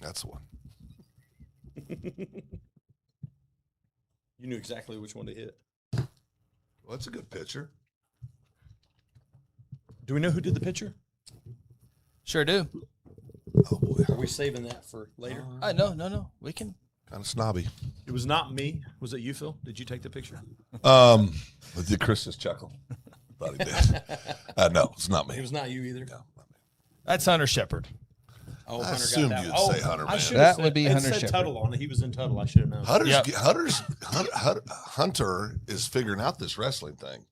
That's the one. You knew exactly which one to hit. Well, that's a good pitcher. Do we know who did the pitcher? Sure do. Oh, boy. Are we saving that for later? No. We can. Kind of snobby. It was not me. Was it you, Phil? Did you take the picture? Did Chris just chuckle? Thought he did. No, it's not me. It was not you either. No, not me. That's Hunter Shepard. Oh, I Hunter assumed got that. you'd say Hunter, I man. should That have said, would be it Hunter said Shepard. Tuttle on it. He was in Tuttle. I should have known. Hunter is figuring out this wrestling thing.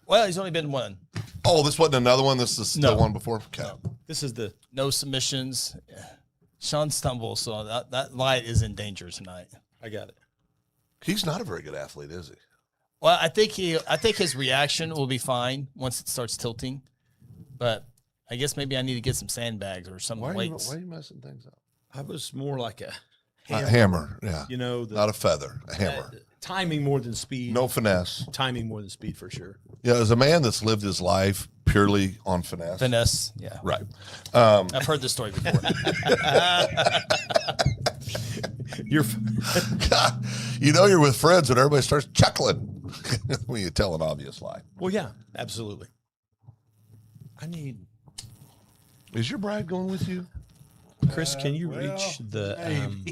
Well, he's only been one. Oh, this wasn't another one. This is the one before. Okay. This is the No submissions. Shawn stumbles, so that light is in danger tonight. I got it. He's not a very good athlete, is he? Well, I think his reaction will be fine once it starts tilting, but I guess maybe I need to get some sandbags or some weights. Why are you messing things up? I was more like a Hammer, yeah. You know, Not a feather, a hammer. Timing more than speed. No finesse. Timing more than speed for sure. Yeah, as a man that's lived his life purely on finesse. Finesse, yeah. Right. I've heard this story before. You're with friends and everybody starts chuckling when you tell an obvious lie. Well, yeah, absolutely. Is your bride going with you? Chris, can you reach the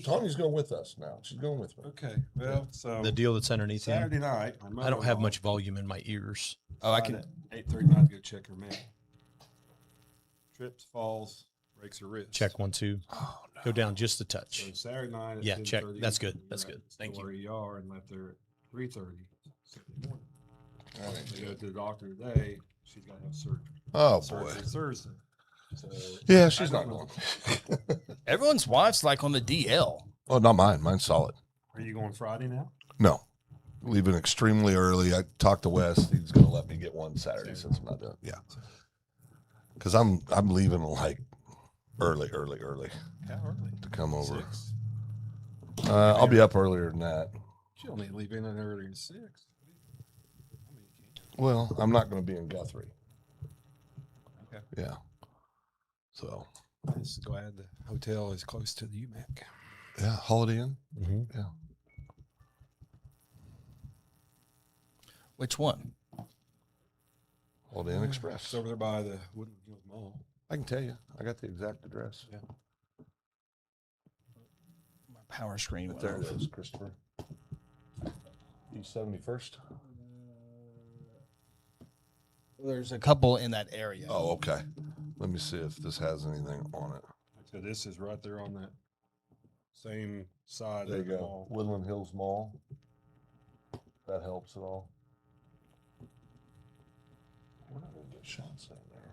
Tony's going with us now. She's going with me. Okay. Well, so the deal that's underneath him? Saturday night, I don't have much volume in my ears. Oh, I can. 8:30 to go check her mail. Trips, falls, breaks her wrist. Check 1, 2. Oh, no. Go down just a touch. So Saturday night. At Yeah, check. 10:30, That's good. we That's were good. at Thank you. ER and left there at 3:30 Saturday morning. All right. To go to the doctor today. She's got to have surgery. Oh, boy. Surgery Thursday. So Yeah, she's I not don't going. know. Everyone's wife's like on the DL. Oh, not mine. Mine's solid. Are you going Friday now? No. Leaving extremely early. I talked to Wes. He's going to let me get one Saturday since I'm not doing it. Yeah. Because I'm leaving like early How early? to come over. 6. I'll be up earlier than that. She'll only leave in earlier than 6. Well, I'm not going to be in Guthrie. Okay. Yeah. So, I'm just glad the hotel is close to the UMAC. yeah, Holiday Inn. Mm-hmm. Yeah. Which one? Holiday Inn Express. It's over there by the Woodland Hills Mall. I can tell you. I got the exact address. Yeah. My power screen. Right went there off. it is, Christopher. East 71st. There's a couple in that area. Oh, okay. Let me see if this has anything on it. So this is right there on that same side There you of the go. mall. Woodland Hills Mall. That helps at all. We're not going to get Shawn saying there.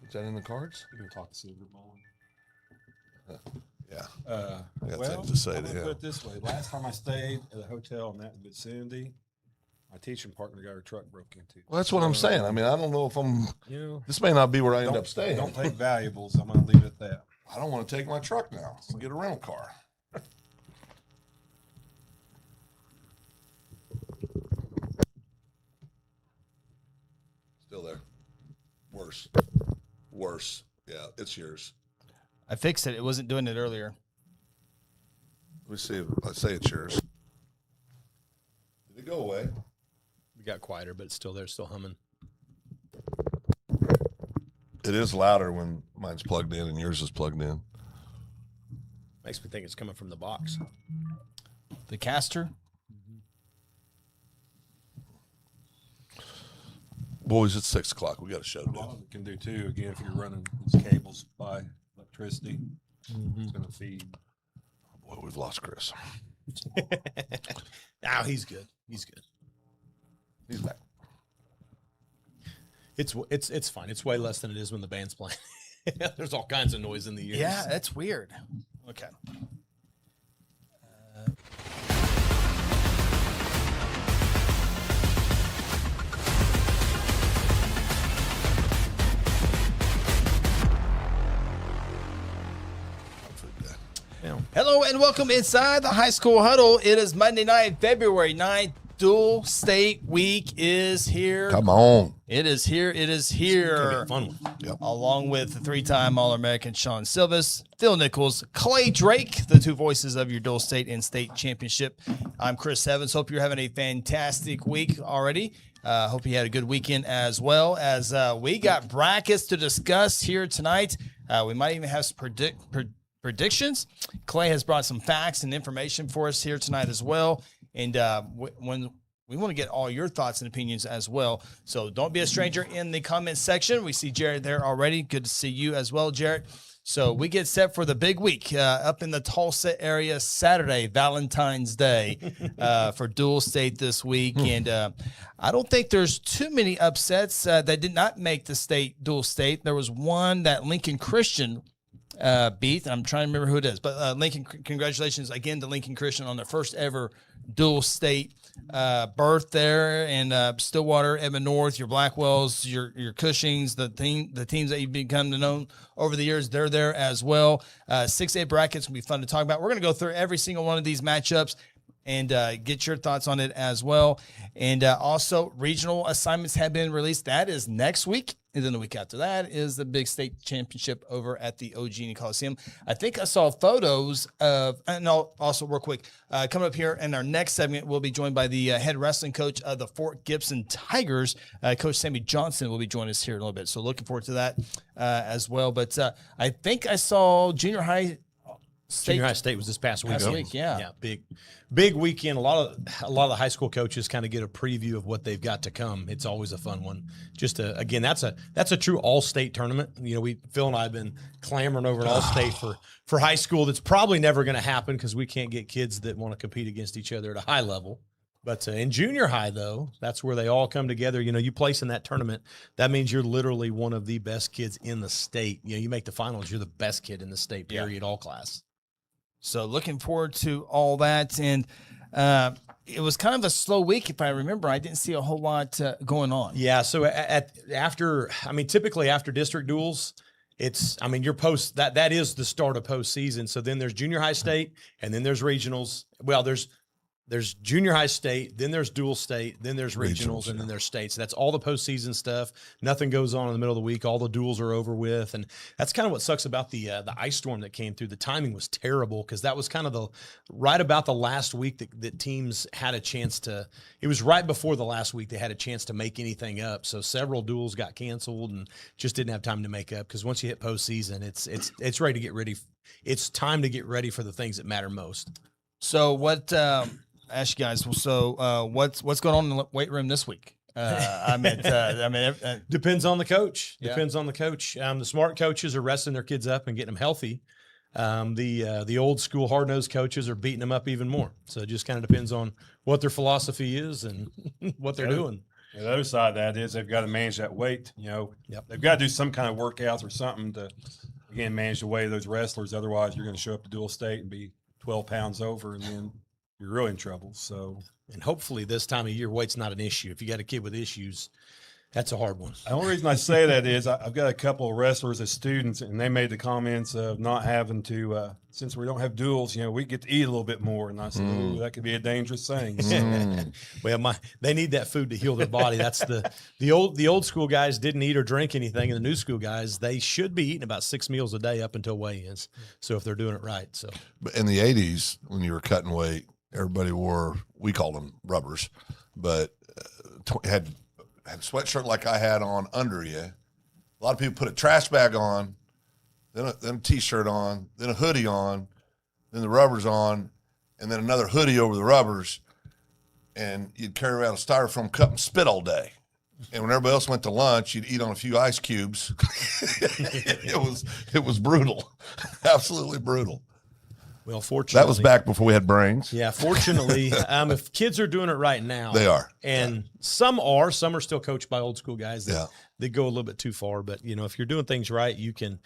Is that in the cards? You can talk to Silver Ball. Yeah. I got things to say to I'm gonna him. put it this way. Last time I stayed at a hotel in that vicinity, my teaching partner got her truck broke into. Well, that's what I'm saying. I mean, I don't know if I'm. You know, This may not be where I end up staying. Don't take valuables. I'm going to leave it at that. I don't want to take my truck now. I'll get a rental car. Still there. Worse. Worse. Yeah, it's yours. I fixed it. It wasn't doing it earlier. Let me see. Let's say it's yours. Did it go away? We got quieter, but it's still there, still humming. It is louder when mine's plugged in and yours is plugged in. Makes me think it's coming from the box. The caster. Boys, it's 6 o'clock. We got a show to A lot do. of it can do too. Again, if you're running these cables by electricity, it's going to feed. Boy, we've lost Chris. Now he's good. He's good. He's back. It's fine. It's way less than it is when the band's playing. There's all kinds of noise in the ears. Yeah, that's weird. Okay. Hello and welcome inside the high school huddle. It is Monday night, February 9th, Dual State Week is here. Come on. It is here. It is It's gonna be here. a fun one. Yep. Along with the 3-time All-American Shawn Silvis, Phil Nichols, Clay Drake, the two voices of your Dual State and State Championship. I'm Chris Evans. Hope you're having a fantastic week already. Hope you had a good weekend as well. As we got brackets to discuss here tonight. We might even have some predictions. Clay has brought some facts and information for us here tonight as well. And when we want to get all your thoughts and opinions as well. So don't be a stranger in the comment section. We see Jarrett there already. Good to see you as well, Jarrett. So we get set for the big week up in the Tulsa area Saturday, Valentine's Day, for Dual State this week. And I don't think there's too many upsets that did not make the state Dual State. There was one that Lincoln Christian beat. I'm trying to remember who it is, but Lincoln, congratulations again to Lincoln Christian on their first ever Dual State berth there in Stillwater, Edmond North, your Blackwells, your Cushings, the teams that you've become to know over the years, they're there as well. 6A brackets will be fun to talk about. We're going to go through every single one of these matchups and get your thoughts on it as well. And also, regional assignments have been released. That is next week. And then the week after that is the big state championship over at the Eugenie Coliseum. I think I saw photos of, and also real quick, coming up here in our next segment, we'll be joined by the head wrestling coach of the Fort Gibson Tigers. Coach Sammy Johnson will be joining us here in a little bit. So looking forward to that as well. But I think I saw junior high state. Junior high state was this past week. Last week, yeah. Yeah, big weekend. A lot of the high school coaches kind of get a preview of what they've got to come. It's always a fun one. Just again, that's a true all-state tournament. You know, Phil and I have been clamoring over an all-state for high school. That's probably never going to happen because we can't get kids that want to compete against each other at a high level. But in junior high, though, that's where they all come together. You know, you place in that tournament, that means you're literally one of the best kids in the state. You know, you make the finals, you're the best kid in the state, period, all class. So looking forward to all that. And it was kind of a slow week, if I remember. I didn't see a whole lot going on. Yeah, so typically after district duels, your post that is the start of postseason. So then there's junior high state, and then there's regionals. Well, there's junior high state, then there's dual state, then there's regionals, and then there's states. So that's all the postseason stuff. Nothing goes on in the middle of the week. All the duels are over with, and that's kind of what sucks about the ice storm that came through. The timing was terrible because that was kind of right about the last week that teams had a chance to. It was right before the last week they had a chance to make anything up. So several duels got canceled and just didn't have time to make up because once you hit postseason, it's ready to get ready. It's time to get ready for the things that matter most. So what? Ask you guys. So what's going on in the weight room this week? Depends on the coach. Yeah. Depends on the coach. The smart coaches are resting their kids up and getting them healthy. The old school hard nosed coaches are beating them up even more. So it just kind of depends on what their philosophy is and what they're doing. The other side of that is they've got to manage that weight. You know, They've got to do some kind of workouts or something to again manage the weight of those wrestlers. Otherwise, you're going to show up to dual state and be 12 pounds over, and then you're really in trouble. So, and hopefully this time of year, weight's not an issue. If you got a kid with issues, that's a hard one. The only reason I say that is I've got a couple of wrestlers as students, and they made the comments of not having to, since we don't have duels, you know, we get to eat a little bit more. And I said, ooh, that could be a dangerous thing. Well, they need that food to heal their body. That's the old school guys didn't eat or drink anything, and the new school guys, they should be eating about 6 meals a day up until weigh-ins. So if they're doing it right. So, But in the 80s, when you were cutting weight, everybody wore, we called them rubbers, but had a sweatshirt like I had on under you. A lot of people put a trash bag on, then a T-shirt on, then a hoodie on, then the rubbers on, and then another hoodie over the rubbers, and you'd carry around a styrofoam cup and spit all day. And when everybody else went to lunch, you'd eat on a few ice cubes. It was brutal, absolutely brutal. Well, fortunately, that was back before we had brains. Yeah, fortunately, if kids are doing it right now, they are, and some are still coached by old school guys that go a little bit too far. But you know, if you're doing things right, you can,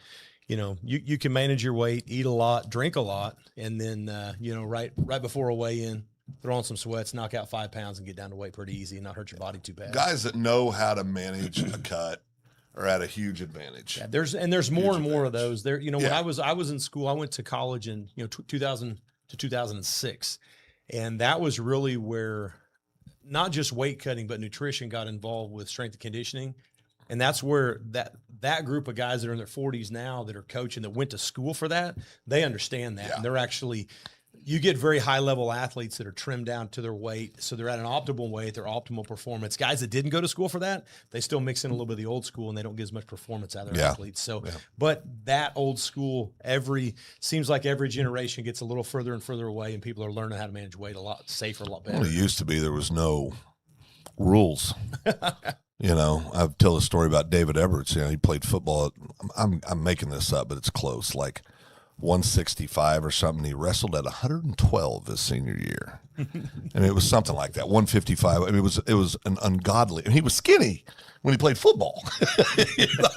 you know, you can manage your weight, eat a lot, drink a lot, and then you know, right before a weigh-in, throw on some sweats, knock out 5 pounds, and get down to weight pretty easy, and not hurt your body too bad. Guys that know how to manage a cut are at a huge advantage. Yeah, there's more and more of those. There, you know, when I was in school, I went to college in 2000 to 2006, and that was really where not just weight cutting, but nutrition got involved with strength and conditioning. And that's where that group of guys that are in their 40s now that are coaching, that went to school for that, they understand that. Yeah. And they're actually, you get very high-level athletes that are trimmed down to their weight, so they're at an optimal weight, their optimal performance. Guys that didn't go to school for that, they still mix in a little bit of the old school, and they don't get as much performance out of their athletes. So, but that old school, seems like every generation gets a little further and further away, and people are learning how to manage weight a lot safer, a lot better. Well, it used to be there was no rules. I tell a story about David Everett. He played football. I'm making this up, but it's close. Like 165 or something. He wrestled at 112 his senior year. And it was something like that. 155. I mean, it was an ungodly. And he was skinny when he played football.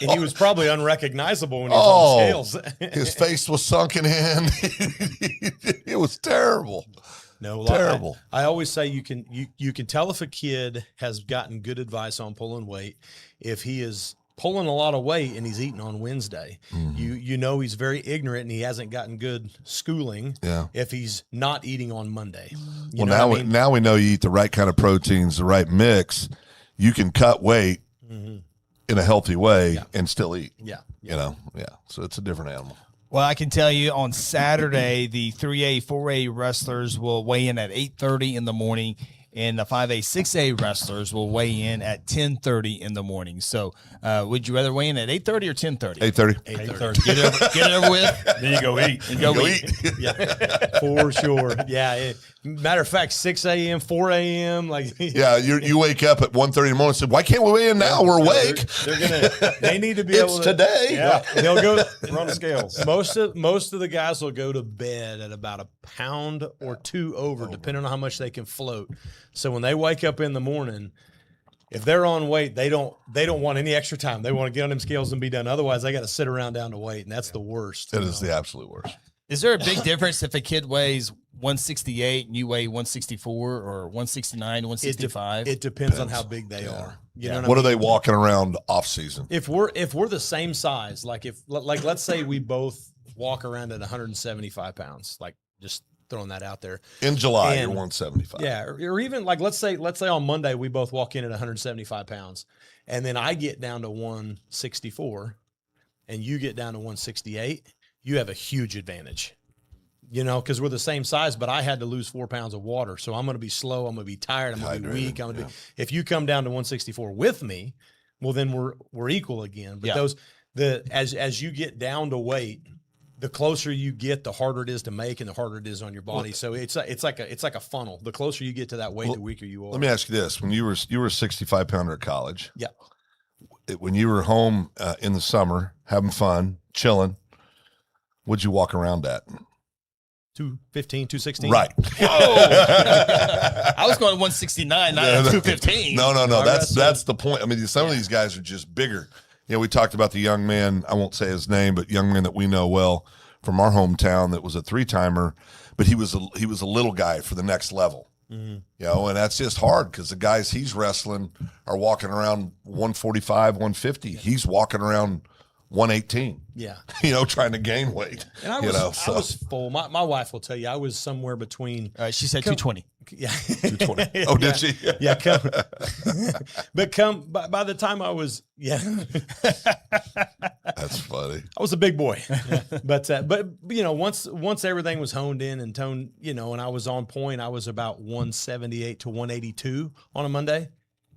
And he was probably unrecognizable when he was on scales. His face was sunken in. It was terrible. No, terrible. I always say you can tell if a kid has gotten good advice on pulling weight if he is pulling a lot of weight and he's eating on Wednesday. You know he's very ignorant and he hasn't gotten good schooling if he's not eating on Monday. Now we know you eat the right kind of proteins, the right mix. You can cut weight in a healthy way and still eat. So it's a different animal. Well, I can tell you on Saturday, the 3A, 4A wrestlers will weigh in at 8:30 in the morning, and the 5A, 6A wrestlers will weigh in at 10:30 in the morning. So would you rather weigh in at 8:30 or 10:30? 8:30. Get it over with. Then you go eat. And go eat. Yeah, for sure. Yeah. Matter of fact, 6 a.m., 4 a.m. You wake up at 1:30 in the morning and say, why can't we weigh in now? We're awake. They need to be able to. It's today. Yeah. They'll go run the scales. Most of the guys will go to bed at about a pound or two over, depending on how much they can float. So when they wake up in the morning, if they're on weight, they don't want any extra time. They want to get on them scales and be done. Otherwise, they got to sit around down to weight, and that's the worst. It is the absolute worst. Is there a big difference if a kid weighs 168 and you weigh 164 or 169, 165? It depends on how big they are. You know what are they walking around off season? If we're the same size, like let's say we both walk around at 175 pounds, like just throwing that out there. In July, you're 175. Yeah, or even like let's say on Monday we both walk in at 175 pounds, and then I get down to 164, and you get down to 168. You have a huge advantage, because we're the same size, but I had to lose 4 pounds of water. So I'm going to be slow. I'm going to be tired. I'm going to be weak. If you come down to 164 with me, well, then we're equal again. But as you get down to weight, the closer you get, the harder it is to make and the harder it is on your body. So it's like a funnel. The closer you get to that weight, the weaker you are. Let me ask you this. When you were a 65-pounder at college, when you were home in the summer, having fun, chilling, what'd you walk around at? 215, 216. Right. Whoa. I was going 169, not 215. No. That's the point. I mean, some of these guys are just bigger. We talked about the young man, I won't say his name, but young man that we know well from our hometown that was a 3-timer, but he was a little guy for the next level. And that's just hard because the guys he's wrestling are walking around 145, 150. He's walking around 118. Yeah. Trying to gain weight. And I was full. My wife will tell you I was somewhere between. She said 220. Yeah. 220. Oh, did she? Yeah. By the time I was, That's funny. I was a big boy. But once everything was honed in and toned, and I was on point, I was about 178 to 182 on a Monday.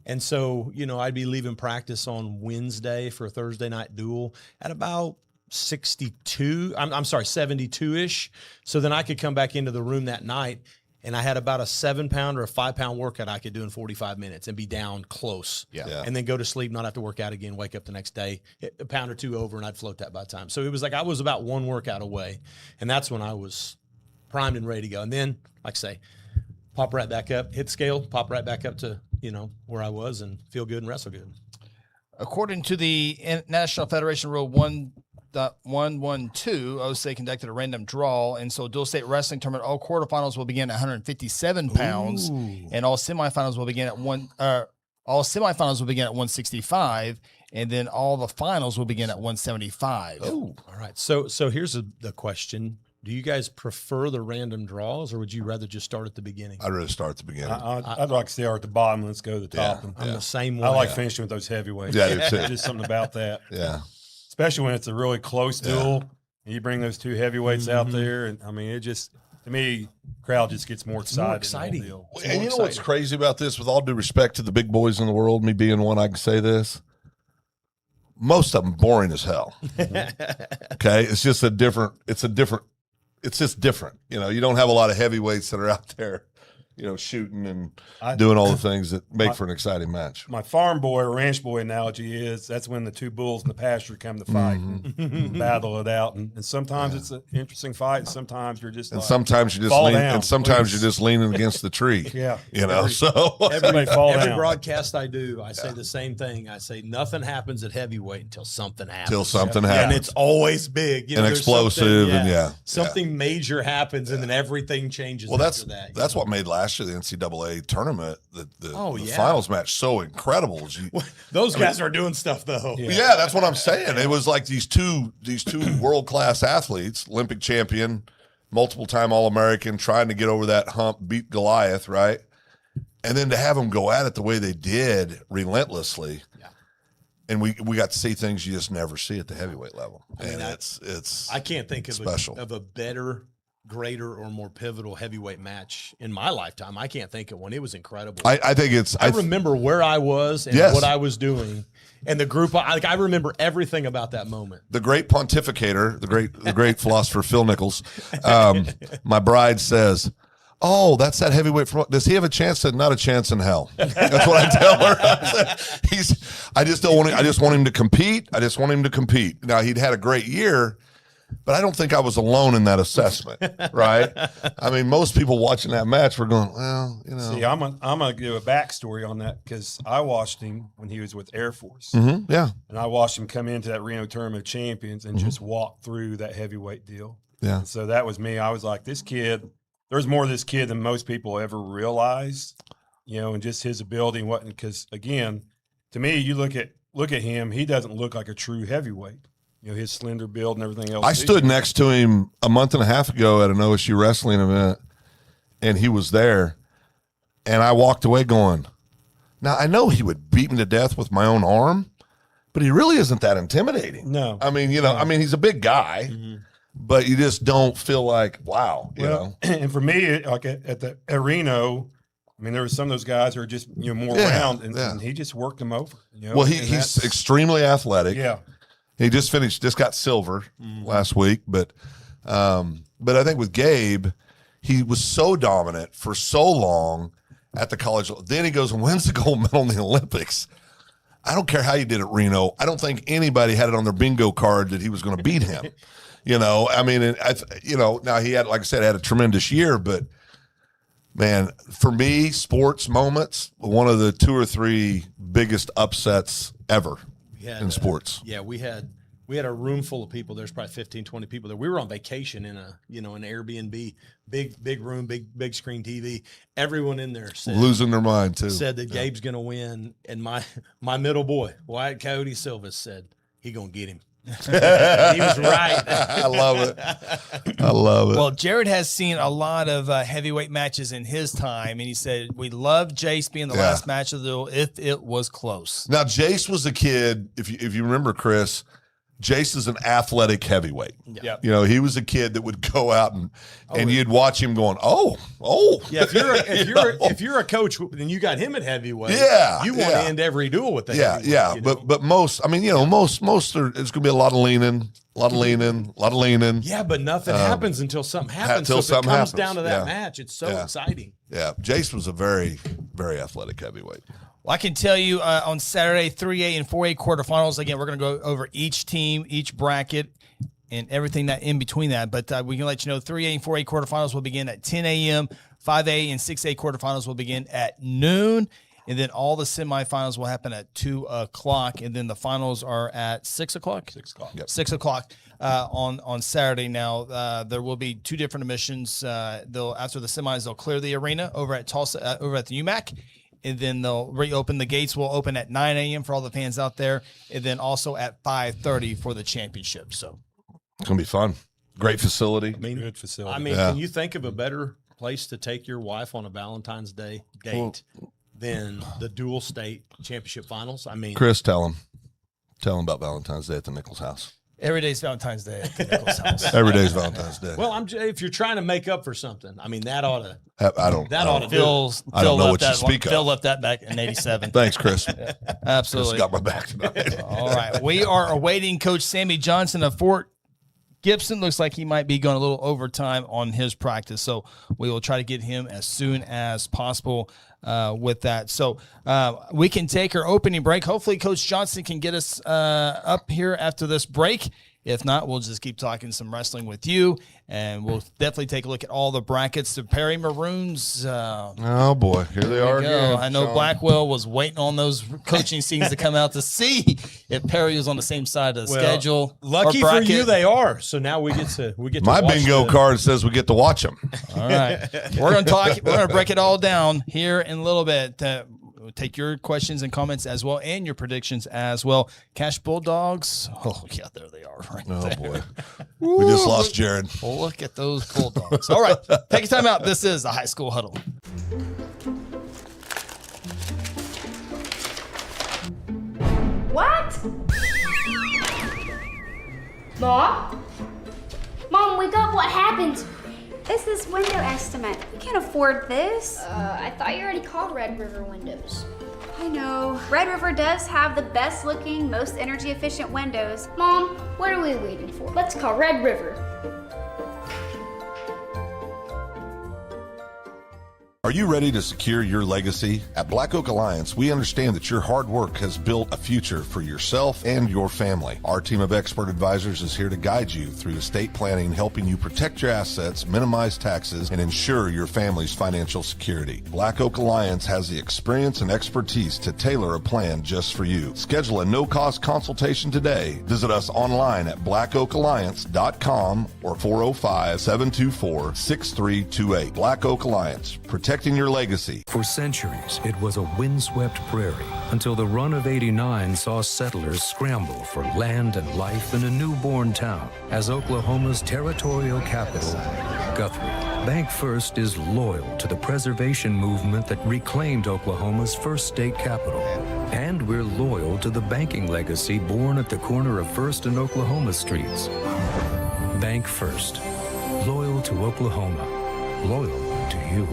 And so, I'd be leaving practice on Wednesday for a Thursday night duel at about 72-ish. So then I could come back into the room that night and I had about a 7-pound or a 5-pound workout I could do in 45 minutes and be down close. Yeah. And then go to sleep, not have to work out again, wake up the next day, a pound or two over, and I'd float that by the time. So it was like I was about one workout away. And that's when I was primed and ready to go. And then, like I say, pop right back up, hit scale, pop right back up to, where I was and feel good and wrestle good. According to the National Federation Rule 1.112, OSA conducted a random draw, and so dual state wrestling tournament, all quarterfinals will begin at 157 pounds, and all semifinals will begin at 165, and then all the finals will begin at 175. Oh, all right. So here's the question. Do you guys prefer the random draws, or would you rather just start at the beginning? I'd rather start at the beginning. I'd like to start at the bottom. Let's go to the top. I'm the same way. I like finishing with those heavyweights. Yeah, I do too. There's just something about that. Yeah. Especially when it's a really close duel. And you bring those two heavyweights out there, and I mean, it just, to me, crowd just gets more excited. more exciting. in the whole deal. And you know what's crazy about this, with all due respect to the big boys in the world, me being one, I can say this. Most of them boring as hell. Okay. It's just it's just different. You know, you don't have a lot of heavyweights that are out there, you know, shooting and doing all the things that make for an exciting match. My farm boy or ranch boy analogy is that's when the two bulls in the pasture come to fight and battle it out. And sometimes it's an interesting fight, and sometimes you're just Sometimes you're just leaning against the tree. Yeah. You know, everybody fall Every down. broadcast I do, I say the same thing. I say nothing happens at heavyweight until something happens. happens. And it's always big. You know, And there's explosive, and something major happens, and then everything changes. Well, after that. that's what made last year the NCAA tournament, the yeah. finals match, so incredible. Those guys are doing stuff though. Yeah, that's what I'm saying. It was like these two world class athletes, Olympic champion, multiple time All-American, trying to get over that hump, beat Goliath, right? And then to have them go at it the way they did, relentlessly. Yeah. And we got to see things you just never see at the heavyweight level. And I can't think of special. of a better, greater, or more pivotal heavyweight match in my lifetime. I can't think of one. It was incredible. I think it's. I remember where I was and Yes. what I was doing, and the group. I remember everything about that moment. The great pontificator, the great philosopher Phil Nichols. My bride says, "Oh, that's that heavyweight. Does he have a chance? Not a chance in hell." That's what I tell her. I just want him to compete. I just want him to compete. Now, he'd had a great year, but I don't think I was alone in that assessment, right? I mean, most people watching that match were going, well, you know. See, I'm gonna give a backstory on that because I watched him when he was with Air Force, Yeah, and I watched him come into that Reno Tournament of Champions and just walk through that heavyweight deal. yeah. And so that was me. I was like, this kid. There's more of this kid than most people ever realized, you know, and just his ability and what. Because again, to me, you look at him. He doesn't look like a true heavyweight. You know, his slender build and everything else. I stood next to him a month and a half ago at an OSU wrestling event, and he was there, and I walked away going, now, I know he would beat me to death with my own arm, but he really isn't that intimidating. No. I mean, he's a big guy, but you just don't feel like, wow, you know. And for me, like at Reno, I mean, there were some of those guys who are just, you know, more round, and he just worked them over. You know? Well, he's extremely athletic. Yeah. He just got silver last week, but I think with Gabe, he was so dominant for so long at the college. Then he goes and wins the gold medal in the Olympics. I don't care how you did at Reno. I don't think anybody had it on their bingo card that he was going to beat him. You know, I mean, now he had, like I said, had a tremendous year, but man, for me, sports moments, one of the 2 or 3 biggest upsets ever in sports. Yeah, we had a room full of people. There's probably 15, 20 people there. We were on vacation in an Airbnb, big room, big screen TV. Everyone in there said, Losing their mind too. Said that Gabe's going to win, and my middle boy, Wyatt Coyote Silvis, said he going to get him. He was right. I love it. Well, Jared has seen a lot of heavyweight matches in his time, and he said we love Jace being the last match of the duel if it was close. Now, Jace was a kid, if you remember, Chris, Jace is an athletic heavyweight. Yeah. You know, he was a kid that would go out and you'd watch him going, oh. Yeah, if you're a coach and you got him at heavyweight, you want to end every duel with that. Yeah. But most, I mean, most are, it's going to be a lot of leaning. Yeah, but nothing happens until something happens. So if it comes down to that match, it's so exciting. Yeah, Jace was a very, very athletic heavyweight. Well, I can tell you on Saturday, 3A and 4A quarterfinals. Again, we're going to go over each team, each bracket, and everything that in between that. But we can let you know 3A and 4A quarterfinals will begin at 10 a.m. 5A and 6A quarterfinals will begin at noon. And then all the semifinals will happen at 2 o'clock. And then the finals are at 6 o'clock? 6 o'clock. Yep. 6 o'clock on Saturday. Now, there will be 2 different admissions. After the semis, they'll clear the arena over at Tulsa, over at the UMAC. And then they'll reopen. The gates will open at 9 a.m. for all the fans out there. And then also at 5:30 for the championship. So It's going to be fun. Great facility. Good facility. I mean, Yeah. can you think of a better place to take your wife on a Valentine's Day date than the dual state championship finals? I mean, Chris, tell him about Valentine's Day at the Nichols house. Every day's Valentine's Day at the Nichols house. Every day's Valentine's Day. well, if you're trying to make up for something, I mean, that ought to. I don't. That ought to do. I don't know what you that speak Phil of. left that back in '87. Thanks, Chris. Chris Absolutely. got my back tonight. All right. We are awaiting Coach Sammy Johnson of Fort Gibson. Looks like he might be going a little overtime on his practice. So we will try to get him as soon as possible with that. So we can take our opening break. Hopefully Coach Johnson can get us up here after this break. If not, we'll just keep talking some wrestling with you, and we'll definitely take a look at all the brackets. The Perry Maroons. Oh boy, here they are. Again, I know Shawn. Blackwell was waiting on those coaching scenes to come out to see if Perry was on the same side of the schedule. Lucky or for bracket. you, they are. So now we get to My watch bingo card says we get to watch them. All right, we're gonna talk. We're gonna break it all down here in a little bit. We'll take your questions and comments as well, and your predictions as well. Cash Bulldogs. Oh yeah, there they are. Right Oh there. boy, we just lost Jared. Look at those Bulldogs. All right, take your time out. This is the High School Huddle. What? Mom? Mom, wake up. What happened? It's this window estimate. We can't afford this. I thought you already called Red River windows. I know. Red River does have the best looking, most energy efficient windows. Mom, what are we waiting for? Let's call Red River. Are you ready to secure your legacy? At Black Oak Alliance, we understand that your hard work has built a future for yourself and your family. Our team of expert advisors is here to guide you through estate planning, helping you protect your assets, minimize taxes, and ensure your family's financial security. Black Oak Alliance has the experience and expertise to tailor a plan just for you. Schedule a no-cost consultation today. Visit us online at blackoakalliance.com or 405-724-6328. Black Oak Alliance, protecting your legacy. For centuries, it was a windswept prairie until the run of '89 saw settlers scramble for land and life in a newborn town. As Oklahoma's territorial capital, Guthrie, Bank First is loyal to the preservation movement that reclaimed Oklahoma's first state capital. And we're loyal to the banking legacy born at the corner of First and Oklahoma streets. Bank First, loyal to Oklahoma, loyal to you.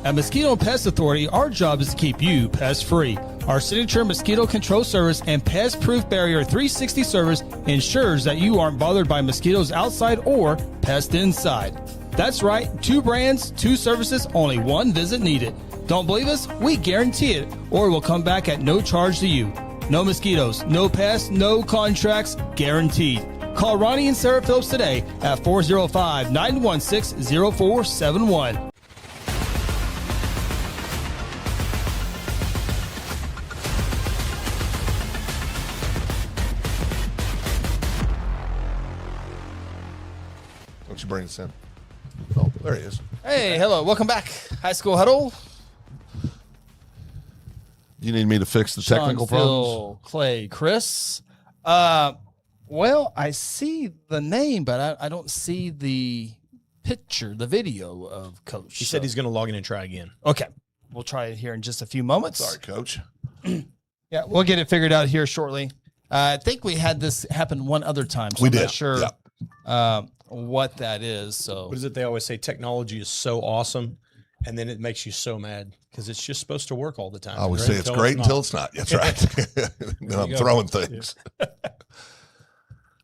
At Mosquito and Pest Authority, our job is to keep you pest-free. Our signature mosquito control service and pest-proof barrier 360 service ensures that you aren't bothered by mosquitoes outside or pests inside. That's right, 2 brands, 2 services, only 1 visit needed. Don't believe us? We guarantee it, or we'll come back at no charge to you. No mosquitoes, no pests, no contracts, guaranteed. Call Ronnie and Sarah Phillips today at 405-916-0471. Don't you bring us in? Oh, there he is. Hey, hello, welcome back. High School Huddle. You need me to fix the technical Shawn, problems? Phil, Clay, Chris. Well, I see the name, but I don't see the picture, the video of Coach. He said he's going to log in and try again. Okay. We'll try it here in just a few moments. Sorry, Coach. Yeah, we'll get it figured out here shortly. I think we had this happen one other time, so We I'm did, not sure yeah. What that is. So What is it they always say? Technology is so awesome, and then it makes you so mad because it's just supposed to work all the time. I always right? say it's great until it's not. That's right. Then I'm you go. throwing things.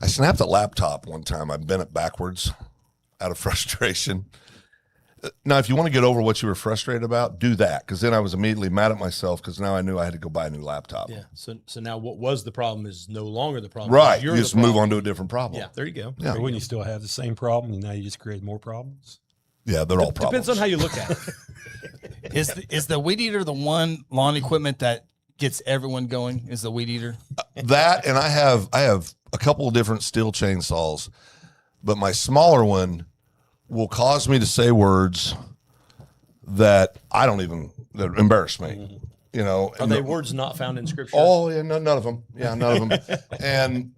I snapped a laptop one time. I bent it backwards out of frustration. Now, if you want to get over what you were frustrated about, do that. Because then I was immediately mad at myself because now I knew I had to go buy a new laptop. Yeah. So now what was the problem is no longer the problem. Right. You're You the just move problem. on to a different problem. Yeah. There you go. Yeah. Or wouldn't you still have the same problem? And now you just create more problems. Yeah, they're all problems. Depends on how you look at it. is the weed eater the one lawn equipment that gets everyone going? Is the weed eater? That, and I have a couple of different steel chainsaws, but my smaller one will cause me to say words that that embarrass me. You know, Are they words not found in scripture? Oh yeah, none of them. Yeah, none of them. and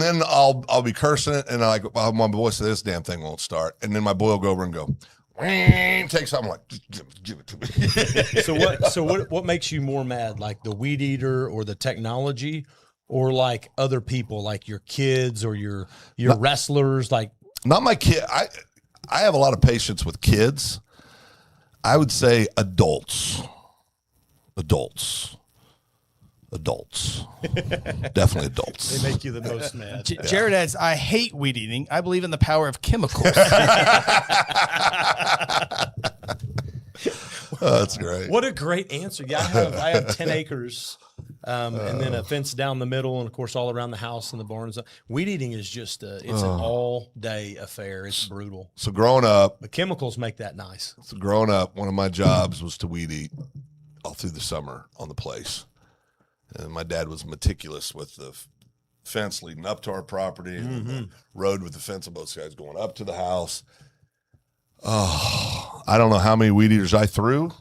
then I'll be cursing it, and my boy said this damn thing won't start, and then my boy will go over and go, take something like, just give it to me. So what makes you more mad, like the weed eater or the technology, or like other people, like your kids or your wrestlers? Like, not my kid. I have a lot of patience with kids. I would say adults. Definitely adults. They make you the most mad. Jared adds, I hate weed eating. I believe in the power of chemicals. Oh, that's great. What a great answer. Yeah, I have 10 acres and then a fence down the middle, and of course all around the house and the barns. Weed eating is just it's an all-day affair. It's brutal. So growing up, The chemicals make that nice. one of my jobs was to weed eat all through the summer on the place. And my dad was meticulous with the fence leading up to our property and the road with the fence on both sides going up to the house. Oh, I don't know how many weed eaters I threw,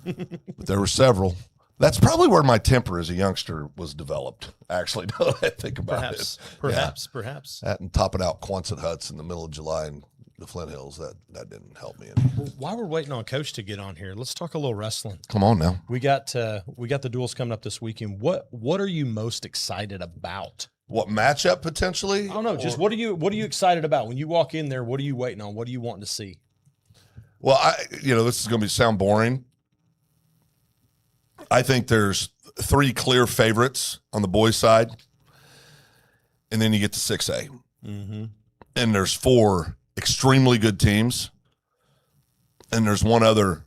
but there were several. That's probably where my temper as a youngster was developed, actually, now that I think about it. Perhaps. That and topping out Quonset huts in the middle of July in the Flint Hills, that didn't help me any. Well, while we're waiting on Coach to get on here, let's talk a little wrestling. Come on now. We got the duels coming up this weekend. What are you most excited about? What matchup potentially? I don't know. Just what are you excited about when you walk in there? What are you waiting on? What are you wanting to see? Well, this is going to sound boring. I think there's 3 clear favorites on the boys' side, and then you get to 6A, and there's 4 extremely good teams, and there's one other.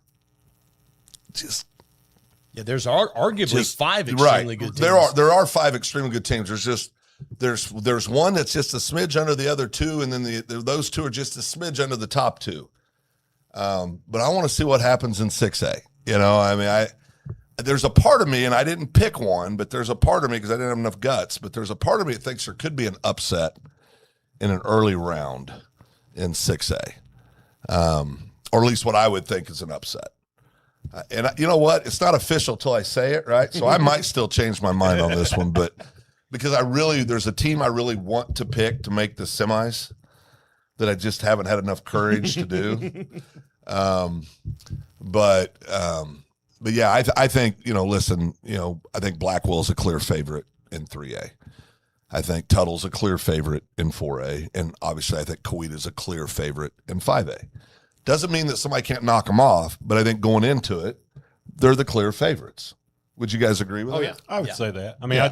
There's arguably 5 extremely good teams. There are 5 extremely good teams. There's one that's just a smidge under the other 2, and then those 2 are just a smidge under the top 2. But I want to see what happens in 6A. There's a part of me, and I didn't pick one, but there's a part of me because I didn't have enough guts. But there's a part of me that thinks there could be an upset in an early round in 6A, or at least what I would think is an upset. And you know what? It's not official till I say it, right? So I might still change my mind on this one, but because there's a team I really want to pick to make the semis that I just haven't had enough courage to do. But yeah, I think, I think Blackwell's a clear favorite in 3A. I think Tuttle's a clear favorite in 4A. And obviously I think Coeita's a clear favorite in 5A. Doesn't mean that somebody can't knock them off, but I think going into it, they're the clear favorites. Would you guys agree with that? Yeah. I would say that. I mean,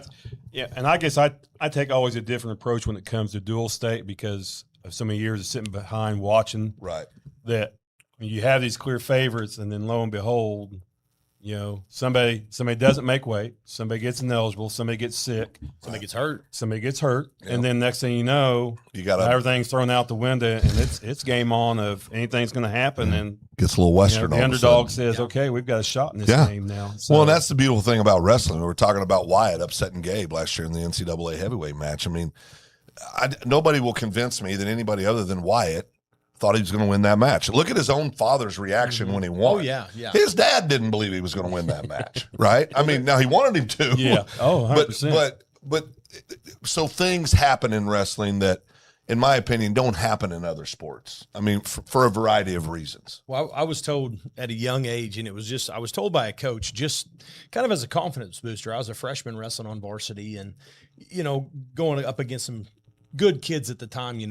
and I guess I take always a different approach when it comes to dual state because of so many years of sitting behind watching. Right. That you have these clear favorites, and then lo and behold, somebody doesn't make weight, somebody gets ineligible, somebody gets sick, Somebody gets hurt. Yep. And then next thing you know, everything's thrown out the window, and it's game on of anything's going to happen, and gets a little Western. The underdog says, "Okay, we've got a shot in this game now." So, well, and that's the beautiful thing about wrestling. We were talking about Wyatt upsetting Gabe last year in the NCAA heavyweight match. I mean, nobody will convince me that anybody other than Wyatt thought he was going to win that match. Look at his own father's reaction when he won. Oh, yeah. His dad didn't believe he was going to win that match, right? I mean, now he wanted him to. Yeah. Oh, 100%. But so things happen in wrestling that, in my opinion, don't happen in other sports. I mean, for a variety of reasons. Well, I was told at a young age, and I was told by a coach, just kind of as a confidence booster. I was a freshman wrestling on varsity and, going up against some good kids at the time,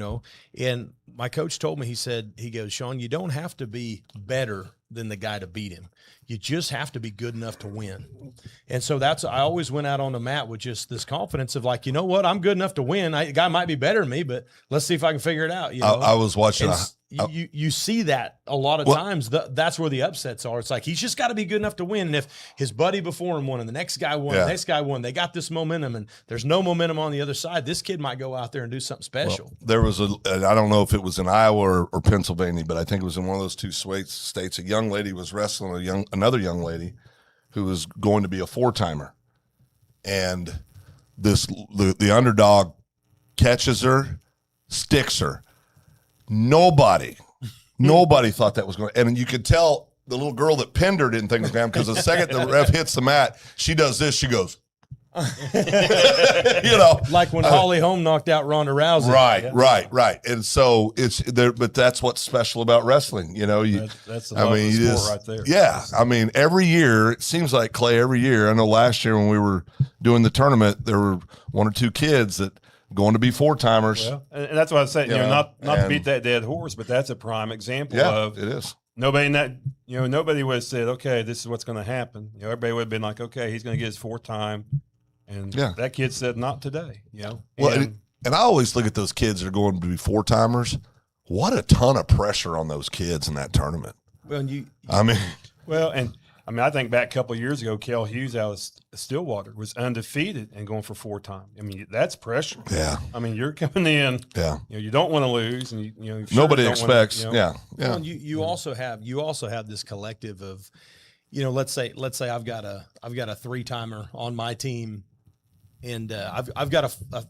and my coach told me, he goes, Shawn, you don't have to be better than the guy to beat him. You just have to be good enough to win. And so I always went out on the mat with just this confidence of like, you know what, I'm good enough to win. The guy might be better than me, but let's see if I can figure it out. I was watching. You see that a lot of times. That's where the upsets are. It's like he's just got to be good enough to win. And if his buddy before him won and the next guy won, they got this momentum and there's no momentum on the other side. This kid might go out there and do something special. Well, there was I don't know if it was in Iowa or Pennsylvania, but I think it was in one of those 2 states. A young lady was wrestling another young lady who was going to be a 4-timer, and the underdog catches her, sticks her. Nobody thought that was going to, and you could tell the little girl that pinned her didn't think it was down because the second the ref hits the mat, she does this. She goes, like when Holly Holm knocked out Ronda Rousey. Right. And so it's there, but that's what's special about wrestling. That's the sport right there. Yeah. I mean, every year, it seems like, Clay, every year, I know last year when we were doing the tournament, there were one or two kids that going to be 4-timers. Well, and that's what I said, not to beat that dead horse, but that's a prime example of it is. Nobody would have said, okay, this is what's going to happen. Everybody would have been like, okay, he's going to get his 4th time. And that kid said, not today, Well, and I always look at those kids that are going to be 4-timers. What a ton of pressure on those kids in that tournament. Well, I think back a couple of years ago, Kel Hughes out of Stillwater was undefeated and going for 4 times. I mean, that's pressure. Yeah. I mean, you're coming in. Yeah. You don't want to lose, and you nobody expects. Yeah. Well, you also have this collective of, let's say I've got a 3-timer on my team, and I've got a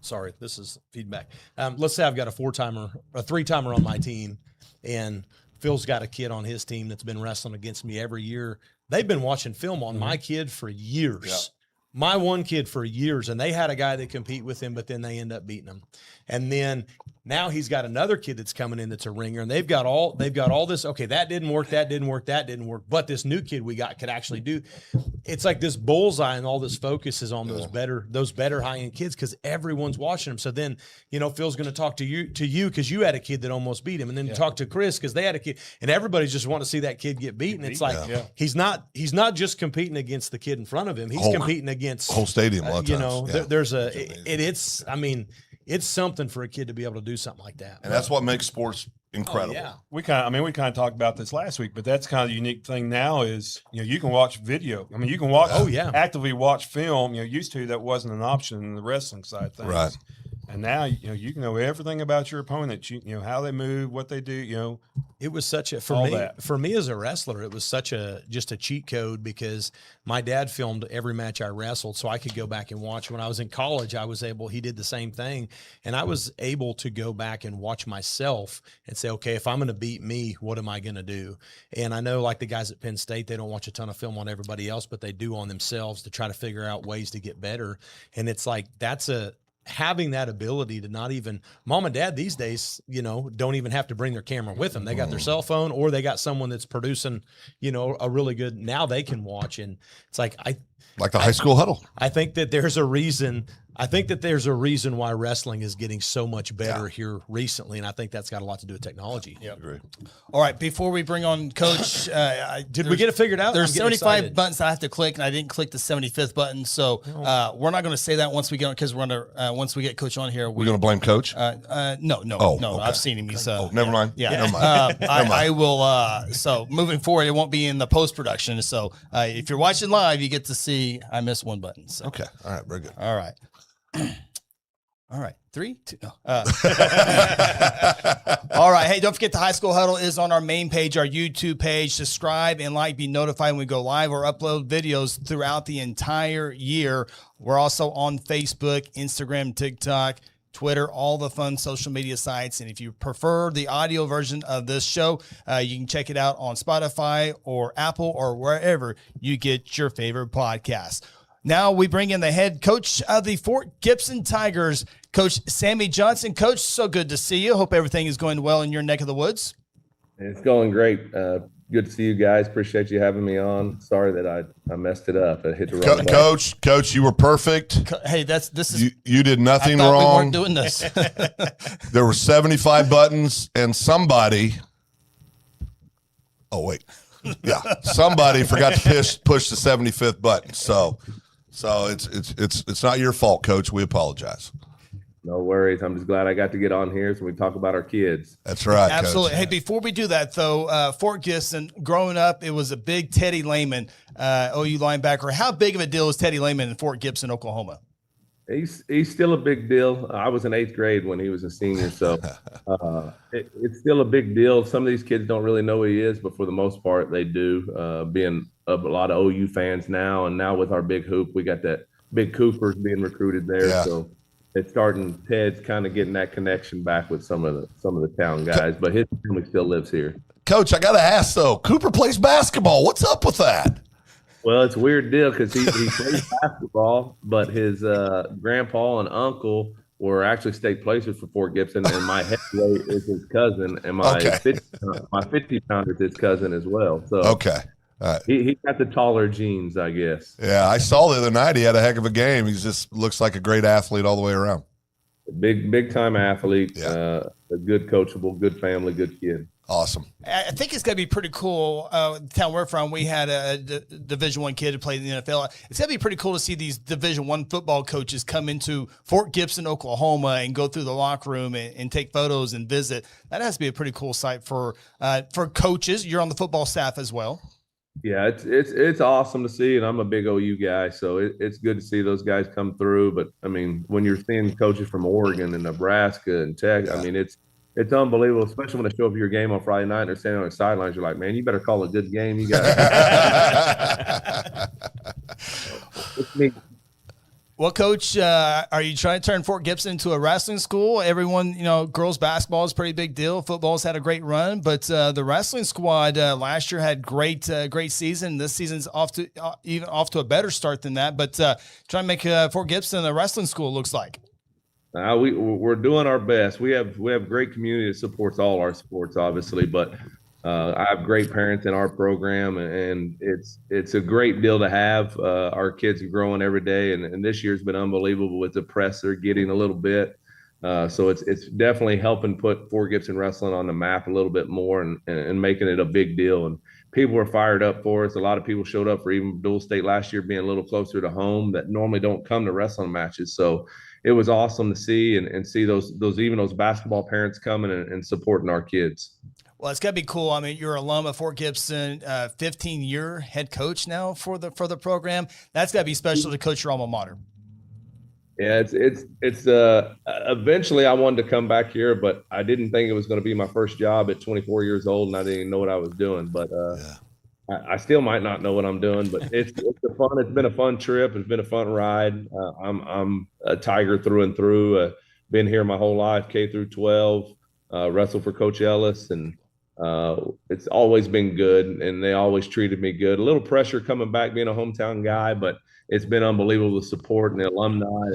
sorry, this is feedback. Let's say I've got a 3-timer on my team, and Phil's got a kid on his team that's been wrestling against me every year. They've been watching film on my kid for years. Yeah. My one kid for years, and they had a guy that compete with him, but then they end up beating him. And then now he's got another kid that's coming in that's a ringer, and they've got all this. Okay, that didn't work. But this new kid we got could actually do. It's like this bullseye, and all this focus is on those better high end kids because everyone's watching them. So then Phil's going to talk to you because you had a kid that almost beat him, and then talk to Chris because they had a kid, and everybody's just wanting to see that kid get beaten. It's like he's not just competing against the kid in front of him. He's competing against whole stadium. A lot of times. It's something for a kid to be able to do something like that. And that's what makes sports incredible. We kind of talked about this last week, but that's kind of the unique thing now is, you can watch video. I mean, you can watch, actively watch film. Used to that wasn't an option in the wrestling side of things. Right. And now, you can know everything about your opponent, how they move, what they do, It was such a, for me as a wrestler, it was just a cheat code because my dad filmed every match I wrestled so I could go back and watch. When I was in college, he did the same thing. And I was able to go back and watch myself and say, okay, if I'm going to beat me, what am I going to do? And I know like the guys at Penn State, they don't watch a ton of film on everybody else, but they do on themselves to try to figure out ways to get better. And it's like, having that ability to not even mom and dad these days, don't even have to bring their camera with them. They got their cell phone or they got someone that's producing, a really good, now they can watch. And it's like, like the high school huddle. I think that there's a reason why wrestling is getting so much better here recently, and I think that's got a lot to do with technology. Yeah, agree. All right, before we bring on Coach, did we get it figured out? There's 75 buttons I have to click, and I didn't click the 75th button, so we're not going to say that once we get on because we're going to once we get Coach on here. We're going to blame Coach? No. Okay. I've seen him. He's never mind. Yeah, never mind. I will. So moving forward, it won't be in the post production. So if you're watching live, you get to see I missed one button. So. Okay. All right. Very good. All right. All right. 3, 2. No. All right. Hey, don't forget the High School Huddle is on our main page, our YouTube page. Subscribe and be notified when we go live or upload videos throughout the entire year. We're also on Facebook, Instagram, TikTok, Twitter, all the fun social media sites. And if you prefer the audio version of this show, you can check it out on Spotify or Apple or wherever you get your favorite podcast. Now we bring in the head coach of the Fort Gibson Tigers, Coach Sammy Johnson. Coach, so good to see you. Hope everything is going well in your neck of the woods. It's going great. Good to see you guys. Appreciate you having me on. Sorry that I messed it up. I hit the wrong button. Coach, you were perfect. Hey, you did nothing wrong. We weren't doing this. There were 75 buttons, and somebody. Oh wait, yeah, somebody forgot to push the 75th button. So it's not your fault, Coach. We apologize. No worries. I'm just glad I got to get on here so we talk about our kids. That's right. Absolutely. Coach. Hey, before we do that, though, Fort Gibson, growing up, it was a big Teddy Lehman, OU linebacker. How big of a deal is Teddy Lehman in Fort Gibson, Oklahoma? He's still a big deal. I was in 8th grade when he was a senior, so it's still a big deal. Some of these kids don't really know who he is, but for the most part, they do. Being a lot of OU fans now, and now with our big hoop, we got that big Coopers being recruited there. Yeah. So it's starting. Ted's kind of getting that connection back with some of the town guys, but his family still lives here. Coach, I got to ask though, Cooper plays basketball. What's up with that? Well, it's a weird deal because he plays basketball, but his grandpa and uncle were actually state placers for Fort Gibson, and my heavyweight is his cousin, and my 50-pounder is his cousin as well. So okay. He got the taller genes, I guess. Yeah, I saw the other night he had a heck of a game. He just looks like a great athlete all the way around. Big time athlete, Yeah. a good coachable, good family, good kid. Awesome. I think it's going to be pretty cool. The town we're from, we had a Division I kid who played in the NFL. It's going to be pretty cool to see these Division I football coaches come into Fort Gibson, Oklahoma, and go through the locker room and take photos and visit. That has to be a pretty cool sight for coaches. You're on the football staff as well. Yeah, it's awesome to see, and I'm a big OU guy, so it's good to see those guys come through. But I mean, when you're seeing coaches from Oregon and Nebraska and Tech, I mean, it's unbelievable, especially when they show up to your game on Friday night and they're standing on the sidelines. You're like, man, you better call a good game. You got. It's neat. Well, Coach, are you trying to turn Fort Gibson into a wrestling school? Everyone, girls basketball is a pretty big deal. Football's had a great run, but the wrestling squad last year had great season. This season's off to a better start than that. But trying to make Fort Gibson a wrestling school, looks like. We're doing our best. We have great community that supports all our sports, obviously, but I have great parents in our program, and it's a great deal to have. Our kids are growing every day, and this year's been unbelievable with the press they're getting a little bit. So it's definitely helping put Fort Gibson wrestling on the map a little bit more and making it a big deal. And people were fired up for us. A lot of people showed up for even dual state last year, being a little closer to home that normally don't come to wrestling matches. So it was awesome to see and see those basketball parents coming and supporting our kids. Well, it's got to be cool. I mean, you're an alum of Fort Gibson, 15-year head coach now for the program. That's got to be special to coach your alma mater. Yeah, it's eventually I wanted to come back here, but I didn't think it was going to be my first job at 24 years old, and I didn't even know what I was doing. But I still might not know what I'm doing, but it's been a fun trip. It's been a fun ride. I'm a Tiger through and through. Been here my whole life, K through 12. Wrestled for Coach Ellis, and it's always been good, and they always treated me good. A little pressure coming back being a hometown guy, but it's been unbelievable the support and the alumni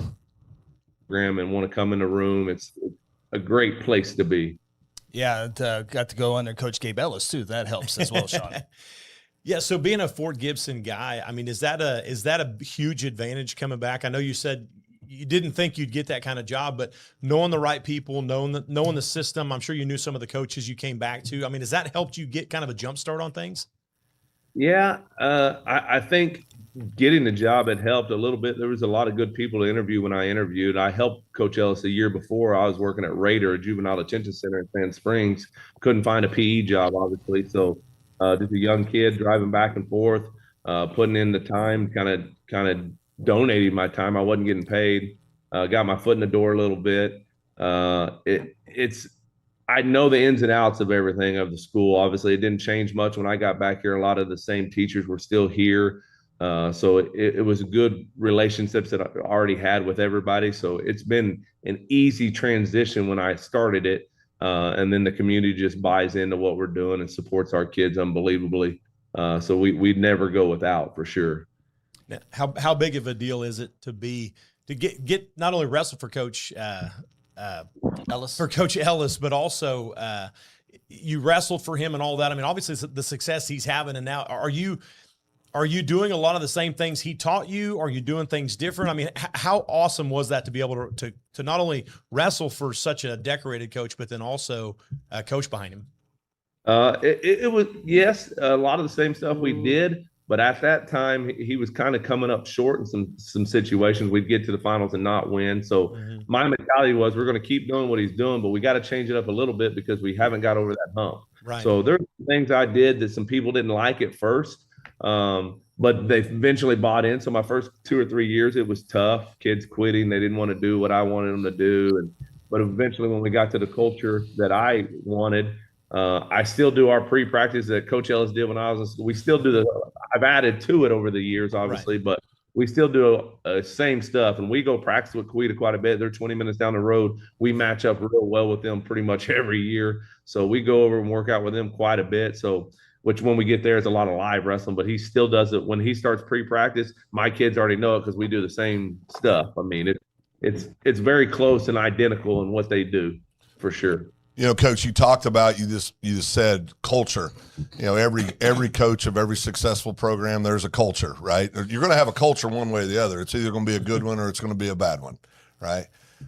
program and want to come in the room. It's a great place to be. Yeah, got to go under Coach Gabe Ellis too. That helps as well, Shawn. Yeah, so being a Fort Gibson guy, I mean, is that a huge advantage coming back? I know you said you didn't think you'd get that kind of job, but knowing the right people, knowing the system, I'm sure you knew some of the coaches you came back to. I mean, has that helped you get kind of a jump start on things? Yeah, I think getting the job had helped a little bit. There was a lot of good people to interview when I interviewed. I helped Coach Ellis a year before. I was working at Raider, a juvenile detention center in Sand Springs. Couldn't find a PE job, obviously. So just a young kid driving back and forth, putting in the time, kind of donating my time. I wasn't getting paid. Got my foot in the door a little bit. I know the ins and outs of everything of the school. Obviously, it didn't change much when I got back here. A lot of the same teachers were still here. So it was good relationships that I already had with everybody. So it's been an easy transition when I started it. And then the community just buys into what we're doing and supports our kids unbelievably. So we'd never go without, for sure. Now, how big of a deal is it to get not only wrestle for Coach Ellis, but also you wrestled for him and all that. I mean, obviously the success he's having, and now are you doing a lot of the same things he taught you? Are you doing things different? I mean, how awesome was that to be able to not only wrestle for such a decorated coach, but then also coach behind him? It was, yes, a lot of the same stuff we did. But at that time, he was kind of coming up short in some situations. We'd get to the finals and not win. So my mentality was, we're going to keep doing what he's doing, but we got to change it up a little bit because we haven't got over that hump. Right. So there's things I did that some people didn't like at first, but they eventually bought in. So my first 2 or 3 years, it was tough. Kids quitting. They didn't want to do what I wanted them to do. But eventually, when we got to the culture that I wanted, I still do our pre-practice that Coach Ellis did when I was in school. We still do I've added to it over the years, obviously, but we still do same stuff, and we go practice with Quita quite a bit. They're 20 minutes down the road. We match up real well with them pretty much every year. So we go over and work out with them quite a bit. So, which when we get there, it's a lot of live wrestling, but he still does it when he starts pre-practice. My kids already know it because we do the same stuff. I mean, it's very close and identical in what they do, for sure. You know, Coach, you talked about, you just said culture. You know, every coach of every successful program, there's a culture, right? You're going to have a culture one way or the other. It's either going to be a good one or it's going to be a bad one, right?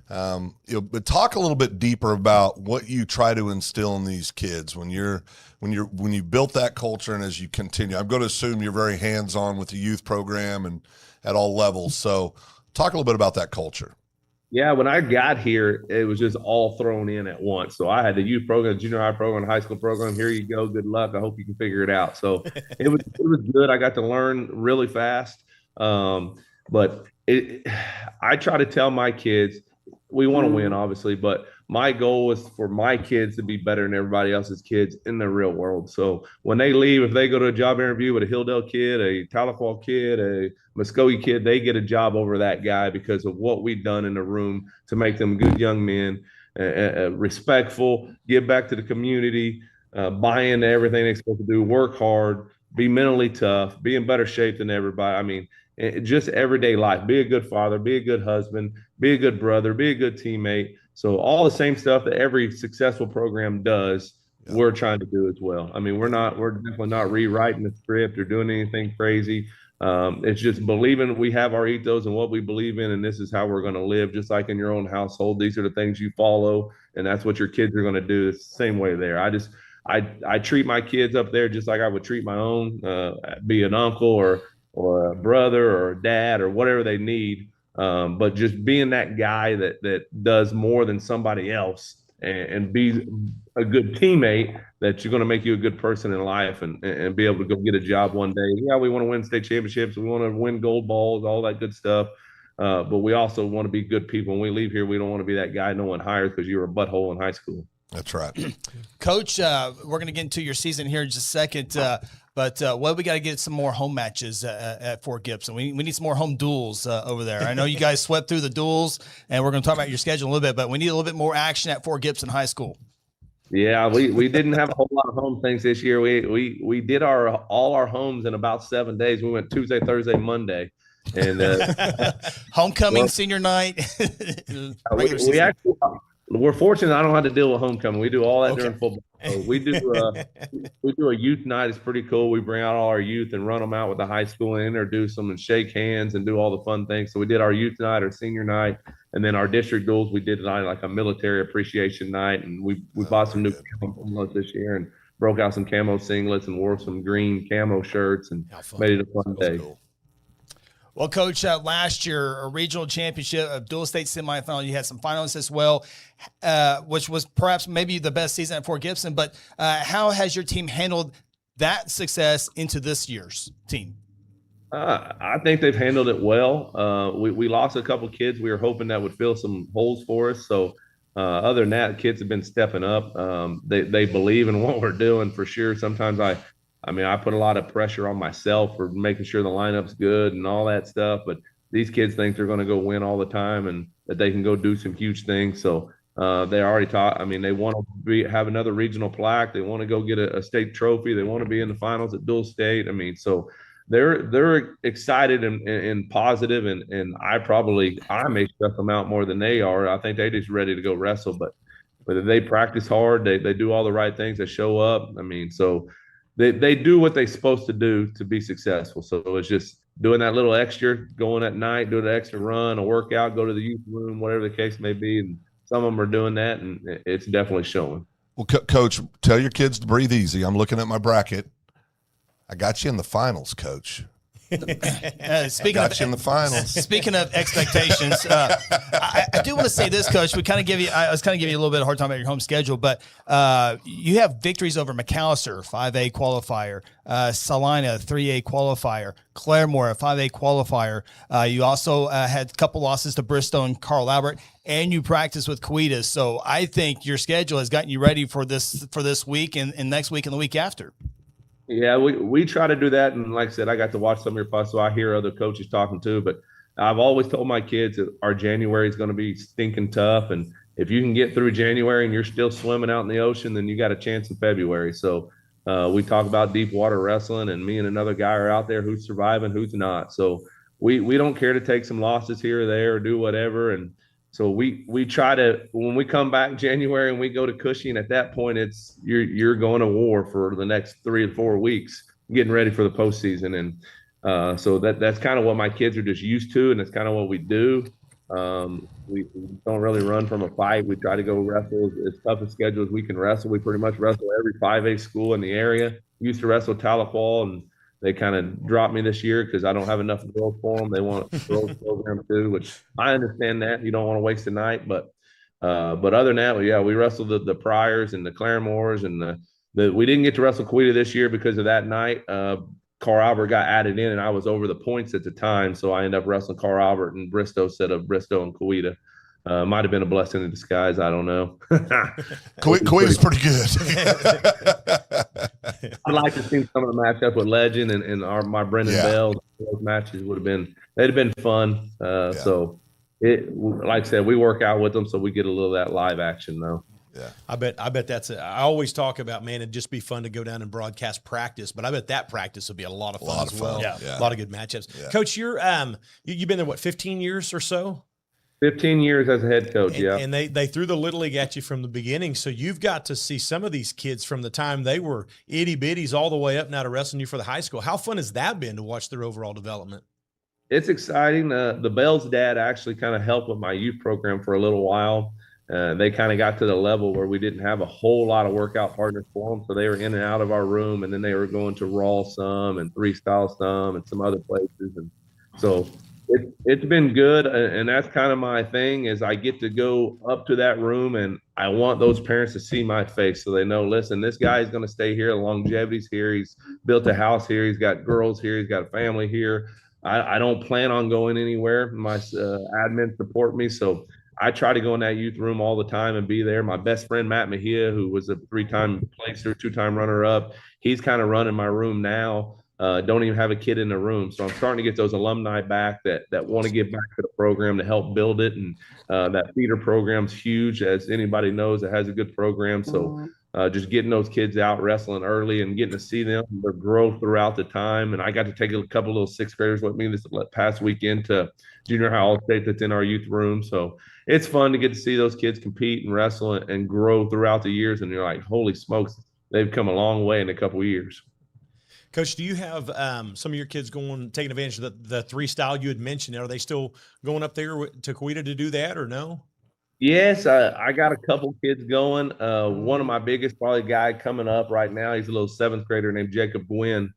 You know, but talk a little bit deeper about what you try to instill in these kids when you built that culture, and as you continue. I'm going to assume you're very hands-on with the youth program and at all levels. So talk a little bit about that culture. Yeah, when I got here, it was just all thrown in at once. So I had the youth program, junior high program, high school program. Here you go. Good luck. I hope you can figure it out. So it was good. I got to learn really fast. But I try to tell my kids, we want to win, obviously, but my goal is for my kids to be better than everybody else's kids in the real world. So when they leave, if they go to a job interview with a Hilldale kid, a Tahlequah kid, a Muskogee kid, they get a job over that guy because of what we've done in the room to make them good young men, respectful, give back to the community, buy into everything they're supposed to do, work hard, be mentally tough, be in better shape than everybody. I mean, just everyday life. Be a good father, be a good husband, be a good brother, be a good teammate. So all the same stuff that every successful program does, we're trying to do as well. I mean, we're definitely not rewriting the script or doing anything crazy. It's just believing we have our ethos and what we believe in, and this is how we're going to live, just like in your own household. These are the things you follow, and that's what your kids are going to do. It's the same way there. I treat my kids up there just like I would treat my own, be an uncle or a brother or a dad or whatever they need. But just being that guy that does more than somebody else and be a good teammate, that you're going to make you a good person in life and be able to go get a job one day. Yeah, we want to win state championships. We want to win gold balls, all that good stuff. But we also want to be good people. When we leave here, we don't want to be that guy no one hires because you were a butthole in high school. That's right. Coach, we're going to get into your season here in just a second. But we got to get some more home matches at Fort Gibson. We need some more home duels over there. I know you guys swept through the duels, and we're going to talk about your schedule a little bit, but we need a little bit more action at Fort Gibson High School. Yeah, we didn't have a whole lot of home things this year. We did all our homes in about 7 days. We went Tuesday, Thursday, Monday. And homecoming, senior night. We're fortunate I don't have to deal with homecoming. We do all that during football. So we do a youth night. It's pretty cool. We bring out all our youth and run them out with the high school and introduce them and shake hands and do all the fun things. So we did our youth night, our senior night, and then our district duels. We did tonight like a military appreciation night, and we bought some new camo this year and broke out some camo singlets and wore some green camo shirts and made it a fun day. Cool. Well, Coach, last year, a regional championship, a dual state semifinal, you had some finalists as well, which was perhaps maybe the best season at Fort Gibson. But how has your team handled that success into this year's team? I think they've handled it well. We lost a couple kids. We were hoping that would fill some holes for us. So other than that, kids have been stepping up. They believe in what we're doing for sure. Sometimes I put a lot of pressure on myself for making sure the lineup's good and all that stuff. But these kids think they're going to go win all the time and that they can go do some huge things. So they already taught. I mean, they want to have another regional plaque. They want to go get a state trophy. They want to be in the finals at dual state. I mean, so they're excited and positive. And I may stress them out more than they are. I think they're just ready to go wrestle. But they practice hard. They do all the right things. They show up. I mean, so. They do what they're supposed to do to be successful. So it's just doing that little extra, going at night, doing an extra run, a workout, go to the youth room, whatever the case may be. And some of them are doing that, and it's definitely showing. Well, Coach, tell your kids to breathe easy. I'm looking at my bracket. I got you in the finals, Coach. Speaking in the finals. Speaking of expectations, I do want to say this, Coach. I was kind of giving you a little bit of a hard time about your home schedule, but you have victories over McAllister, 5A qualifier, Salina, 3A qualifier, Claremore, a 5A qualifier. You also had a couple losses to Bristow and Carl Albert, and you practiced with Coweta. So I think your schedule has gotten you ready for this week and next week and the week after. Yeah, we try to do that. And like I said, I got to watch some of your posts, so I hear other coaches talking too. But I've always told my kids that our January is going to be stinking tough. And if you can get through January and you're still swimming out in the ocean, then you got a chance in February. So we talk about deep water wrestling, and me and another guy are out there who's surviving, who's not. So we don't care to take some losses here or there or do whatever. And so we try to, when we come back in January and we go to Cushing, at that point it's you're going to war for the next 3 to 4 weeks, getting ready for the postseason. And so that's kind of what my kids are just used to, and it's kind of what we do. We don't really run from a fight. We try to go wrestle as tough a schedule as we can wrestle. We pretty much wrestle every 5A school in the area. We used to wrestle Tahlequah, and they kind of dropped me this year because I don't have enough girls for them. They want a girls program too, which I understand that. You don't want to waste a night, but other than that, yeah, we wrestled the Pryors and the Claremores, and we didn't get to wrestle Coweta this year because of that night. Carl Albert got added in, and I was over the points at the time, so I ended up wrestling Carl Albert and Bristow instead of Bristow and Coweta. Might have been a blessing in disguise. I don't know. Coweta's pretty good. I'd like to see some of the matchup with Legend and my Brendan Bell. Those matches they'd have been fun. So like I said, we work out with them, so we get a little of that live action though. Yeah, I bet that's it. I always talk about, man, it'd just be fun to go down and broadcast practice, but I bet that practice would be a lot of fun as well. Yeah. A lot of good matchups. Yeah. Coach, you've been there, what, 15 years or so? 15 years as a head coach, And they threw the Little League at you from the beginning, so you've got to see some of these kids from the time they were itty-bitties all the way up now to wrestling you for the high school. How fun has that been to watch their overall development? It's exciting. The Bell's dad actually kind of helped with my youth program for a little while. They kind of got to the level where we didn't have a whole lot of workout partners for them, so they were in and out of our room, and then they were going to Raw some and Three Style some and some other places. And so it's been good, and that's kind of my thing is I get to go up to that room, and I want those parents to see my face so they know, listen, this guy is going to stay here. The longevity's here. He's built a house here. He's got girls here. He's got a family here. I don't plan on going anywhere. My admin support me, so I try to go in that youth room all the time and be there. My best friend, Matt Mejia, who was a 3-time placer, 2-time runner-up, he's kind of running my room now. Don't even have a kid in the room. So I'm starting to get those alumni back that want to give back to the program to help build it. And that feeder program's huge. As anybody knows, it has a good program. So just getting those kids out wrestling early and getting to see them, their growth throughout the time. And I got to take a couple little 6th graders with me this past weekend to junior high all-state that's in our youth room. So it's fun to get to see those kids compete and wrestle and grow throughout the years. And you're like, holy smokes, they've come a long way in a couple of years. Coach, do you have some of your kids taking advantage of the 3 style you had mentioned? Are they still going up there to Coweta to do that or no? Yes, I got a couple kids going. One of my biggest probably guy coming up right now, he's a little 7th grader named Jacob Gwynn.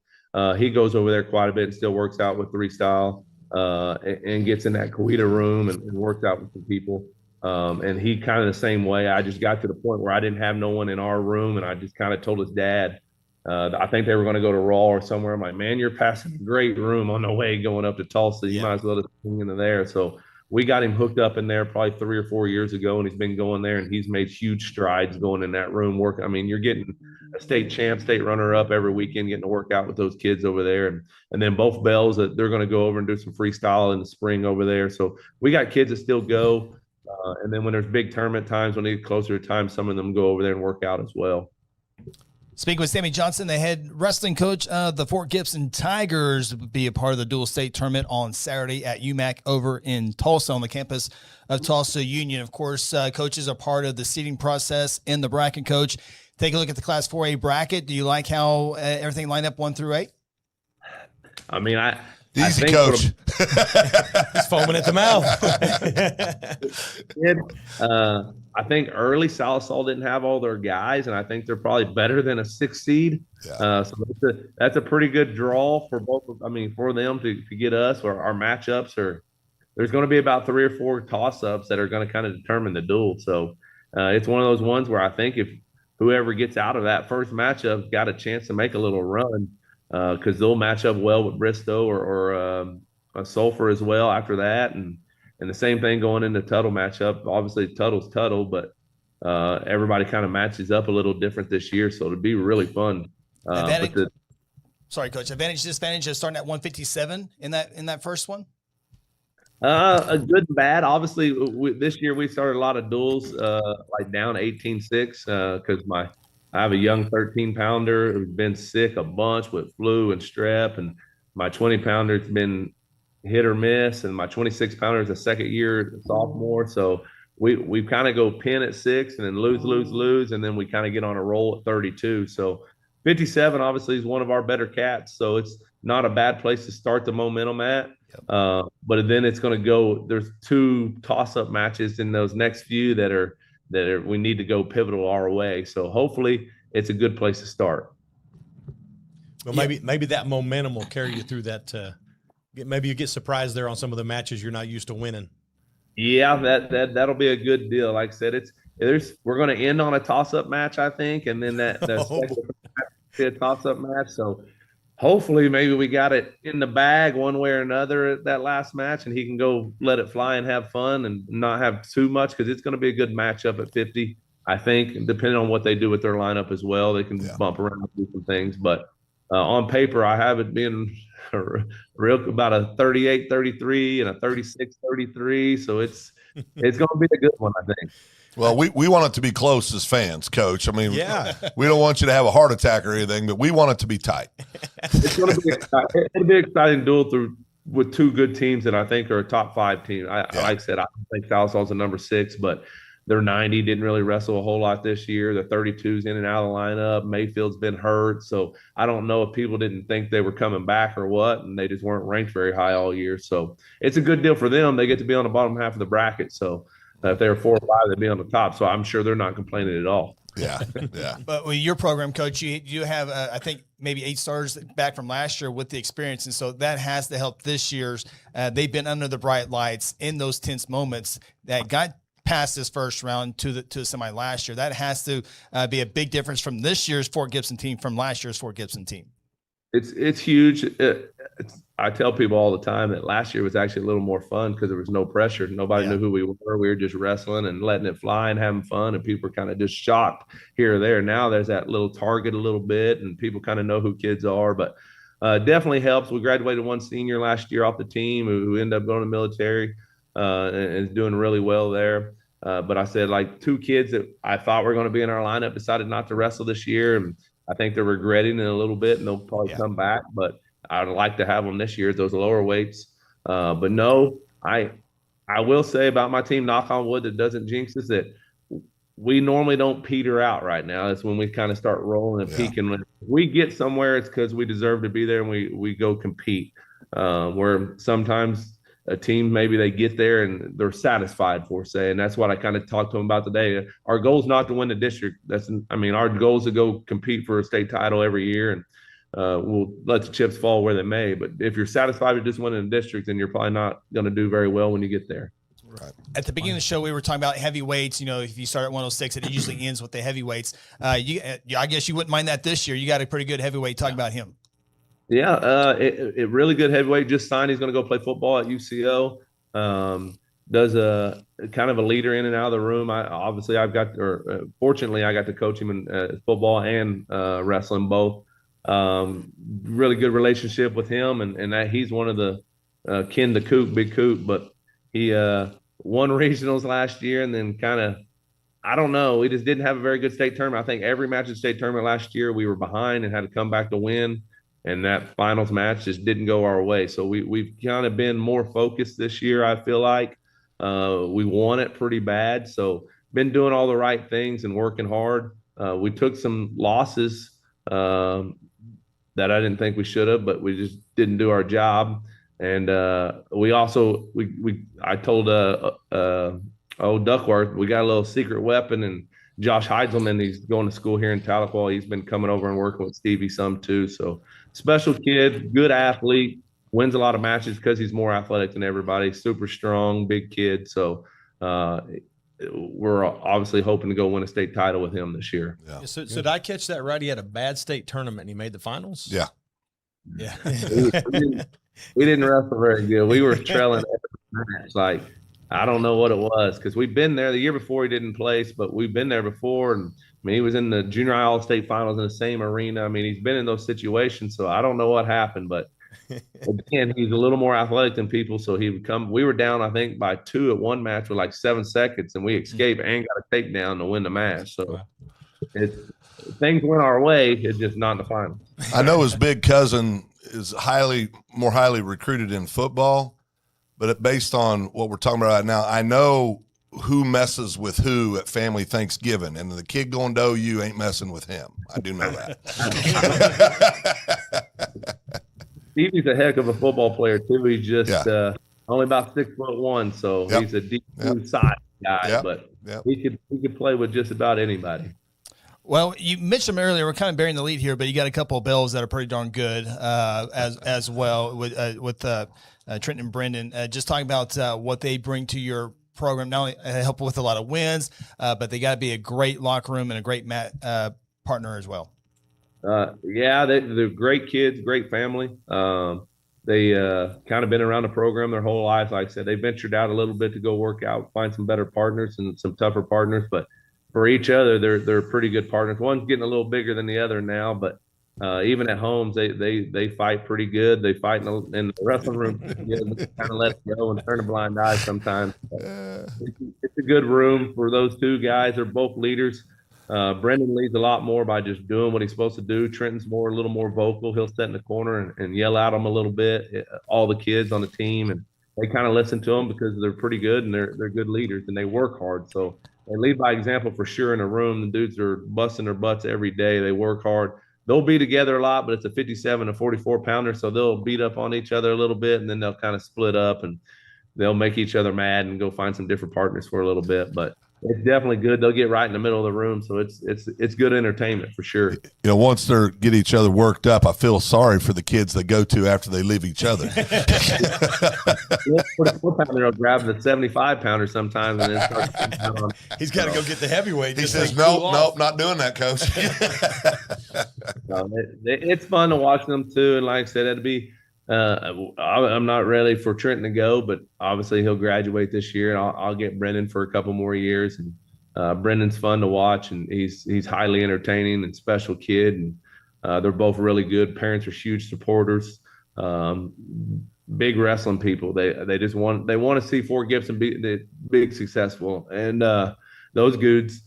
He goes over there quite a bit and still works out with 3 style and gets in that Coweta room and works out with some people. And he kind of the same way. I just got to the point where I didn't have no one in our room, and I just kind of told his dad, I think they were going to go to Raw or somewhere. I'm like, man, you're passing a great room on the way going up to Tulsa. You might as well just swing into there. So we got him hooked up in there probably 3 or 4 years ago, and he's been going there, and he's made huge strides going in that room. I mean, you're getting a state champ, state runner-up every weekend, getting to work out with those kids over there. And then both Bells, they're going to go over and do some freestyle in the spring over there. So we got kids that still go. And then when there's big tournament times, when they get closer to time, some of them go over there and work out as well. Speaking with Sammy Johnson, the head wrestling coach of the Fort Gibson Tigers, will be a part of the dual state tournament on Saturday at UMAC over in Tulsa on the campus of Tulsa Union. Of course, coaches are part of the seeding process in the bracket. Coach, take a look at the Class 4A bracket. Do you like how everything lined up 1 through 8? I mean, Easy, coach. He's foaming at the mouth. I think early Salisal didn't have all their guys, and I think they're probably better than a 6 seed. Yeah. So that's a pretty good draw for both. For them to get us, or our matchups there's going to be about 3 or 4 toss-ups that are going to kind of determine the duel. So it's one of those ones where I think if whoever gets out of that first matchup got a chance to make a little run, because they'll match up well with Bristow or a Sulphur as well after that. And the same thing going into Tuttle matchup. Obviously, Tuttle's Tuttle, but everybody kind of matches up a little different this year, so it'll be really fun. Sorry, Coach. Advantage, disadvantage of starting at 157 in that first one? A good and bad. Obviously, this year we started a lot of duels, like down 18-6, because I have a young 13-pounder who's been sick a bunch with flu and strep, and my 20-pounder's been hit or miss, and my 26-pounder is a second-year sophomore. So we kind of go pin at 6 and then lose, and then we kind of get on a roll at 32. So 57 obviously is one of our better cats, so it's not a bad place to start the momentum at. But then it's going to go. There's 2 toss-up matches in those next few that are we need to go pivotal our way. So hopefully it's a good place to start. Well, maybe that momentum will carry you through that. Maybe you get surprised there on some of the matches you're not used to winning. Yeah, that'll be a good deal. Like I said, we're going to end on a toss-up match, I think, and then that a toss-up match. So hopefully maybe we got it in the bag one way or another at that last match, and he can go let it fly and have fun and not have too much, because it's going to be a good matchup at 50, I think, depending on what they do with their lineup as well. They can bump around and do some things. But on paper, I have it being about a 38-33 and a 36-33. So it's going to be a good one, I think. Well, we want it to be close as fans, Coach. I mean, we don't want you to have a heart attack or anything, but we want it to be tight. It's going to be it'll be an exciting duel with 2 good teams that I think are a top 5 team. Like I said, I don't think Sallisaul's a number 6, but they're 90, didn't really wrestle a whole lot this year. The 32's in and out of the lineup. Mayfield's been hurt, so I don't know if people didn't think they were coming back or what, and they just weren't ranked very high all year. So it's a good deal for them. They get to be on the bottom half of the bracket, so if they were 4 or 5, they'd be on the top. So I'm sure they're not complaining at all. Yeah. But with your program, Coach, you have, I think, maybe 8 starters back from last year with the experience. And so that has to help this year's. They've been under the bright lights in those tense moments that got past this first round to the semi last year. That has to be a big difference from this year's Fort Gibson team from last year's Fort Gibson team. It's huge. I tell people all the time that last year was actually a little more fun because there was no pressure. Nobody knew who we were. We were just wrestling and letting it fly and having fun, and people were kind of just shocked here or there. Now there's that little target a little bit, and people kind of know who kids are. But definitely helps. We graduated 1 senior last year off the team who ended up going to the military and is doing really well there. But I said, like, 2 kids that I thought were going to be in our lineup decided not to wrestle this year, and I think they're regretting it a little bit, and they'll probably come back. But I'd like to have them this year at those lower weights. But no, I will say about my team, knock on wood, that doesn't jinx us, that we normally don't peter out right now. That's when we kind of start rolling and peaking. When we get somewhere, it's because we deserve to be there, and we go compete. Where sometimes a team, maybe they get there and they're satisfied, for say, and that's what I kind of talked to them about today. Our goal is not to win the district. Our goal is to go compete for a state title every year, and we'll let the chips fall where they may. But if you're satisfied with just winning the district, then you're probably not going to do very well when you get there. Right. At the beginning of the show, we were talking about heavyweights. You know, if you start at 106, it usually ends with the heavyweights. I guess you wouldn't mind that this year. You got a pretty good heavyweight. Talk about him. Yeah, it really good heavyweight. Just signed. He's going to go play football at UCO. Does a kind of a leader in and out of the room. Fortunately, I got to coach him in football and wrestling both. Really good relationship with him, and that he's one of the kin to Coop, Big Coop. But he won regionals last year, and then kind of, I don't know, we just didn't have a very good state tournament. I think every match at state tournament last year we were behind and had to come back to win. And that finals match just didn't go our way. So we've kind of been more focused this year, I feel like. We won it pretty bad. So been doing all the right things and working hard. We took some losses that I didn't think we should have, but we just didn't do our job. And we also, I told Duckworth, we got a little secret weapon, and Josh Heidzelman, he's going to school here in Tahlequah. He's been coming over and working with Stevie some too. So special kid, good athlete, wins a lot of matches because he's more athletic than everybody. Super strong, big kid. So we're obviously hoping to go win a state title with him this year. Yeah. So did I catch that right? He had a bad state tournament and he made the finals? Yeah. Yeah. we didn't wrestle very good. We were trailing every match. Like I don't know what it was because we've been there the year before he didn't place, but we've been there before. And I mean, he was in the junior high all-state finals in the same arena. I mean, he's been in those situations, so I don't know what happened, but again, he's a little more athletic than people, so he would come. We were down, I think, by 2 at one match with like 7 seconds, and we escaped and got a takedown to win the match. So it's things went our way. It's just not in the final. I know his big cousin is more highly recruited in football, but based on what we're talking about right now, I know who messes with who at family Thanksgiving, and the kid going to OU ain't messing with him. I do know that. Stevie's a heck of a football player too. He's just only about 6'1", so he's a deep inside guy, but he could play with just about anybody. Well, you mentioned them earlier. We're kind of bearing the lead here, but you got a couple of Bells that are pretty darn good as well with Trenton and Brendan. Just talking about what they bring to your program. Not only help with a lot of wins, but they got to be a great locker room and a great partner as well. They're great kids, great family. They kind of been around the program their whole lives. Like I said, they ventured out a little bit to go work out, find some better partners and some tougher partners, but for each other, they're pretty good partners. One's getting a little bigger than the other now, but even at homes, they fight pretty good. They fight in the wrestling room, kind of let it go and turn a blind eye sometimes. It's a good room for those two guys. They're both leaders. Brendan leads a lot more by just doing what he's supposed to do. Trenton's a little more vocal. He'll sit in the corner and yell at them a little bit, all the kids on the team, and they kind of listen to them because they're pretty good and they're good leaders and they work hard. So they lead by example for sure in a room. The dudes are busting their butts every day. They work hard. They'll be together a lot, but it's a 57 to 44 pounder, so they'll beat up on each other a little bit, and then they'll kind of split up and they'll make each other mad and go find some different partners for a little bit. But it's definitely good. They'll get right in the middle of the room, so it's good entertainment for sure. You know, once they get each other worked up, I feel sorry for the kids they go to after they leave each other. For the 4-pounder, they'll grab the 75-pounder sometimes, and then start on. He's got to go get the heavyweight. He says, "Nope, not doing that, coach." It's fun to watch them too, and like I said, it'd be. I'm not ready for Trenton to go, but obviously he'll graduate this year, and I'll get Brendan for a couple more years. And Brendan's fun to watch, and he's highly entertaining and special kid, and they're both really good. Parents are huge supporters, big wrestling people. They just want to see Fort Gibson be big successful, and those dudes,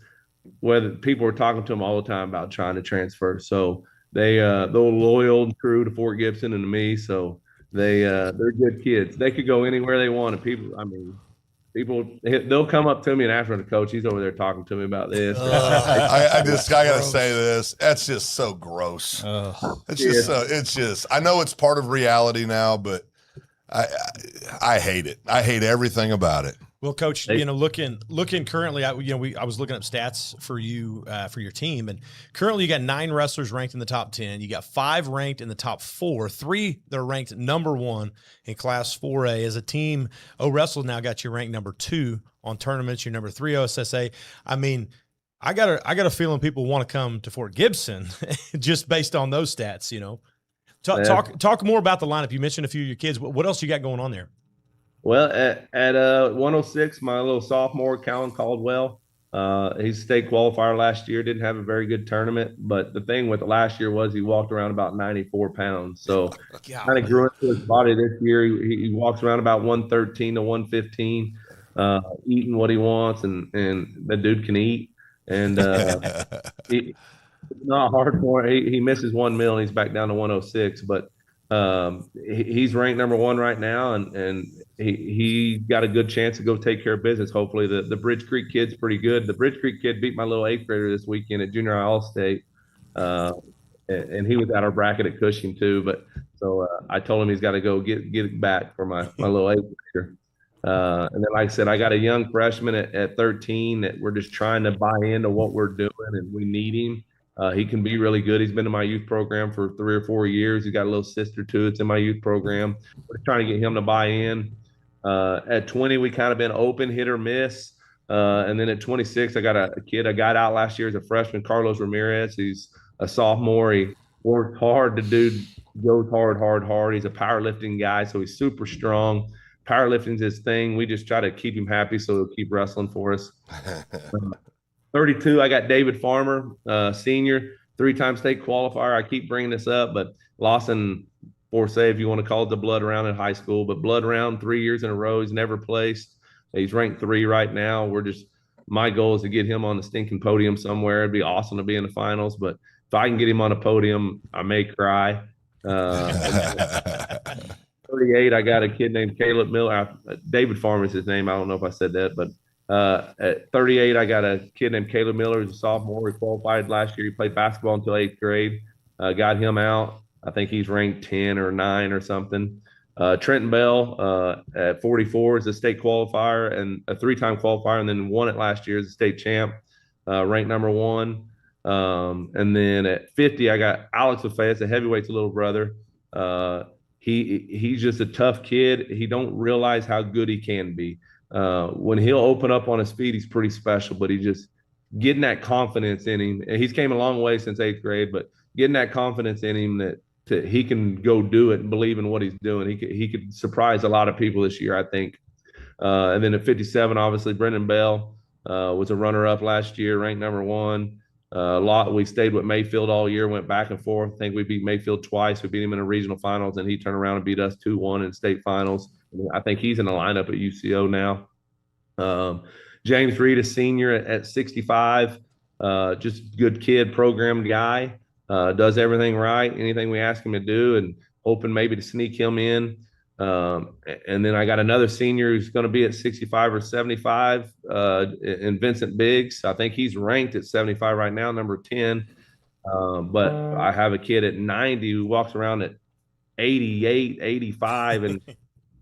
whether people are talking to them all the time about trying to transfer, so. They're loyal and true to Fort Gibson and to me, so they're good kids. They could go anywhere they want, and people they'll come up to me and ask for the coach. He's over there talking to me about this. I gotta say this. That's just so gross. It's just. I know it's part of reality now, but I hate it. I hate everything about it. Well, Coach, looking currently, I was looking up stats for you for your team, and currently you got 9 wrestlers ranked in the top 10. You got 5 ranked in the top 4, 3 that are ranked number 1 in Class 4A. As a team, O-Wrestle now got you ranked number 2 on tournaments. You're number 3 OSSA. I mean, I got a feeling people want to come to Fort Gibson just based on those stats. You know, talk more about the lineup. You mentioned a few of your kids. What else you got going on there? Well, at 106, my little sophomore, Callan Caldwell, he's a state qualifier last year, didn't have a very good tournament. But the thing with last year was he walked around about 94 pounds. So kind of grew into his body this year. He walks around about 113 to 115, eating what he wants, and the dude can eat. And it's not hard for him. He misses one meal and he's back down to 106. But he's ranked number 1 right now, and he got a good chance to go take care of business. Hopefully the Bridge Creek kid's pretty good. The Bridge Creek kid beat my little 8th grader this weekend at junior high all-state, and he was at our bracket at Cushing too. But so I told him he's got to go get it back for my little 8th grader. And then, like I said, I got a young freshman at 13 that we're just trying to buy into what we're doing, and we need him. He can be really good. He's been in my youth program for 3 or 4 years. He's got a little sister too. It's in my youth program. We're trying to get him to buy in. At 20, we kind of been open, hit or miss. And then at 26, I got a kid I got out last year as a freshman, Carlos Ramirez. He's a sophomore. He worked hard. The dude goes hard. He's a powerlifting guy, so he's super strong. powerlifting's his thing. We just try to keep him happy so he'll keep wrestling for us. 32, I got David Farmer, senior, 3-time state qualifier. I keep bringing this up, but Lawson Forsay, if you want to call it the blood round in high school, but blood round 3 years in a row. He's never placed. He's ranked 3 right now. My goal is to get him on the stinking podium somewhere. It'd be awesome to be in the finals, but if I can get him on a podium, I may cry. 38, I got a kid named Caleb Miller. David Farmer is his name. I don't know if I said that, but at 38, I got a kid named Caleb Miller, who's a sophomore. He qualified last year. He played basketball until 8th grade. Got him out. I think he's ranked 10 or 9 or something. Trenton Bell at 44 is a state qualifier and a 3-time qualifier, and then won it last year as a state champ, ranked number 1. And then at 50, I got Alex Lafayette, a heavyweight's little brother. He's just a tough kid. He don't realize how good he can be. When he'll open up on his feet, he's pretty special, but he just getting that confidence in him. He's came a long way since 8th grade, but getting that confidence in him that he can go do it and believe in what he's doing. He could surprise a lot of people this year, I think. And then at 57, obviously, Brendan Bell was a runner-up last year, ranked number 1. We stayed with Mayfield all year, went back and forth. I think we beat Mayfield twice. We beat him in the regional finals, and he turned around and beat us 2-1 in state finals. I think he's in the lineup at UCO now. James Reed, a senior at 65, just good kid, programmed guy. Does everything right, anything we ask him to do, and hoping maybe to sneak him in. And then I got another senior who's going to be at 65 or 75 in Vincent Biggs. I think he's ranked at 75 right now, number 10. But I have a kid at 90 who walks around at 88, 85, and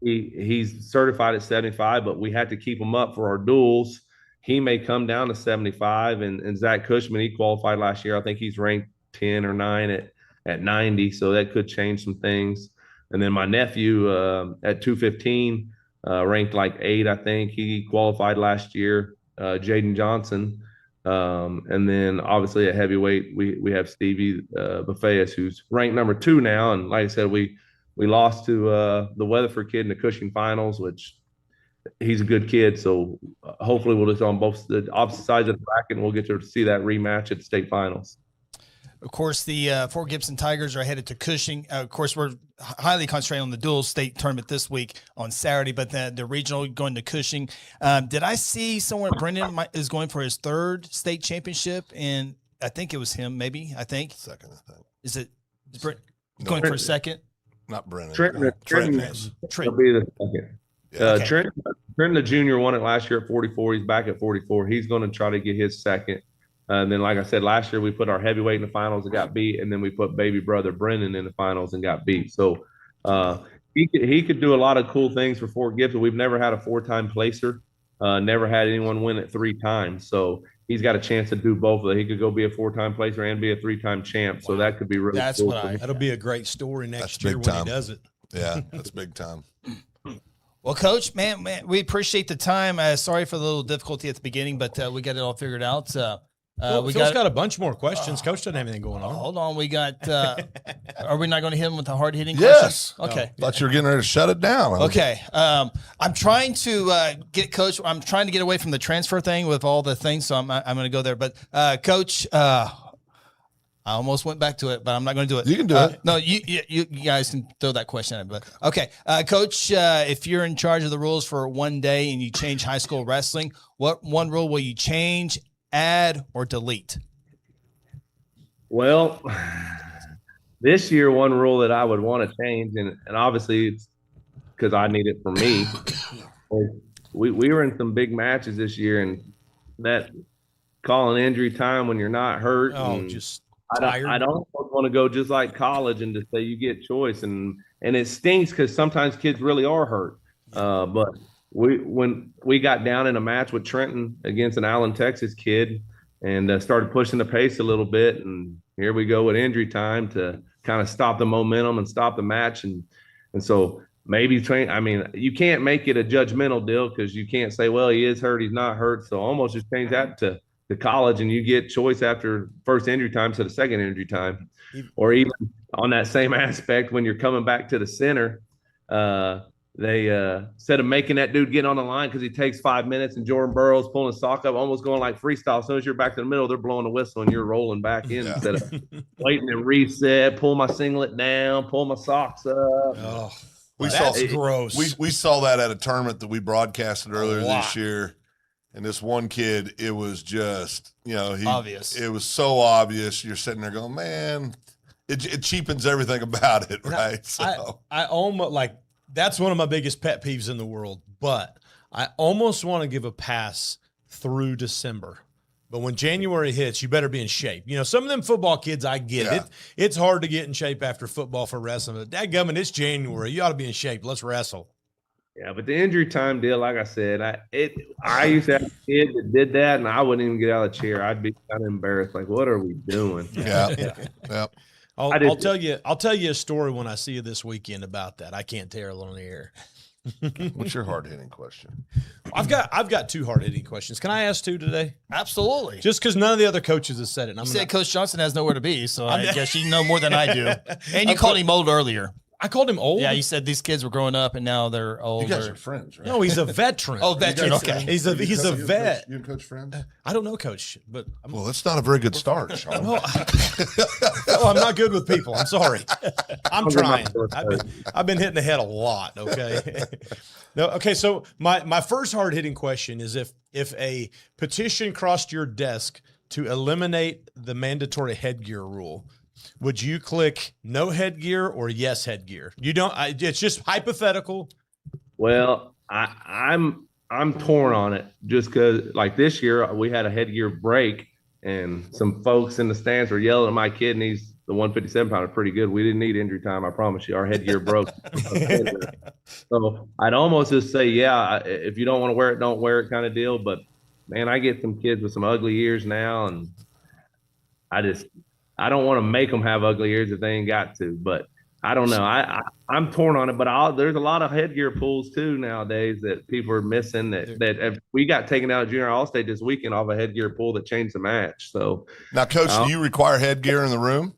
he's certified at 75, but we had to keep him up for our duels. He may come down to 75, and Zach Cushman, he qualified last year. I think he's ranked 10 or 9 at 90, so that could change some things. And then my nephew at 215, ranked like 8, I think. He qualified last year, Jaden Johnson. And then obviously at heavyweight, we have Stevie Buffeas, who's ranked number 2 now. And like I said, we lost to the Weatherford kid in the Cushing finals, which he's a good kid. So hopefully we'll just on both the opposite sides of the bracket, and we'll get to see that rematch at the state finals. Of course, the Fort Gibson Tigers are headed to Cushing. Of course, we're highly concentrated on the dual state tournament this week on Saturday, but the regional going to Cushing. Did I see somewhere Brendan is going for his 3rd state championship? And I think it was him, maybe. Second, I think. Is it going for a second? Not Brennan. Trenton is. will be the second. Okay. Trenton, the junior, won it last year at 44. He's back at 44. He's going to try to get his second. And then, like I said, last year we put our heavyweight in the finals and got beat, and then we put baby brother Brennan in the finals and got beat. So he could do a lot of cool things for Fort Gibson. We've never had a 4-time placer, never had anyone win it 3 times. So he's got a chance to do both of them. He could go be a 4-time placer and be a 3-time champ. So that could be really cool. That'll be a great story next year when he does it. Yeah, that's big time. Well, Coach, man, we appreciate the time. Sorry for the little difficulty at the beginning, but we got it all figured out. Phil's got a bunch more questions. Coach doesn't have anything going on. Hold on. We got, are we not going to hit him with the hard hitting Yes. questions? Okay. Thought you were getting ready to shut it down. Okay. I'm trying to get Coach. I'm trying to get away from the transfer thing with all the things. So I'm going to go there. But Coach, I almost went back to it, but I'm not going to do it. You can do it. No, you guys can throw that question at me. But okay, Coach, if you're in charge of the rules for one day and you change high school wrestling, what one rule will you change, add, or delete? Well, this year, one rule that I would want to change, and obviously it's because I need it for me, we were in some big matches this year, and that calling injury time when you're not hurt. Just tired. I don't want to go just like college and just say you get choice, and it stinks because sometimes kids really are hurt. But when we got down in a match with Trenton against an Allen, Texas kid, and started pushing the pace a little bit, and here we go with injury time to kind of stop the momentum and stop the match, and so maybe train. I mean, you can't make it a judgmental deal because you can't say, well, he is hurt, he's not hurt. So almost just change that to college, and you get choice after first injury time to the second injury time, or even on that same aspect when you're coming back to the center. they instead of making that dude get on the line because he takes 5 minutes and Jordan Burroughs pulling his sock up, almost going like freestyle. As soon as you're back to the middle, they're blowing the whistle and you're rolling back in instead of waiting to reset, pull my singlet down, pull my socks up. Oh, that's gross. We saw that at a tournament that we broadcasted earlier this year. And this one kid, it was just, obvious. It was so obvious. You're sitting there going, man, it cheapens everything about it, right? I almost like, that's one of my biggest pet peeves in the world, but I almost want to give a pass through December. But when January hits, you better be in shape. Some of them football kids, I get it. It's hard to get in shape after football for wrestling. But dadgummit, it's January. You ought to be in shape. Let's wrestle. Yeah, but the injury time deal, like I said, I used to have a kid that did that, and I wouldn't even get out of the chair. I'd be kind of embarrassed. Like, what are we doing? Yeah. I'll tell you a story when I see you this weekend about that. I can't tell it on the air. What's your hard-hitting question? I've got 2 hard-hitting questions. Can I ask 2 today? Absolutely. Just because none of the other coaches have said it. You said Coach Johnson has nowhere to be, so I guess you know more than I do. And you called him old earlier. I called him old? Yeah, you said these kids were growing up and now they're older. You guys are friends, right? No, he's a veteran. Veteran, okay. He's a vet. You and Coach friends? I don't know Coach, but well, that's not a very good start, Shawn. No, I'm not good with people. I'm sorry. I'm trying. I've been hitting the head a lot, okay? No, okay, so my first hard-hitting question is if a petition crossed your desk to eliminate the mandatory headgear rule, would you click no headgear or yes headgear? You don't. It's just hypothetical. Well, I'm torn on it just because, like this year, we had a headgear break, and some folks in the stands were yelling at my kid, and he's the 157 pounder, pretty good. We didn't need injury time, I promise you. Our headgear broke. So I'd almost just say, yeah, if you don't want to wear it, don't wear it, kind of deal. But man, I get some kids with some ugly ears now, and I don't want to make them have ugly ears if they ain't got to, but I don't know. I'm torn on it, but there's a lot of headgear pulls too nowadays that people are missing that if we got taken out of junior all-state this weekend off a headgear pull that changed the match. So now, Coach, do you require headgear in the room?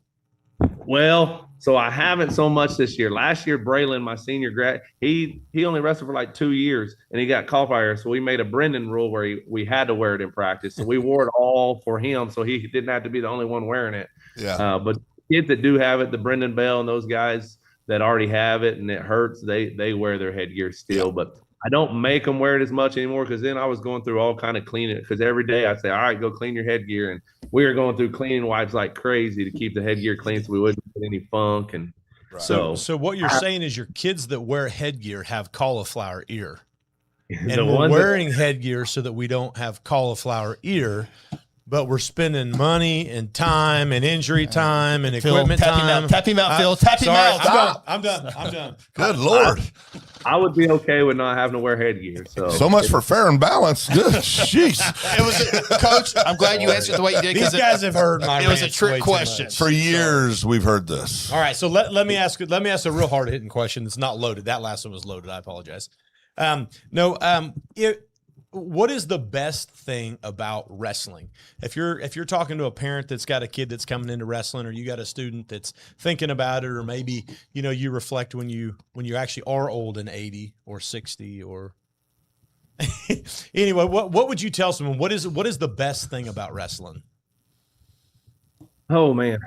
Well, so I haven't so much this year. Last year, Braylon, my senior grad, he only wrestled for like 2 years and he got qualifier. So we made a Brendan rule where we had to wear it in practice. So we wore it all for him. So he didn't have to be the only one wearing it. Yeah. But kids that do have it, the Brendan Bell and those guys that already have it and it hurts, they wear their headgear still. Yeah. But I don't make them wear it as much anymore because then I was going through all kind of cleaning it. Because every day I'd say, all right, go clean your headgear. And we were going through cleaning wipes like crazy to keep the headgear clean so we wouldn't get any funk. And right. So what you're saying is your kids that wear headgear have cauliflower ear. And we're wearing headgear so that we don't have cauliflower ear. But we're spending money and time and injury time and equipment time. Tap him out, Phil. Tap him out. I'm done. Good Lord. I would be okay with not having to wear headgear. So much for fair and balanced. Good. Jeez. It was, Coach, I'm glad you answered the way you did. These guys have heard my It was a trick question. For years, we've heard this. All right, so let me ask a real hard hitting question that's not loaded. That last one was loaded. I apologize. What is the best thing about wrestling? If you're talking to a parent that's got a kid that's coming into wrestling, or you got a student that's thinking about it, or maybe you reflect when you actually are old and 80 or 60 or anyway, what would you tell someone? What is the best thing about wrestling? Oh man,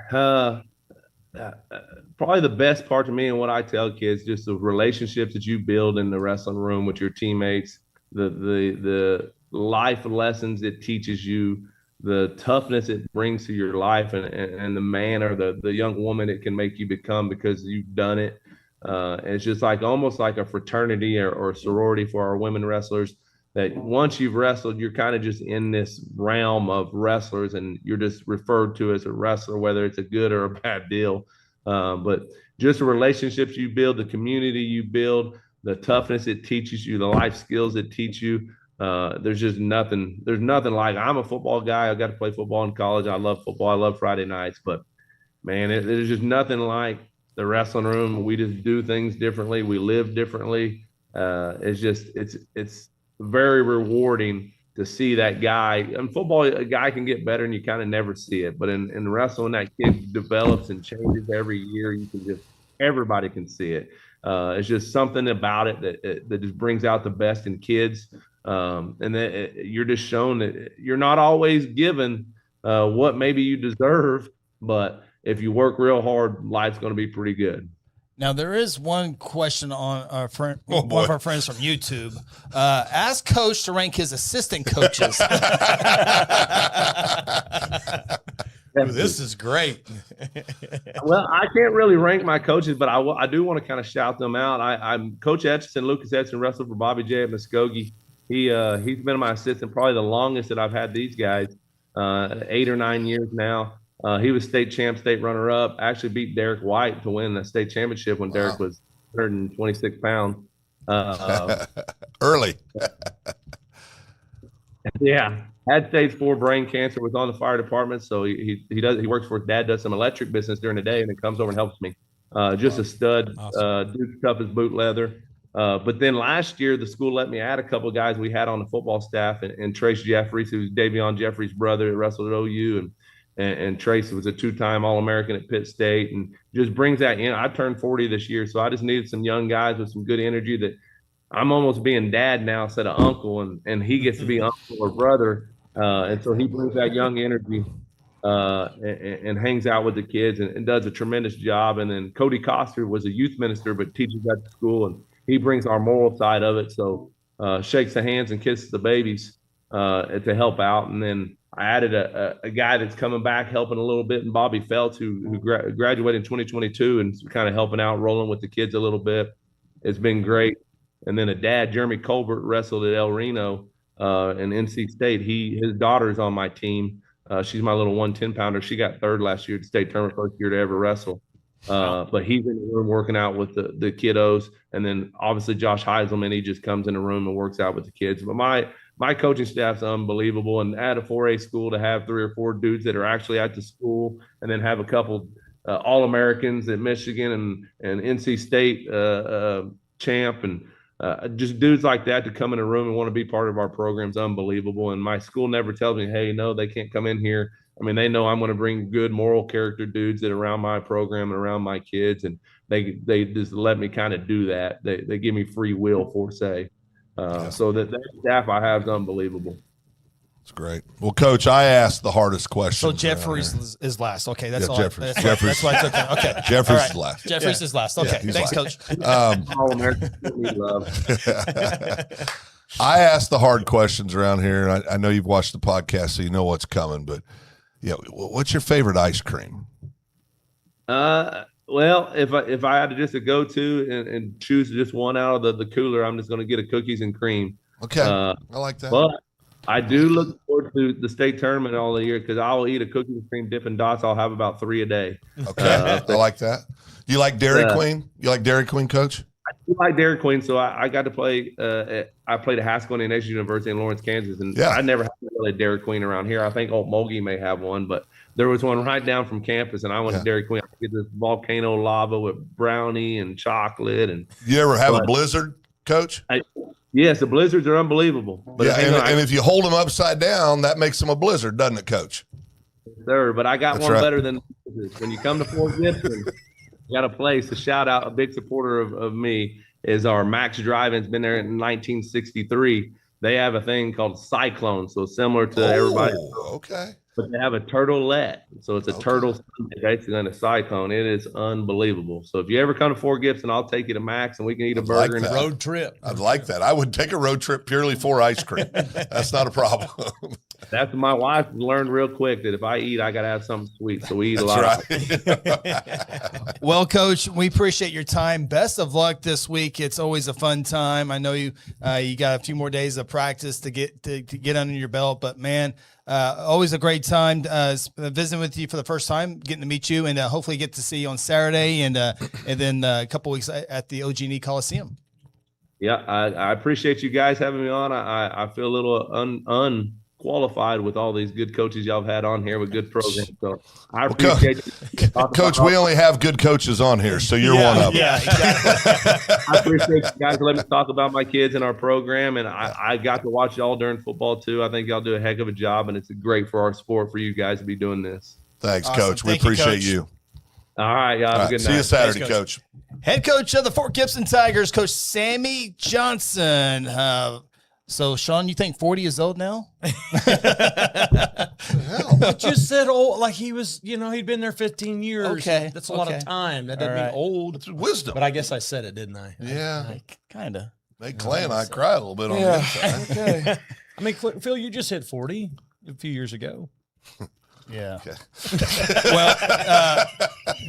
probably the best part to me and what I tell kids, just the relationships that you build in the wrestling room with your teammates. The life lessons it teaches you, the toughness it brings to your life, and the man or the young woman it can make you become because you've done it. It's just like almost like a fraternity or sorority for our women wrestlers, that once you've wrestled, you're kind of just in this realm of wrestlers and you're just referred to as a wrestler, whether it's a good or a bad deal. But just the relationships you build, the community you build, the toughness it teaches you, the life skills it teach you. There's nothing like, I'm a football guy. I got to play football in college. I love football. I love Friday nights, but man, there's just nothing like the wrestling room. We just do things differently. We live differently. It's very rewarding to see that guy. In football, a guy can get better and you kind of never see it, but in wrestling, that kid develops and changes every year. Everybody can see it. It's just something about it that just brings out the best in kids. And that you're just shown that you're not always given what maybe you deserve, but if you work real hard, life's going to be pretty good. Now, there is one question on our friend, one of our friends from YouTube. Ask Coach to rank his assistant coaches. This is great. Well, I can't really rank my coaches, but I do want to kind of shout them out. I'm Coach Etchison, Lucas Etchison, wrestled for Bobby J at Muskogee. He's been my assistant probably the longest that I've had these guys, 8 or 9 years now. He was state champ, state runner-up. Actually beat Derek White to win the state championship when Derek was 126 pounds. Early. Yeah. Had stage 4 brain cancer, was on the fire department. So he works for his dad, does some electric business during the day, and then comes over and helps me. Just a stud, dude's tough as boot leather. But then last year, the school let me add a couple of guys we had on the football staff, and Trace Jeffries, who's Davion Jeffries' brother, that wrestled at OU, and Trace was a 2-time All-American at Pitt State, and just brings that in. I turned 40 this year, so I just needed some young guys with some good energy. That I'm almost being dad now instead of uncle, and he gets to be uncle or brother, and so he brings that young energy and hangs out with the kids and does a tremendous job. And then Cody Coster was a youth minister but teaches at the school, and he brings our moral side of it. So shakes the hands and kisses the babies to help out. And then I added a guy that's coming back helping a little bit, and Bobby Feltz, who graduated in 2022 and kind of helping out, rolling with the kids a little bit. It's been great. And then a dad, Jeremy Colbert, wrestled at El Reno in NC State. His daughter's on my team. She's my little 110-pounder. She got third last year at the state tournament, first year to ever wrestle. But he's in the room working out with the kiddos. And then obviously Josh Heiselman, he just comes in the room and works out with the kids. But my coaching staff's unbelievable. And at a 4A school, to have 3 or 4 dudes that are actually at the school, and then have a couple All-Americans at Michigan and NC State champ, and just dudes like that to come in a room and want to be part of our program is unbelievable. And my school never tells me, hey, no, they can't come in here. I mean, they know I'm going to bring good moral character dudes that are around my program and around my kids, and they just let me kind of do that. They give me free will, for say. So that staff I have is unbelievable. It's great. Well, Coach, I asked the hardest question. So Jeffries is last. Okay, that's all. Jeffries. That's why I took that. Okay, Jeffries is last. Jeffries is last. Okay, thanks, last. Coach. All-American love. I asked the hard questions around here, and I know you've watched the podcast, so you know what's coming. But yeah, what's your favorite ice cream? Well, if I had to just go to and choose just one out of the cooler, I'm just going to get a cookies and cream. Okay, I like that. But I do look forward to the state tournament all the year, because I'll eat a cookies and cream Dippin' Dots. I'll have about 3 a day. Okay, I like that. You like Dairy Queen? You like Dairy Queen, Coach? I do like Dairy Queen, so I got to play. I played at Haskell Indian Nation University in Lawrence, Kansas, and I never had really a Dairy Queen around here. I think Old Mogi may have one, but there was one right down from campus, and I went to Dairy Queen. I get this volcano lava with brownie and chocolate. And you ever have a Blizzard, Coach? Yes, the blizzards are unbelievable. But and if you hold them upside down, that makes them a blizzard, doesn't it, Coach? Sir, but I got one better than this. When you come to Fort Gibson, you got a place to shout out. A big supporter of me is our Max Drive-In. It's been there in 1963. They have a thing called Cyclone, so similar to everybody. Okay. But they have a turtleette, so it's a turtle basically in a cyclone. It is unbelievable. So if you ever come to Fort Gibson, I'll take you to Max and we can eat a burger. Like and road trip. I'd like that. I would take a road trip purely for ice cream. That's not a problem. That's my wife learned real quick that if I eat, I got to have something sweet. So we eat a lot. Right. Well, Coach, we appreciate your time. Best of luck this week. It's always a fun time. I know you got a few more days of practice to get under your belt, but man, always a great time visiting with you for the first time, getting to meet you, and hopefully get to see you on Saturday and then a couple weeks at the OG&E Coliseum. Yeah, I appreciate you guys having me on. I feel a little unqualified with all these good coaches y'all have had on here with good programs. So I appreciate you. Coach, we only have good coaches on here, so you're one of them. Yeah, exactly. I appreciate you guys letting me talk about my kids and our program, and I got to watch y'all during football too. I think y'all do a heck of a job, and it's great for our sport for you guys to be doing this. Thanks, Awesome. Coach. We Thank you, appreciate Coach. you. All right, y'all. Have a good See night. you Saturday, Thanks, Coach. Head coach of the Fort Gibson Tigers, Coach Sammy Johnson. So, Shawn, you think 40 is old now? I just said old, like he was, he'd been there 15 years. Okay, That's a lot of time. That doesn't All mean right. old. It's wisdom. But I guess I said it, didn't I? Yeah. Kind of. Make Clay and I cry a little bit on the inside. Okay. I mean, Phil, you just hit 40 a few years ago. Yeah. Well,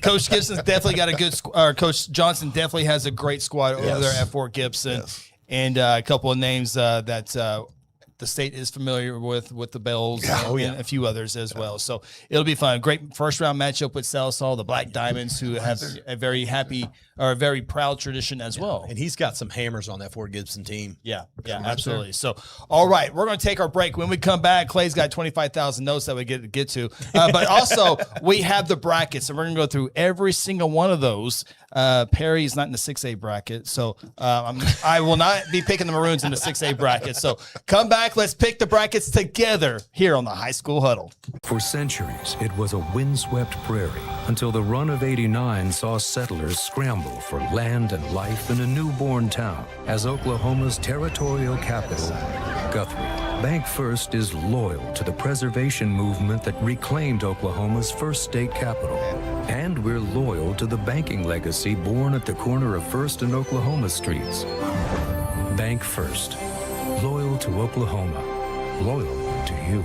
Coach Gibson's definitely got a good squad. Coach Johnson definitely has a great squad over there at Fort Gibson. Yes. And a couple of names that the state is familiar with the Bells and a few others as well. So it'll be fun. Great first round matchup with Sallisaw, the Black Diamonds, who have a very happy or a very proud tradition as well. And he's got some hammers on that Fort Gibson team. Yeah, absolutely. So, all right, we're going to take our break. When we come back, Clay's got 25,000 notes that we get to. But also, we have the brackets, and we're going to go through every single one of those. Perry's not in the 6A bracket, so I will not be picking the Maroons in the 6A bracket. So, come back. Let's pick the brackets together here on the High School Huddle. For centuries, it was a windswept prairie until the run of '89 saw settlers scramble for land and life in a newborn town as Oklahoma's territorial capital, Guthrie. Bank First is loyal to the preservation movement that reclaimed Oklahoma's first state capital. And we're loyal to the banking legacy born at the corner of First and Oklahoma streets. Bank First. Loyal to Oklahoma. Loyal to you.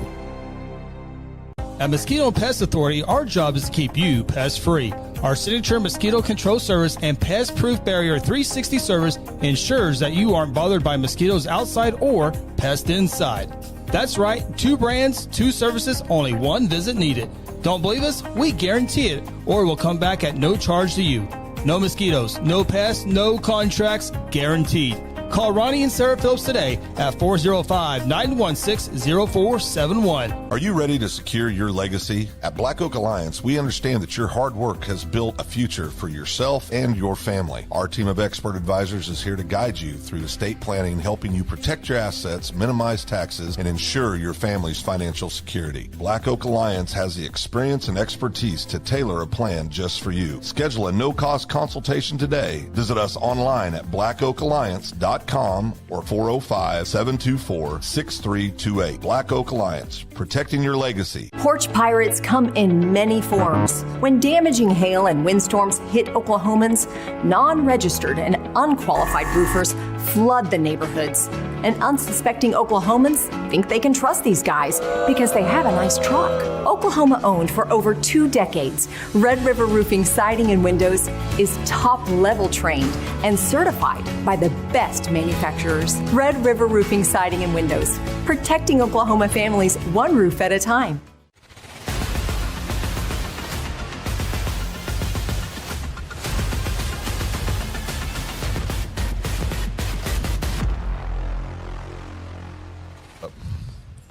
At Mosquito and Pest Authority, our job is to keep you pest-free. Our signature mosquito control service and pest-proof barrier 360 service ensures that you aren't bothered by mosquitoes outside or pests inside. That's right, 2 brands, 2 services, only 1 visit needed. Don't believe us? We guarantee it, or we'll come back at no charge to you. No mosquitoes, no pests, no contracts, guaranteed. Call Ronnie and Sarah Phillips today at 405-916-0471. Are you ready to secure your legacy? At Black Oak Alliance, we understand that your hard work has built a future for yourself and your family. Our team of expert advisors is here to guide you through estate planning, helping you protect your assets, minimize taxes, and ensure your family's financial security. Black Oak Alliance has the experience and expertise to tailor a plan just for you. Schedule a no-cost consultation today. Visit us online at blackoakalliance.com or 405-724-6328. Black Oak Alliance, protecting your legacy. Porch pirates come in many forms. When damaging hail and windstorms hit Oklahomans, non-registered and unqualified roofers flood the neighborhoods. And unsuspecting Oklahomans think they can trust these guys because they have a nice truck. Oklahoma owned for over 2 decades, Red River Roofing Siding and Windows is top level trained and certified by the best manufacturers. Red River Roofing Siding and Windows, protecting Oklahoma families one roof at a time.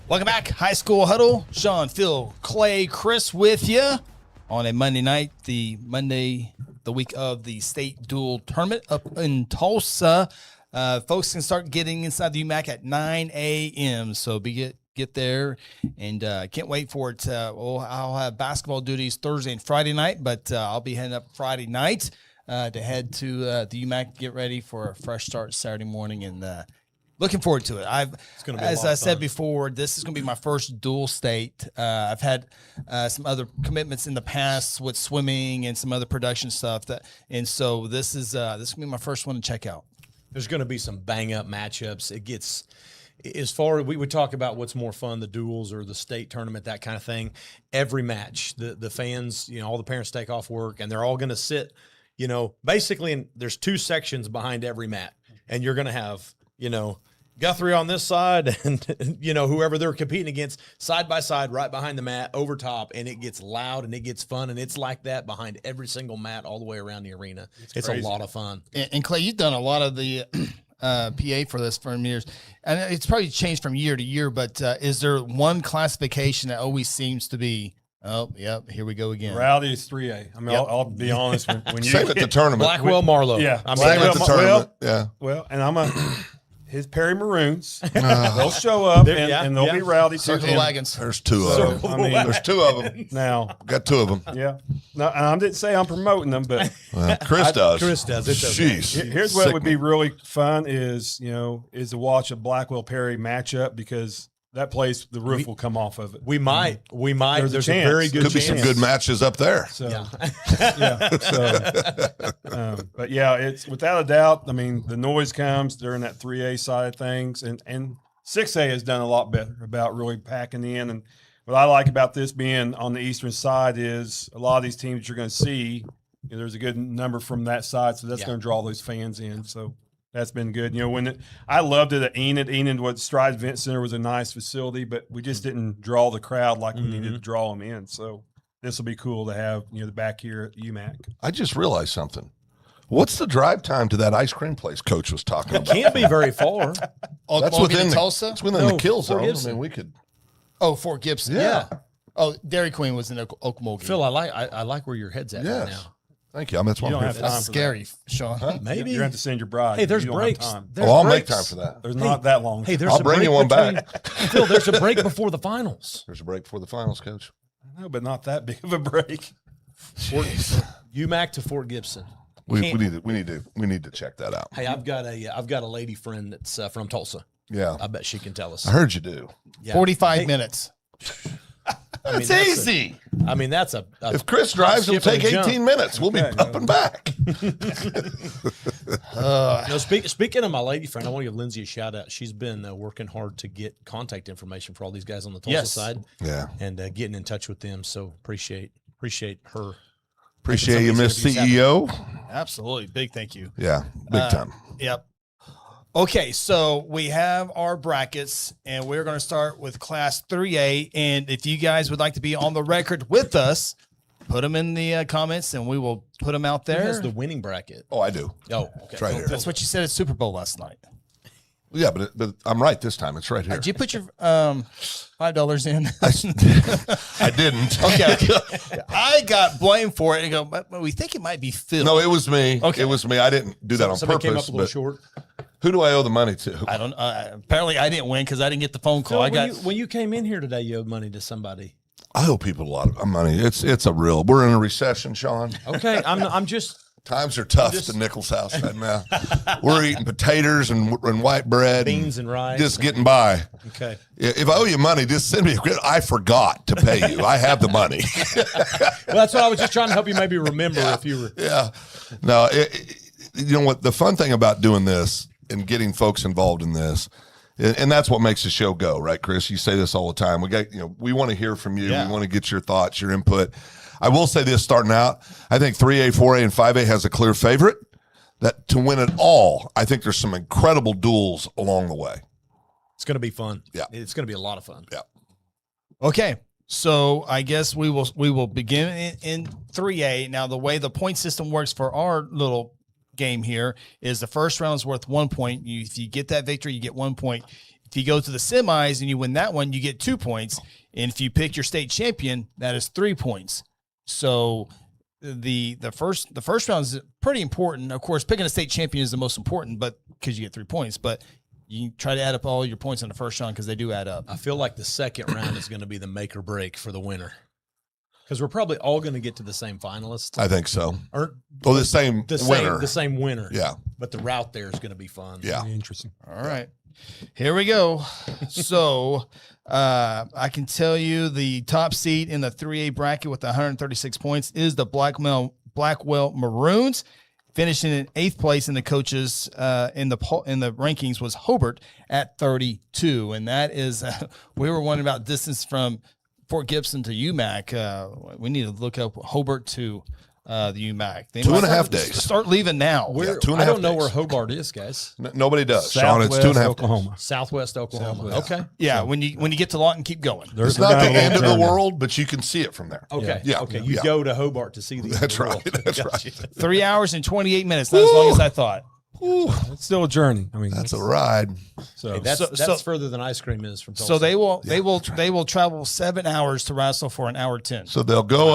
Welcome back, High School Huddle. Shawn, Phil, Clay, Chris with you on a Monday night, the week of the state dual tournament up in Tulsa. Folks can start getting inside the UMAC at 9 a.m. So get there, and can't wait for it. I'll have basketball duties Thursday and Friday night, but I'll be heading up Friday night to head to the UMAC, get ready for a fresh start Saturday morning, and looking forward to it. As I said before, this is going to be my first dual state. I've had some other commitments in the past with swimming and some other production stuff, and so this is going to be my first one to check out. There's going to be some bang up matchups. It gets as far as we would talk about what's more fun, the duels or the state tournament, that kind of thing. Every match, the fans, all the parents take off work and they're all going to sit, basically, and there's 2 sections behind every mat, and you're going to have, Guthrie on this side and, whoever they're competing against side by side, right behind the mat, over top, and it gets loud and it gets fun, and it's like that behind every single mat all the way around the arena. It's a lot of fun. And Clay, you've done a lot of the PA for this for years, and it's probably changed from year to year, but is there one classification that always seems to be, oh, yep, here we go again? Rowdy is 3A. I mean, I'll be honest. When you Same at the tournament. Blackwell, Marlowe. Yeah. Same at the tournament. Yeah. Well, and I'm a his Perry Maroons. They'll show up and they'll be rowdy. Circle the wagons. There's two of them. I mean, There's two of them. now, Got two of them. yeah. No, I didn't say I'm promoting them, but Well, Chris does. Chris does. It's okay. Jeez. here's what would be really fun is to watch a Blackwell Perry matchup because that place the roof will come off of it. We might. There's a There's a chance. very good Could be chance. some good matches up there. So but yeah, it's without a doubt. I mean, the noise comes during that 3A side of things, and 6A has done a lot better about really packing in. And what I like about this being on the eastern side is a lot of these teams you're going to see. There's a good number from that side, so that's going to draw those fans in. So that's been good. I loved it at Enid. Enid, Stride Event Center was a nice facility, but we just didn't draw the crowd like we needed to draw them in. So this will be cool to have, the back here at UMAC. I just realized something. What's the drive time to that ice cream place Coach was talking about? Can't be very far. That's within Tulsa. It's within the kill Fort zone. I Gibson. mean, we could. Oh, Fort Gibson. Yeah. Oh, Dairy Queen was in Okmulgee. Phil, I like where your head's at right now. Thank you. That's what You I'm don't here have for. time That's for scary, Sean. Maybe. You're going to have to send your bride. Hey, there's You don't have breaks. time. There's I'll make breaks. time for that. There's not that long. Hey, there's I'll a bring break you one between- back. Phil, there's a break before the finals. There's a break before the finals, Coach. No, but not that big of a break. UMAC to Fort Gibson. We need to check that out. Hey, I've got a lady friend that's from Tulsa. Yeah, I bet she can tell us. I heard you do. Yeah. 45 minutes. It's easy. That's a If Chris drives, it'll skip take and a 18 minutes. We'll be up and back. No, speaking of my lady friend, I want to give Lindsay a shout out. She's been working hard to get contact information for all these guys on the Tulsa side. Yeah. And getting in touch with them. So appreciate her. Appreciate you, Some of Miss these interviews CEO. Absolutely. Big thank you. Yeah, big time. Yep. Okay, so we have our brackets, and we're going to start with Class 3A. And if you guys would like to be on the record with us, put them in the comments, and we will put them out Who there. has the winning bracket? Oh, I do. Oh, okay. It's right here. That's what you said at Super Bowl last night. Yeah, but I'm right this time. It's right here. Did you put your $5 in? I didn't. Okay. I got blamed for it and go, but we think it might be Phil. No, it was me. Okay. It was me. I didn't do that on Somebody purpose. came up a little But short. who do I owe the money to? I don't apparently I didn't win because I didn't get the phone call. Phil, when you came in here today, you owed money to somebody. I owe people a lot of money. It's a real. We're in a recession, Sean. Okay, I'm just. Times are tough to Nichols' house right now. We're eating potatoes and white bread, Beans and rice. just getting by. Okay. If I owe you money, just send me a credit. I forgot to pay you. I have the money. Well, that's what I was just trying to help you maybe remember if you were. Yeah. No, you know what? The fun thing about doing this and getting folks involved in this, and that's what makes the show go, right, Chris? You say this all the time. We want to hear from you. Yeah. We want to get your thoughts, your input. I will say this starting out, I think 3A, 4A, and 5A has a clear favorite that to win it all. I think there's some incredible duels along the way. It's going to be fun. Yeah. It's going to be a lot of fun. Yeah. Okay. So I guess we will begin in 3A. Now, the way the point system works for our little game here is the first round is worth 1 point. If you get that victory, you get 1 point. If you go to the semis and you win that one, you get 2 points. And if you pick your state champion, that is 3 points. So the first round is pretty important. Of course, picking a state champion is the most important, but because you get 3 points. But you try to add up all your points in the first round because they do add up. I feel like the second round is going to be the make or break for the winner. Because we're probably all going to get to the same finalist. I think so. Or the same winner. The same winner. Yeah. But the route there is going to be fun. Yeah. Interesting. All right. Here we go. So I can tell you the top seed in the 3A bracket with 136 points is the Blackwell Maroons. Finishing in 8th place in the coaches in the rankings was Hobart at 32. And that is, we were wondering about distance from Fort Gibson to UMAC. We need to look up Hobart to the UMAC. They 2.5 days. Start leaving now. Yeah, 2.5 I don't know days. where Hobart is, guys. Nobody does. Sean, it's 2.5 Oklahoma. Southwest Oklahoma. Southwest. Okay. Yeah, when you get to Lawton, keep going. It's not the end of the world, but you can see it from there. Okay. Yeah. Okay. You Yeah. go to Hobart to see the That's right. world. That's Gotcha. right. 3 hours and 28 minutes. Not as long as I thought. Ooh, It's still a journey. I mean, that's a ride. so Hey, that's So- further than ice cream is from Tulsa. So they will travel 7 hours to wrestle for an hour 10. So they'll go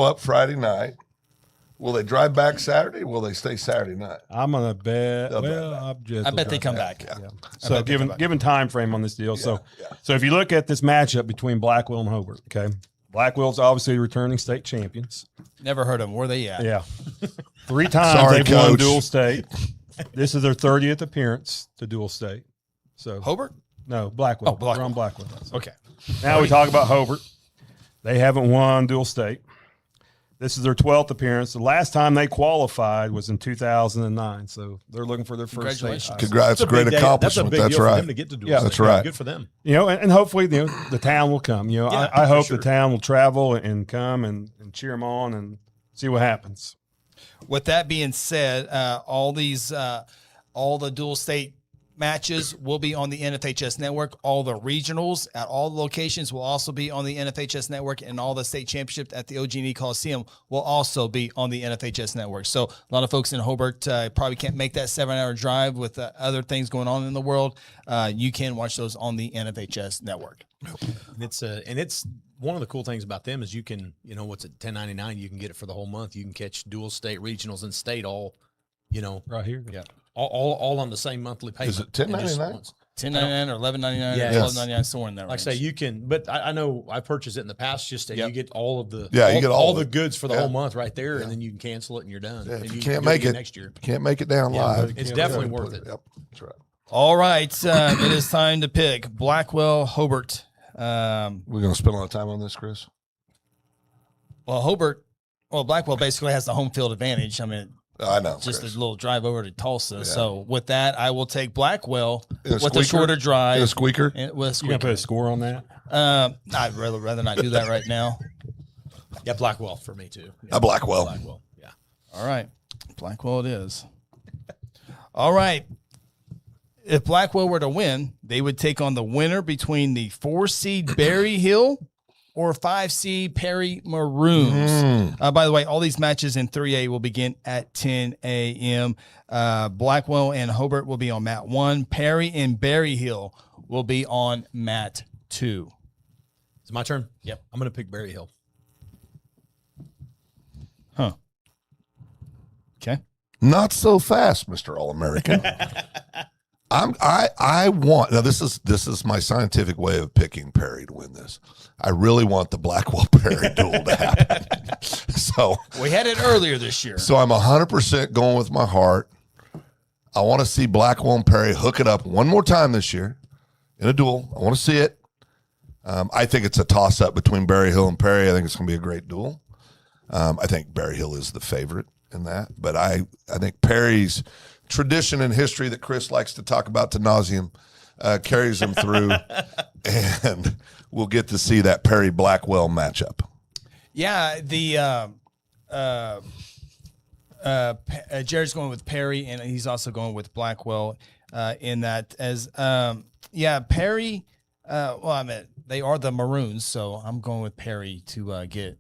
up Friday night. Will they drive back Saturday? Will they stay Saturday night? I'm gonna bet. They'll drive Well, I bet they come back. Yeah. So given time frame on this deal. So if you look at this matchup between Blackwell and Hobart, okay, Blackwell's obviously returning state champions. Never heard of them. Where are they at? Yeah, 3 times Sorry, they've won Coach. dual state. This is their 30th appearance to dual state. So Hobart? no, Blackwell. Oh, Blackwell. We're on Blackwell. Okay. Now we talk about Hobart. They haven't won dual state. This is their 12th appearance. The last time they qualified was in 2009. So they're looking for their first state. Congratulations. Congrats, a great accomplishment. That's a big deal right. for them to get to dual Yeah, state. that's right. Good for them. You know, and hopefully the town will come. You know, Yeah, I hope for sure. the town will travel and come and cheer them on and see what happens. With that being said, all the dual state matches will be on the NFHS network. All the regionals at all the locations will also be on the NFHS network, and all the state championships at the OG&E Coliseum will also be on the NFHS network. So a lot of folks in Hobart probably can't make that 7-hour drive with other things going on in the world. You can watch those on the NFHS network. And it's one of the cool things about them is you can, what's it, $10.99, you can get it for the whole month. You can catch dual state, regionals, and state all, Right here. Yeah. All on the same monthly payment. Is it $10.99? $10.99 or $11.99 Yeah. or $12.99, somewhere in there. Like I say, you can, but I know I purchased it in the past. Just that Yep. you get all of the Yeah, you get all the of it. goods for the Yeah. whole month right there, and then you can cancel it and you're done. Yeah, and if you can can't do make again it next year. Can't make it down live. It's definitely worth it. Yep, that's right. All right, it is time to pick Blackwell, Hobart. We're going to spend a lot of time on this, Chris. Blackwell basically has the home field advantage. I mean, I know. just Chris. a little drive over to Tulsa. So with that, I will take Blackwell In a with a squeaker? shorter drive. In a squeaker? And with a You gonna squeaker. put a score on that? I'd rather not do that right now. Yeah, Blackwell for me too. Yeah, Blackwell. Blackwell. Yeah. All right, Blackwell it is. All right. If Blackwell were to win, they would take on the winner between the 4-seed Berry Hill or 5-seed Perry Maroons. By the way, all these matches in 3A will begin at 10 a.m. Blackwell and Hobart will be on mat 1. Perry and Berry Hill will be on mat 2. Is it my turn? Yep. I'm going to pick Berry Hill. Huh. Okay. Not so fast, Mr. All-American. I want now. This is my scientific way of picking Perry to win this. I really want the Blackwell Perry duel to happen. So We had it earlier this year. So I'm 100% going with my heart. I want to see Blackwell and Perry hook it up one more time this year in a duel. I want to see it. I think it's a toss-up between Berry Hill and Perry. I think it's going to be a great duel. I think Berry Hill is the favorite in that, but I think Perry's tradition and history that Chris likes to talk about to nauseam carries them through, and we'll get to see that Perry Blackwell matchup. Yeah, Jared's going with Perry, and he's also going with Blackwell in that. As Perry. They are the Maroons, so I'm going with Perry to get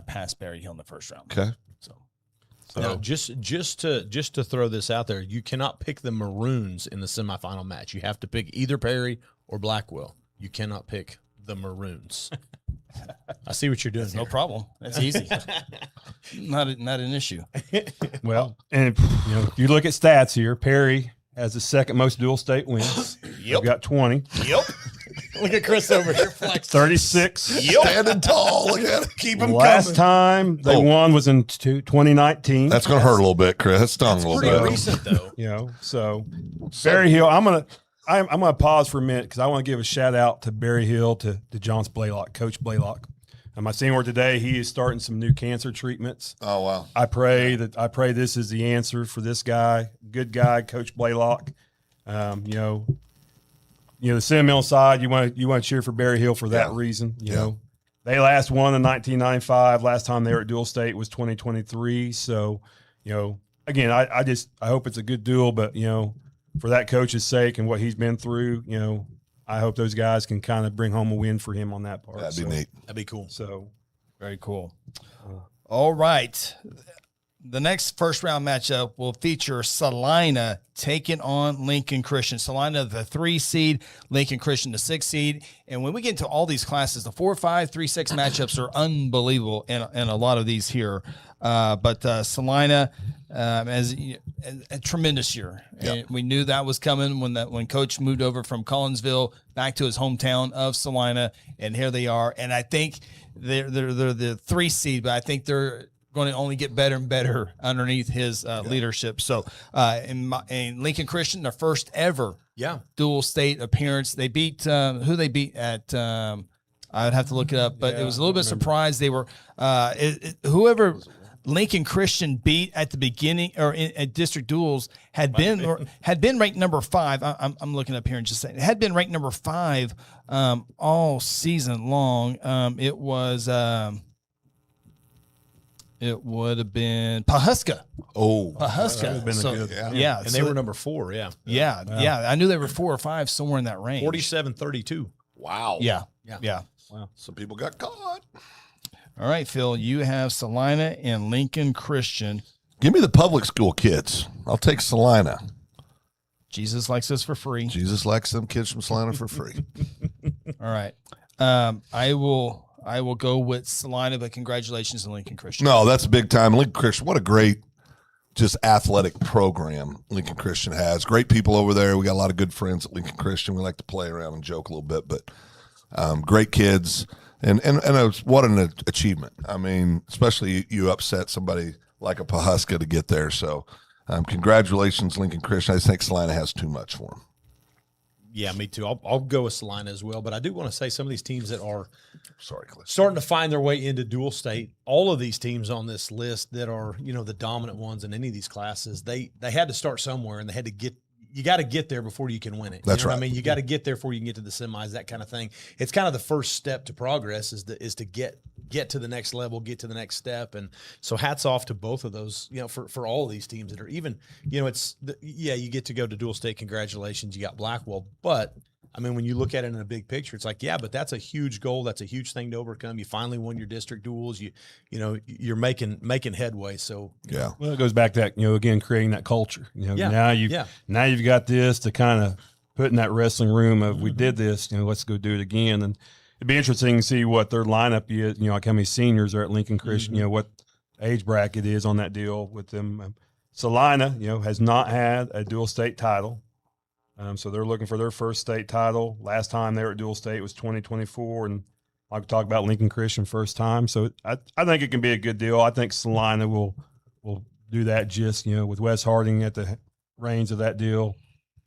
past Berry Hill in the first round. Okay. Now, just to throw this out there, you cannot pick the Maroons in the semifinal match. You have to pick either Perry or Blackwell. You cannot pick the Maroons. I see what you're doing. No problem. That's easy. not an issue. Well, and if you look at stats here, Perry has the second most dual state wins. Yep. They've got 20. Yep. Look at Chris over here flexing. 36. Standing tall. Look at it. Keep them Last time they won was in 2019. That's going to hurt a little bit, Chris. That stung a little Pretty bit. recent though. So Berry Hill, I'm gonna pause for a minute because I want to give a shout out to Berry Hill, to John Blaylock, Coach Blaylock. My senior today, he is starting some new cancer treatments. Oh wow! I pray this is the answer for this guy. Good guy, Coach Blaylock. The sentimental side, you want to cheer for Berry Hill for that reason. You know, they last won in 1995. Last time they were at dual state was 2023. So, again, I hope it's a good duel, but for that coach's sake and what he's been through, I hope those guys can kind of bring home a win for him on that part. That'd be neat. That'd be cool. So very cool. All right. the next first round matchup will feature Salina taking on Lincoln Christian. Salina, the 3 seed, Lincoln Christian, the 6 seed. And when we get into all these classes, the 4-5, 3-6 matchups are unbelievable in a lot of these here. But Salina has a tremendous year. Yep. And we knew that was coming when Coach moved over from Collinsville back to his hometown of Salina, and here they are. And I think they're the 3 seed, but I think they're going to only get better and better underneath his leadership. So, in Lincoln Christian, their first ever dual state appearance, they beat who they beat at. I would have to look it up, but it was a little bit surprised. They were whoever Lincoln Christian beat at the beginning or at district duels had been ranked number 5. I'm looking up here and just saying it had been ranked number 5 all season long. It would have been Pawhuska. Oh, Pawhuska. So, yeah. And they were number 4. Yeah. Yeah. Wow. Yeah. I knew they were 4 or 5, somewhere in that range. 47-32. wow. Yeah. Yeah. Wow. Some people got caught. All right, Phil, you have Salina and Lincoln Christian. Give me the public school kids. I'll take Salina. Jesus likes us for free. Jesus likes them kids from Salina for free. All right. I will go with Salina, but congratulations to Lincoln Christian. No, that's big time. Lincoln Christian, what a great just athletic program Lincoln Christian has. Great people over there. We got a lot of good friends at Lincoln Christian. We like to play around and joke a little bit, but great kids. And what an achievement. I mean, especially you upset somebody like a Pawhuska to get there. So congratulations, Lincoln Christian. I just think Salina has too much for them. Yeah, me too. I'll go with Salina as well. But I do want to say some of these teams that are Cliff. starting to find their way into dual state, all of these teams on this list that are, the dominant ones in any of these classes, they had to start somewhere, and they had to you got to get there before you can win it. That's right. right. I mean, you got to get there before you can get to the semis, that kind of thing. It's kind of the first step to progress is to get to the next level, get to the next step. And so hats off to both of those, for all of these teams that are even, you get to go to dual state. Congratulations. You got Blackwell. But I mean, when you look at it in a big picture, it's like, but that's a huge goal. That's a huge thing to overcome. You finally won your district duels. You're making headway. So yeah. Well, it goes back to that, again, creating that culture. Now you've got this to kind of put in that wrestling room of we did this, let's go do it again. And it'd be interesting to see what their lineup is, like how many seniors are at Lincoln Christian, what age bracket is on that deal with them. Salina, has not had a dual state title. So they're looking for their first state title. Last time they were at dual state was 2024, and like we talked about Lincoln Christian first time. So I think it can be a good deal. I think Salina will do that just, with Wes Harding at the reins of that deal.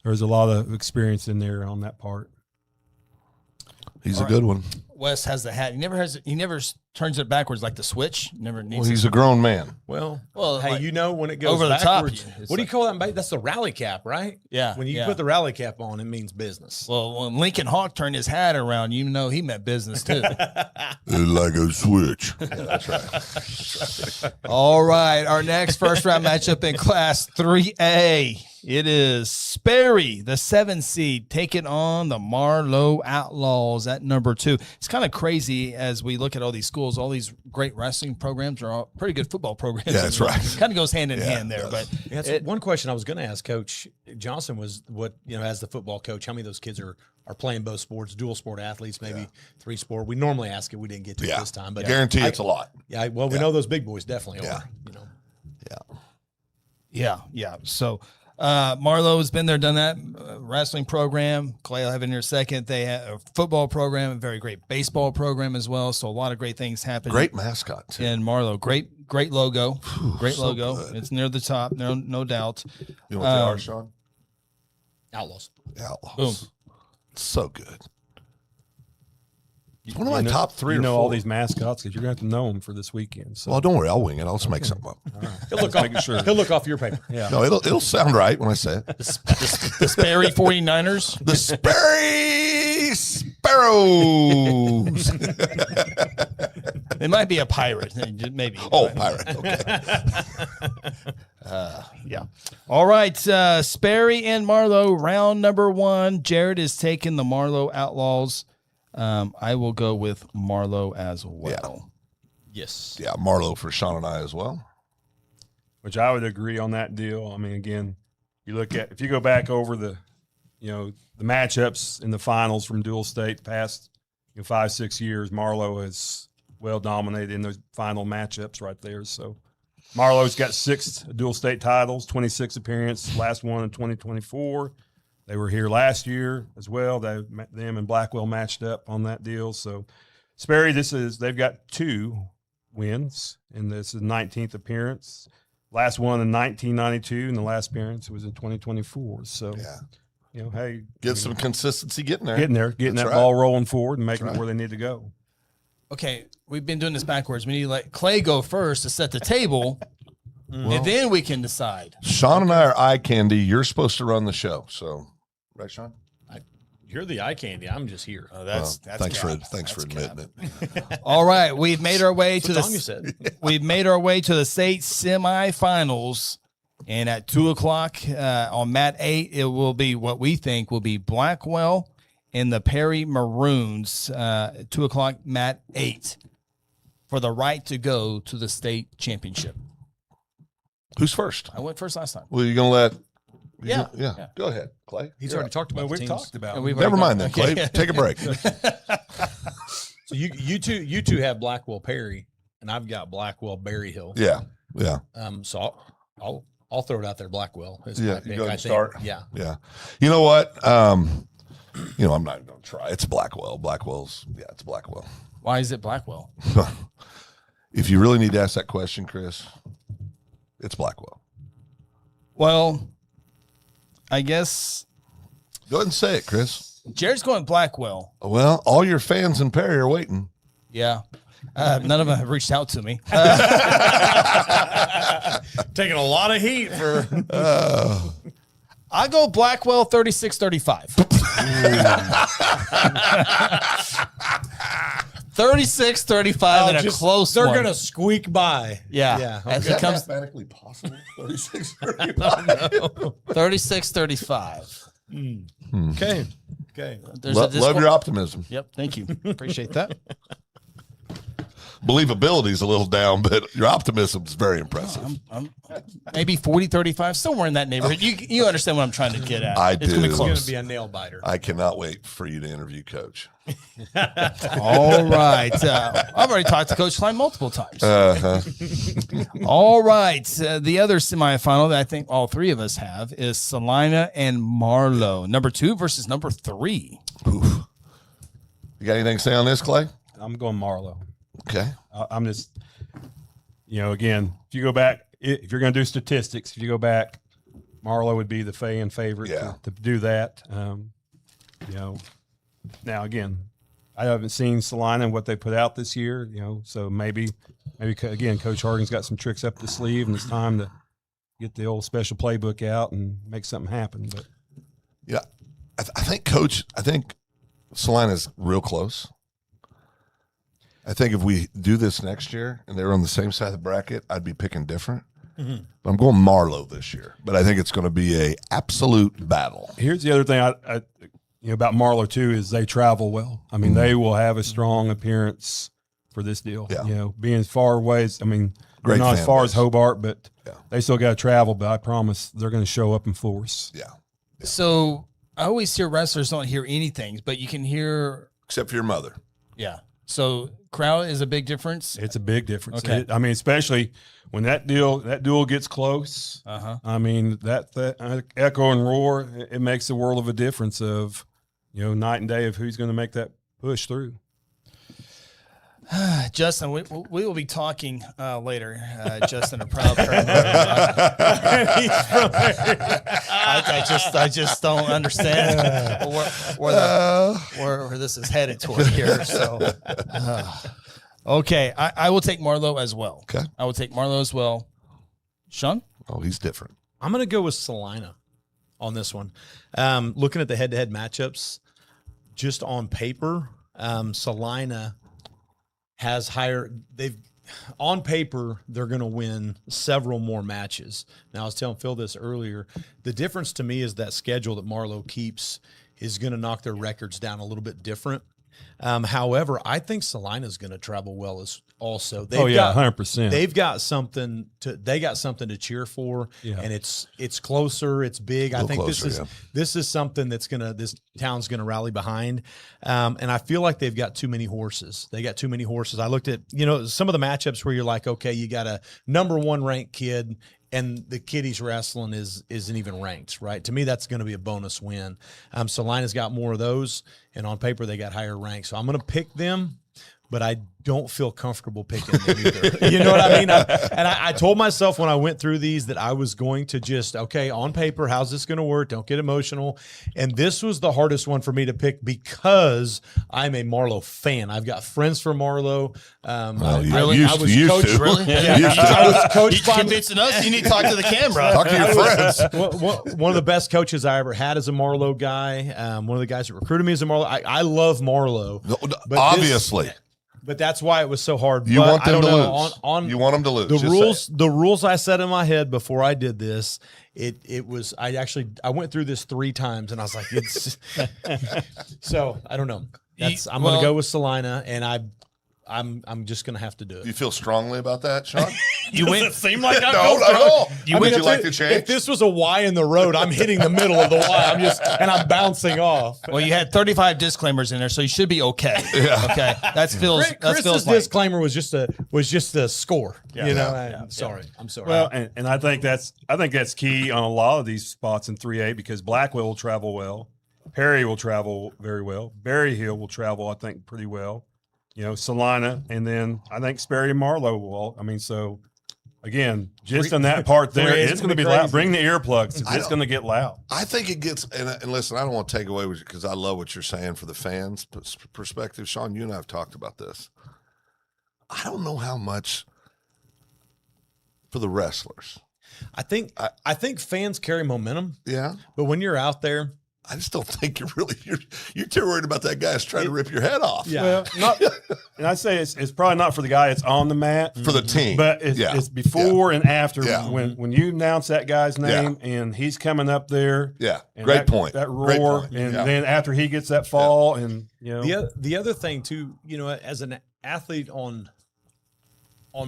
There's a lot of experience in there on that part. He's a good one. Wes has the hat. He never turns it backwards like the switch. Never needs. Well, he's a grown man. Well, like, hey, when it goes over the backwards, top, what do you call that? That's the rally cap, right? Yeah. When you put the rally cap on, it means business. Well, when Lincoln Hawk turned his hat around, he meant business too. Like a switch. Yeah, that's right. All right. Our next first round matchup in Class 3A. It is Sperry, the 7 seed, taking on the Marlowe Outlaws at number 2. It's kind of crazy as we look at all these schools. All these great wrestling programs are all pretty good football programs. Yeah, that's right. Kind of goes hand in hand there. But one question I was going to ask Coach Johnson was as the football coach, how many of those kids are playing both sports, dual sport athletes, maybe 3 sport. We normally ask it. We didn't get to it this time. But guarantee it's a lot. Yeah. Well, we know those big boys definitely are. Yeah. So Marlowe has been there, done that. Wrestling program. Clay will have in here a second. They have a football program, a very great baseball program as well. So a lot of great things happen. Great mascot too. In Marlowe. Great logo. Great so logo. good. It's near the top, no doubt. You know what they are, Shawn? Outlaws. Outlaws. So good. It's one of my top 3 or 4. all these mascots because you're going to have to know them for this weekend. So. Well, don't worry. I'll wing it. I'll just make something up. He'll look off your paper. Yeah. No, it'll sound right when I say it. The Sperry 49ers. The Sperry Sparrows. They might be a pirate. Maybe. Oh, pirate. Okay. Yeah. All right. Sperry and Marlowe, round number 1. Jared is taking the Marlowe Outlaws. I will go with Marlowe as well. Yes. Yeah, Marlowe for Shawn and I as well. which I would agree on that deal. I mean, again, if you go back over the matchups in the finals from dual state past 5-6 years, Marlowe has well dominated in those final matchups right there. So Marlowe's got 6 dual state titles, 26 appearances, last one in 2024. They were here last year as well. Them and Blackwell matched up on that deal. So Sperry, they've got 2 wins, and this is 19th appearance. Last one in 1992, and the last appearance was in 2024. So, hey, get some consistency getting there. Getting That's that right. ball rolling forward and making it where they need to go. Okay, we've been doing this backwards. We need to let Clay go first to set the table, and then we can decide. Shawn and I are eye candy. You're supposed to run the show. So, right, Shawn? You're the eye candy. I'm just here. Oh, that's thanks cap. for admitting it. All right, we've made our way to Tommy said. We've made our way to the state semifinals, and at 2:00 on mat 8, it will be what we think will be Blackwell and the Perry Maroons. 2:00 mat 8 for the right to go to the state championship. Who's first? I went first last time. Well, you're going to let. Yeah. Go ahead, Clay. He's already talked about. We've the teams. talked about. And we've Never already mind gone- then, Clay. Take a break. So you two have Blackwell Perry, and I've got Blackwell Berry Hill. Yeah. So I'll throw it out there. Blackwell is Yeah, my you pick. go ahead I and think. start. Yeah. Yeah. You know what? I'm not going to try. It's Blackwell. It's Blackwell. Why is it Blackwell? If you really need to ask that question, Chris, it's Blackwell. Well, I guess Go ahead and say it, Chris. Jared's going Blackwell. Well, all your fans in Perry are waiting. Yeah. None of them have reached out to me. Taking a lot of heat for. I go Blackwell 36-35. 36-35 in a close They're one. going to squeak by. Yeah. Yeah. As Is it that comes mathematically possible? 36 36-35. Okay. Love your optimism. Yep. Thank you. Appreciate that. Believability is a little down, but your optimism is very impressive. Maybe 40-35, somewhere in that neighborhood. You understand what I'm trying to get at. I It's do. gonna be It's going close. to be a nail biter. I cannot wait for you to interview Coach. All right. I've already talked to Coach Klein multiple times. All right. The other semifinal that I think all three of us have is Salina and Marlowe. Number 2 versus number 3. Oof. You got anything to say on this, Clay? I'm going Marlowe. Okay. I'm just, again, if you go back, if you're going to do statistics, if you go back, Marlowe would be the fan favorite to do that. Now again, I haven't seen Salina and what they put out this year, so maybe again, Coach Hargan's got some tricks up the sleeve, and it's time to get the old special playbook out and make something happen. But yeah, I think Salina's real close. I think if we do this next year and they're on the same side of the bracket, I'd be picking different. Mm-hmm. But I'm going Marlowe this year. But I think it's going to be a absolute battle. Here's the other thing I about Marlowe too is they travel well. I mean, they will have a strong appearance for this deal. Yeah. Being as far away as they're Great not as fan far base. as Hobart, but Yeah. they still got to travel. But I promise they're going to show up in force. Yeah. So I always hear wrestlers don't hear anything, but you can hear. Except for your mother. Yeah. So crowd is a big difference. It's a big difference. Okay. Especially when that duel gets close. I mean, that echo and roar, it makes a world of a difference of, night and day of who's going to make that push through. Justin, we will be talking later. Justin, a proud parent. I just don't understand where this is headed toward here. So, okay, I will take Marlowe as well. Okay. I will take Marlowe as well. Shawn? Oh, he's different. I'm going to go with Salina on this one. Looking at the head-to-head matchups, just on paper, Salina has higher. On paper, they're going to win several more matches. Now, I was telling Phil this earlier. The difference to me is that schedule that Marlowe keeps is going to knock their records down a little bit different. However, I think Salina's going to travel well as also. They've 100%. They've got something to cheer for, and it's closer, it's big. I think this is something this town's gonna rally behind. And I feel like they've got too many horses. They got too many horses. I looked at some of the matchups where you're like, okay, you got a number 1 ranked kid, and the kid he's wrestling isn't even ranked, right? To me, that's going to be a bonus win. Salina's got more of those, and on paper they got higher ranks. So I'm going to pick them, but I don't feel comfortable picking them either. You know what I mean? I told myself when I went through these that I was going to just, okay, on paper, how's this going to work? Don't get emotional. And this was the hardest one for me to pick because I'm a Marlowe fan. I've got friends from Marlowe. I was coached by convincing us. You need to talk to the camera. Talk to your friends. One of the best coaches I ever had as a Marlowe guy. One of the guys that recruited me as a Marlowe. I love Marlowe. Obviously. But that's why it was so hard. You want them to lose. You want them to lose. The rules I set in my head before I did this, it was I went through this 3 times and I was like, it's so I don't know. I'm gonna go with Salina, and I'm just gonna have to do it. Do you feel strongly about that, Shawn? You went. Does it seem like I No, not at all. Would you like to If change? this was a Y in the road, I'm hitting the middle of the Y. I'm bouncing off. Well, you had 35 disclaimers in there, so you should be okay. Yeah. Okay, that's Phil's. Chris's disclaimer was just a score. I'm sorry. Well, and I think that's key on a lot of these spots in 3A because Blackwell will travel well, Perry will travel very well, Berry Hill will travel, I think, pretty well. Salina, and then I think Sperry and Marlowe will. I mean, so again, just on that part there, it's going to be loud. Bring the earplugs. It's going to get loud. I think it gets, and listen, I don't want to take away with you because I love what you're saying for the fans' perspective. Shawn, you and I have talked about this. I don't know how much for the wrestlers. I think fans carry momentum. Yeah. But when you're out there, I just don't think you're too worried about that guy trying to rip your head off. Yeah. Well, and I say it's probably not for the guy that's on the mat. For the team. But it's before and after when you announce that guy's name and he's coming up there. Yeah. And Great point. That roar. Great point. And then after he gets that fall and the other thing too, as an athlete on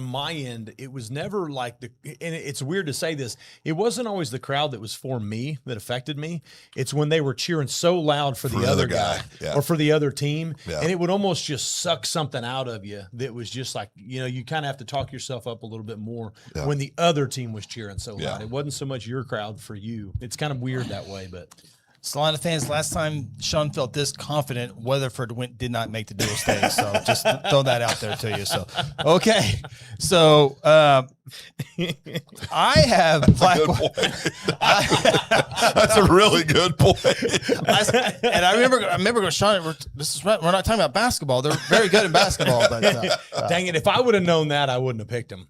my end, it was never like and it's weird to say this, it wasn't always the crowd that was for me that affected me. It's when they were cheering so loud for the other guy or for the other team. Yeah. And it would almost just suck something out of you that was just like, you kind of have to talk yourself up a little bit more when the other team was cheering so loud. It wasn't so much your crowd for you. It's kind of weird that way, but Salina fans, last time Shawn felt this confident, Weatherford did not make the dual stage. So just throw that out there to you. So, okay. So I have Blackwell. That's a really good point. And I remember going, Shawn, we're not talking about basketball. They're very good in basketball. But dang it. If I would have known that, I wouldn't have picked them.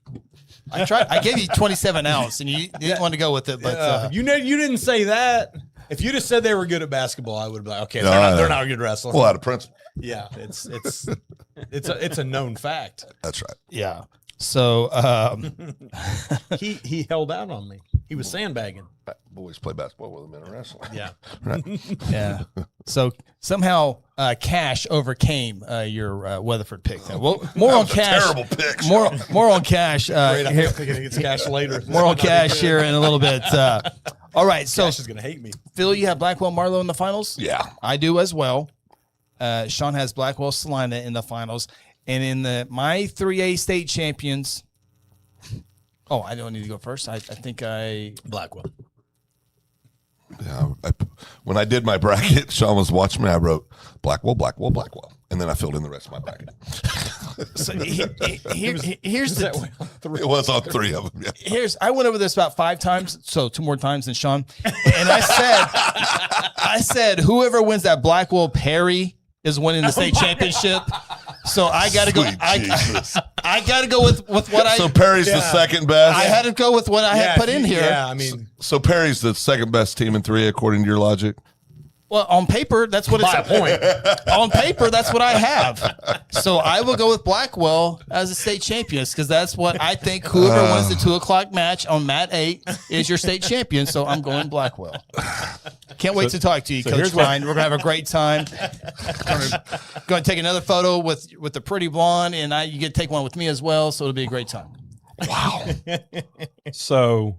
I tried. I gave you 27 ounce and you didn't want to go with it. But you didn't say that. If you'd have said they were good at basketball, I would have been like, okay, they're not a good wrestler. Well, out of principle. Yeah, it's a known fact. That's right. Yeah. So he held out on me. He was sandbagging. Boys play basketball with them in wrestling. Yeah. Right. Yeah. So somehow Cash overcame your Weatherford pick. Well, more on Cash. Terrible pick. More on Cash. Great, I'm thinking it's Cash later. More on Cash here in a little bit. All right. So Cash is going to hate me. Phil, you have Blackwell Marlowe in the finals? Yeah. I do as well. Shawn has Blackwell Salina in the finals. And in my 3A state champions, I don't need to go first. I think Blackwell. Yeah, when I did my bracket, Shawn was watching me. I wrote Blackwell, Blackwell, Blackwell, and then I filled in the rest of my bracket. So here's the. It was on 3 of them. Yeah. I went over this about 5 times, so 2 more times than Shawn, and I said whoever wins that Blackwell Perry is winning the state championship. So I got to go. I got to go with what I. So Perry's the second best. I had to go with what I had put in here. Yeah, I mean, so Perry's the second best team in 3A according to your logic. Well, on paper, that's what it's By a point. On paper, that's what I have. So I will go with Blackwell as a state champion because that's what I think. Whoever wins the 2:00 match on mat 8 is your state champion. So I'm going Blackwell. Can't wait to talk to you, Coach Klein. We're gonna have a great time. Going to take another photo with the pretty blonde, and you get to take one with me as well. So it'll be a great time. Wow. So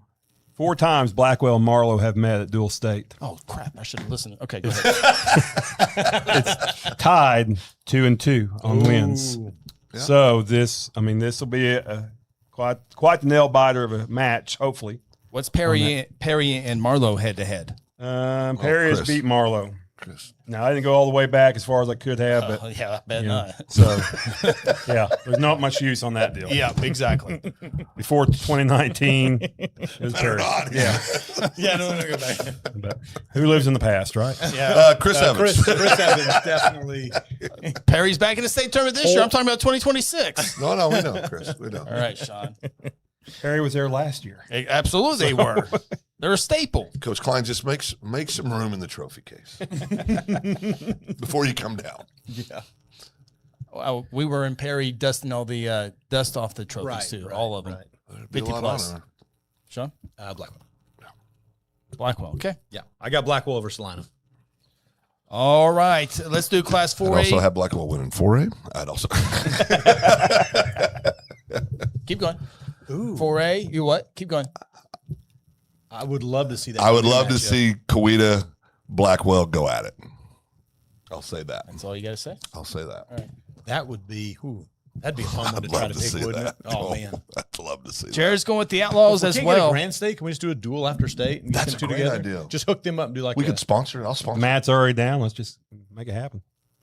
4 times Blackwell and Marlowe have met at Dual State. Oh crap! I should have listened. Okay, go ahead. It's tied 2-2 on wins. Yeah. So this will be quite the nail biter of a match. Hopefully, What's Perry and Marlowe head to head? Perry has Chris. beat Marlowe. Chris. Now I didn't go all the way back as far as I could have, but Yeah, I bet you know, not. so yeah, there's not much use on that deal. Yeah, exactly. Before 2019, it was Perry. Yeah, Yeah, no, go back. but who lives in the past, right? Yeah, Chris Evans. Chris Evans definitely. Perry's back in the state tournament this year. I'm talking about 2026. No, we know, Chris. We know. All right, Shawn. Perry was there last year. Absolutely, they were. They're a staple. Coach Klein just make some room in the trophy case before you come down. Yeah. We were in Perry dusting all the dust off the trophies too, all of them. There'd be a 50 lot plus. on there. Sean? Blackwell. Blackwell. Okay. Yeah, I got Blackwell over Salina. All right. Let's do Class I'd 4A. also have Blackwell winning 4A. I'd also. Keep going. 4A. You what? Keep going. I would love to see that. I would love to matchup. see Kawita Blackwell go at it. I'll say that. That's all you got to say. I'll say that. All right. That would be. That'd be a fun one I'd to try love to to pick, see wouldn't that. it? Oh man. I'd love to see Jared's going with the Outlaws If as we can't get well. a grand state, can we just do a duel after state? And That's get them a two great together? idea. Just hook them up and do like that. We a, could sponsor it. I'll sponsor it. Matt's already down. Let's just make it happen.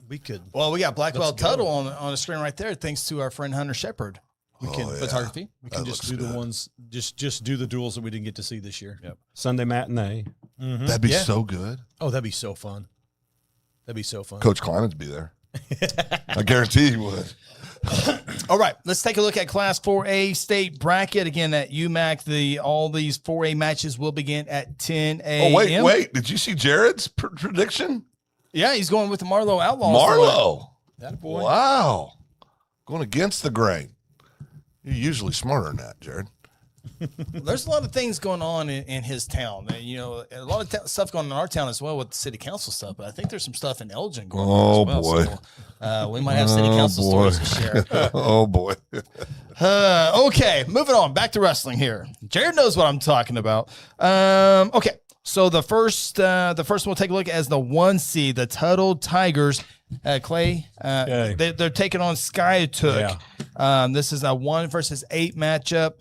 we could. Well, we got Blackwell Let's go. Tuttle on the screen right there, thanks to our friend Hunter Shepard. We can yeah. Photography. we can That just looks do the good. ones. Just do the duels that we didn't get to see this year. Yep. Sunday matinee. That'd be Yeah. so good. Oh, that'd be so fun. That'd be so fun. Coach Klein would be there. I guarantee he would. All right, let's take a look at Class 4A state bracket. Again, at UMAC, all these 4A matches will begin at 10 a.m. Oh, wait. Did you see Jared's prediction? Yeah, he's going with the Marlowe Outlaws. Marlowe. That boy. Wow. Going against the grain. You're usually smarter than that, Jared. There's a lot of things going on in his town. And, you know, a lot of stuff going on in our town as well with the city council stuff. But I think there's some stuff in Elgin going on as well. boy. So, we might have city council stories to share. Oh, boy. Okay, moving on. Back to wrestling here. Jared knows what I'm talking about. Okay, so the first one we'll take a look at is the 1 seed, the Tuttle Tigers. Clay, Okay. they're taking on Sky Took. This is a 1 versus 8 matchup,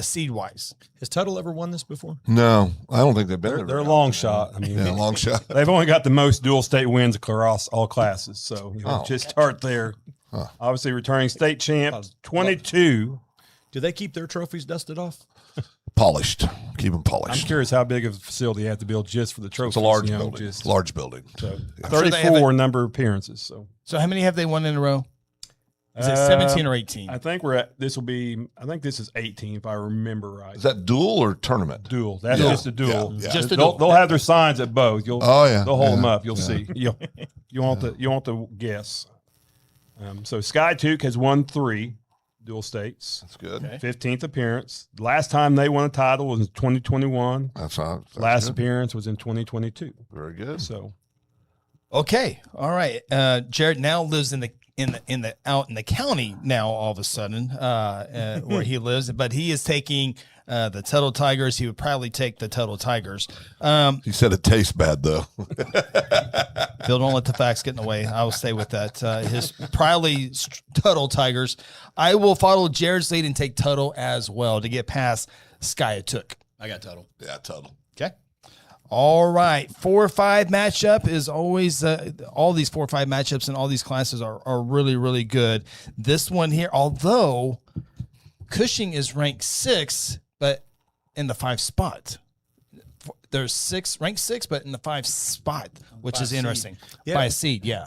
seed wise. Has Tuttle ever won this before? No, I don't think they've been there. They're a very long often. shot. I mean, Yeah, long shot. they've only got the most dual state wins across all classes. So just start there. Obviously, returning state champs, 22. Do they keep their trophies dusted off? Polished. Keep them I'm polished. curious how big of a facility you have to build just for the trophies. It's a large you know, building. just- Large building. So sure they have 34 number of appearances. So how many have they won in a row? Is it 17 or 18? I think this is 18 if I remember right. Is that dual or tournament? Dual. That's Yeah. just a dual. Yeah. Just a they'll, dual. they'll have their signs at both. Oh, yeah. They'll hold them Yeah. up. You'll see. You want to guess. So Sky Took has won 3 dual states. That's good. 15th appearance. Last time they won a title was in 2021. That's Last good. appearance was in 2022. Very good. So Okay, all right. Jared now lives out in the county now. All of a sudden, where he lives, but he is taking the Tuttle Tigers. He would probably take the Tuttle Tigers. He said it tastes bad, though. Bill, don't let the facts get in the way. I will stay with that. His probably Tuttle Tigers. I will follow Jared's lead and take Tuttle as well to get past Sky Took. I got Tuttle. Yeah, Tuttle. Okay. All right. 4 or 5 matchup is always all these 4 or 5 matchups in all these classes are really, really good. This one here, although Cushing is ranked 6, but in the 5 spot. There's ranked 6, but in the 5 spot, which is interesting. Yeah. By a seed, yeah.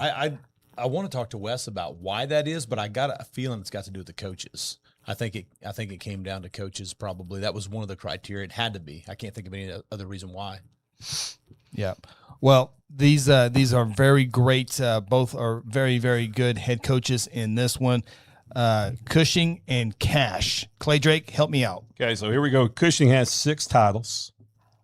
I want to talk to Wes about why that is, but I got a feeling it's got to do with the coaches. I think it came down to coaches probably. That was one of the criteria. It had to be. I can't think of any other reason why. Yeah. Well, these are very great. Both are very, very good head coaches in this one. Cushing and Cash. Clay Drake, help me out. Okay, so here we go. Cushing has 6 titles.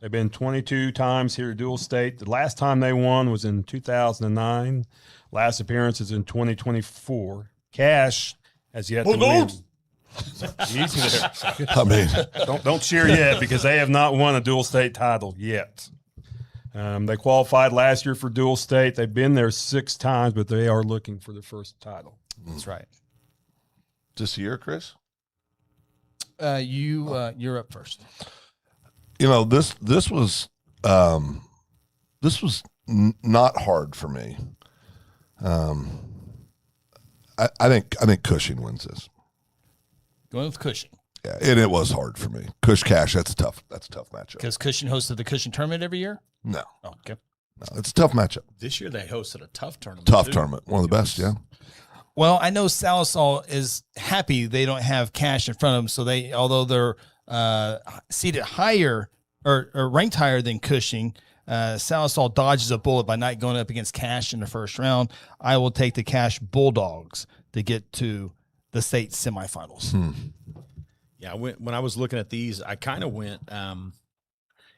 They've been 22 times here at Dual State. The last time they won was in 2009. Last appearance is in 2024. Cash has yet to win. Easy there. I mean, Don't cheer yet because they have not won a Dual State title yet. They qualified last year for Dual State. They've been there 6 times, but they are looking for their first title. That's right. this year, Chris? You're up first. You know, this was not hard for me. I think Cushing wins this. Going with Cushing. Yeah, and it was hard for me. Cush Cash, that's a tough matchup. Because Cushing hosted the Cushing tournament every year? No. Oh, okay. No, it's a tough matchup. This year they hosted a tough tournament. Tough tournament. One of the best, yeah. Well, I know Salisal is happy they don't have Cash in front of them, so they, although they're seated higher or ranked higher than Cushing, Salisal dodges a bullet by not going up against Cash in the first round. I will take the Cash Bulldogs to get to the state semifinals. Yeah, when I was looking at these, I kind of went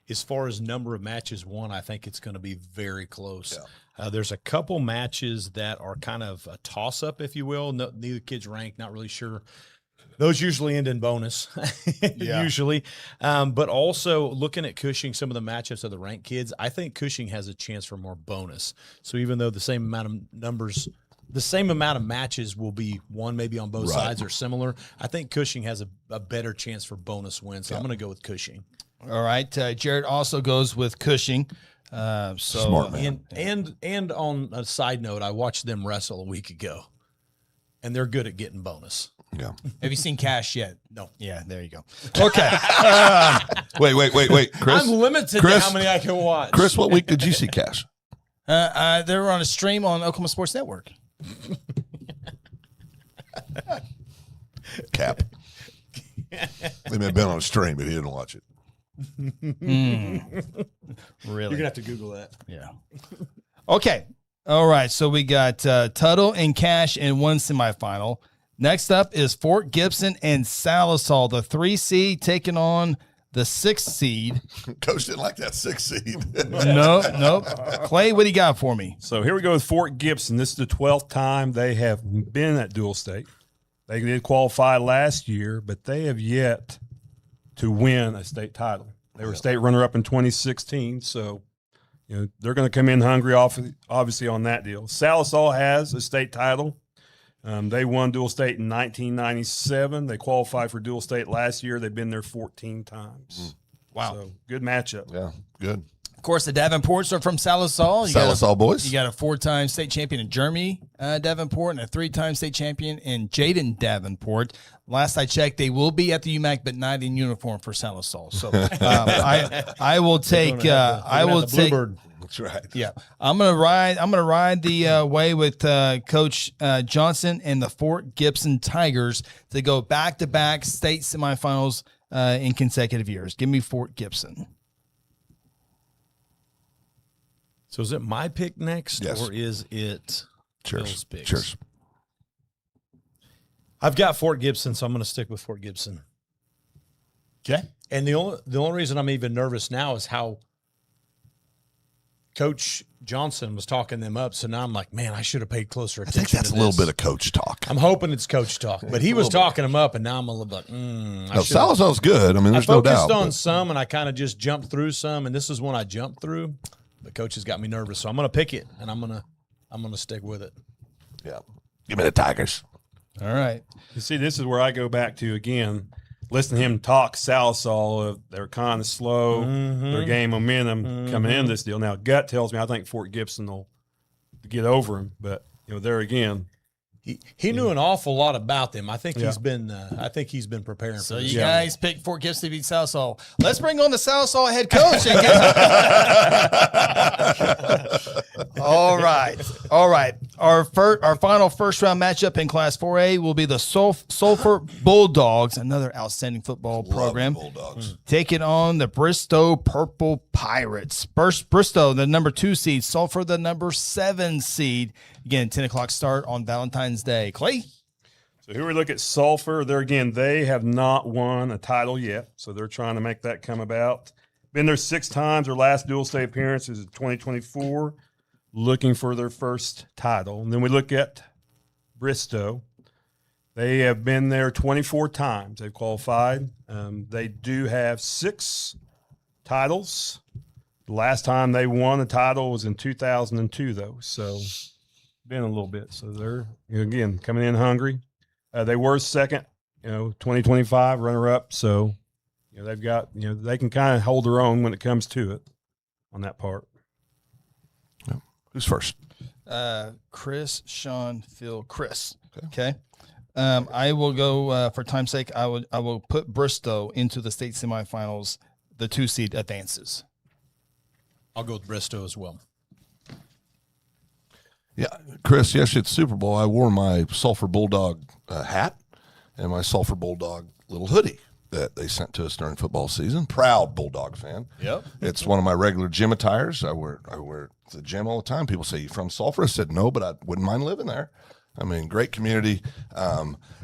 as far as number of matches won. I think it's going to be very close. Yeah. There's a couple matches that are kind of a toss-up, if you will. No, neither kid's ranked, not really sure. Those usually end in bonus, usually. But also looking at Cushing, some of the matchups of the ranked kids, I think Cushing has a chance for more bonus. So even though the same amount of numbers, the same amount of matches will be won maybe on both sides or similar, I think Cushing has a better chance for bonus wins. So I'm going to go with Cushing. All right. Jared also goes with Cushing. Smart man. And on a side note, I watched them wrestle a week ago, and they're good at getting bonus. Yeah. Have you seen Cash yet? No. Yeah, there you go. Okay. Wait, Chris. I'm limited to how many I can watch. Chris, what week did you see Cash? They were on a stream on Oklahoma Sports Network. Cap. They may have been on a stream, but he didn't watch it. Really? You're gonna have to Google that. Yeah. Okay. All right. So we got Tuttle and Cash in one semifinal. Next up is Fort Gibson and Salisal, the 3 seed taking on the 6 seed. Coach didn't like that 6 seed. Nope. Clay, what do you got for me? So here we go with Fort Gibson. This is the 12th time they have been at Dual State. They did qualify last year, but they have yet to win a state title. They were state runner-up in 2016, so they're going to come in hungry, obviously, on that deal. Salisal has a state title. They won Dual State in 1997. They qualified for Dual State last year. They've been there 14 times. Wow. So good matchup. Yeah, good. Of course, the Davenports are from Salisal. Salisal boys. You got a 4-time state champion in Jeremy Davenport and a 3-time state champion in Jaden Davenport. Last I checked, they will be at the UMAC, but not in uniform for Salisal. So I will take. I will take. Bluebird. That's right. Yeah, I'm gonna ride the way with Coach Johnson and the Fort Gibson Tigers to go back-to-back state semifinals in consecutive years. Give me Fort Gibson. So is it my pick next, Yes. or is it Bill's picks? Cheers. I've got Fort Gibson, so I'm going to stick with Fort Gibson. Okay. And the only reason I'm even nervous now is how Coach Johnson was talking them up. So now I'm like, man, I should have paid closer attention. I think that's to a little this. bit of coach talk. I'm hoping it's coach talk, but he was talking them up, and now I'm a little like, No, Salisal's good. I mean, there's no doubt. I focused on some, and I kind of just jumped through some, and this is one I jumped through. But coach has got me nervous, so I'm going to pick it, and I'm gonna stick with it. Yeah, give me the Tigers. All right. You see, this is where I go back to again. Listen to him talk Salisal. They're kind of slow. Their game momentum coming in this deal. Now, gut tells me I think Fort Gibson will get over him, but there again, he knew an awful lot about them. I think he's been preparing. So for this. you guys picked Fort Gibson to beat Southall. Let's bring on the Southall head coach. And all right. Our final first round matchup in Class 4A will be the Sulphur Bulldogs, another outstanding football program, Bulldogs. taking on the Bristow Purple Pirates. Bristow, the number 2 seed, Sulphur, the number 7 seed. Again, 10 o'clock start on Valentine's Day. Clay? So here we look at Sulphur. They have not won a title yet, so they're trying to make that come about. Been there 6 times. Their last dual state appearance is in 2024, looking for their first title. And then we look at Bristow. They have been there 24 times. They've qualified. They do have 6 titles. The last time they won a title was in 2002, though. So been a little bit. So they're, again, coming in hungry. They were second, 2025 runner-up. So, they've got, they can kind of hold their own when it comes to it on that part. Yeah. Who's first? Chris, Shawn, Phil, Chris. Okay. I will go for time's sake. I will put Bristow into the state semifinals. The 2 seed advances. I'll go with Bristow as well. Yeah, Chris, yesterday at the Super Bowl, I wore my Sulphur Bulldog hat and my Sulphur Bulldog little hoodie that they sent to us during football season. Proud Bulldog fan. Yep. It's one of my regular gym attires. I wear it to the gym all the time. People say, "You from Sulphur?" I said, "No, but I wouldn't mind living there." I mean, great community.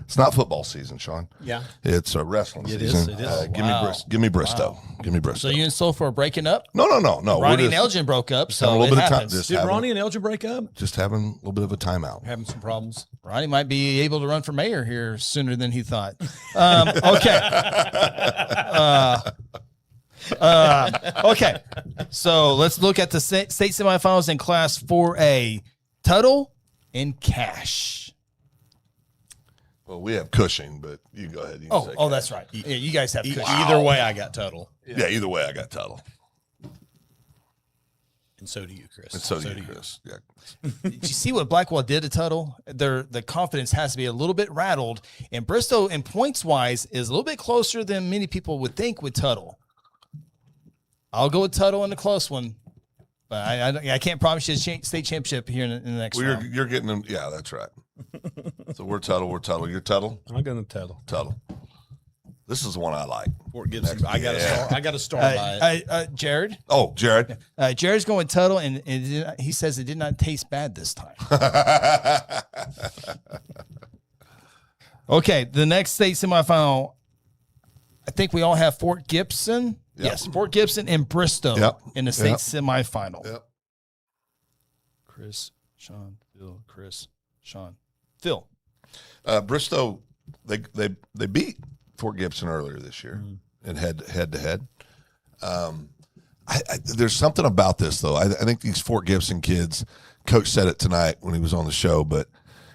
It's not football season, Shawn. Yeah. It's a wrestling season. It is. Give me Bristow. Give me Bristow. So you and Sulphur are breaking up? No. Ronnie and Elgin broke up, having so a little it bit of time. happens. Did Ronnie and Elgin break up? Just having a little bit of a timeout. Having some problems. Ronnie might be able to run for mayor here sooner than he thought. Okay. Okay. So let's look at the state semifinals in Class 4A. Tuttle and Cash. Well, we have Cushing, but you go ahead. You can say Oh, that's right. Yeah, you guys have Cushing. Either way, I got Tuttle. Yeah, either way, I got Tuttle. And so do you, Chris. And so do you, Chris. Yeah. Did you see what Blackwell did to Tuttle? The confidence has to be a little bit rattled. And Bristow, in points-wise, is a little bit closer than many people would think with Tuttle. I'll go with Tuttle in a close one. But I can't promise you a state championship here in the next round. You're getting them. Yeah, that's right. So we're Tuttle. You're Tuttle? I'm going to Tuttle. This is the one I like. Fort Gibson. I got to start by it. Jared? Oh, Jared. Jared's going Tuttle, and he says it did not taste bad this time. Okay, the next state semifinal, I think we all have Fort Gibson. Yep. Yes, Fort Gibson and Bristow in the state semifinal. Yep. Chris, Shawn, Phil, Phil. Bristow, they beat Fort Gibson earlier this year in head to head. There's something about this though. I think these Fort Gibson kids. Coach said it tonight when he was on the show, but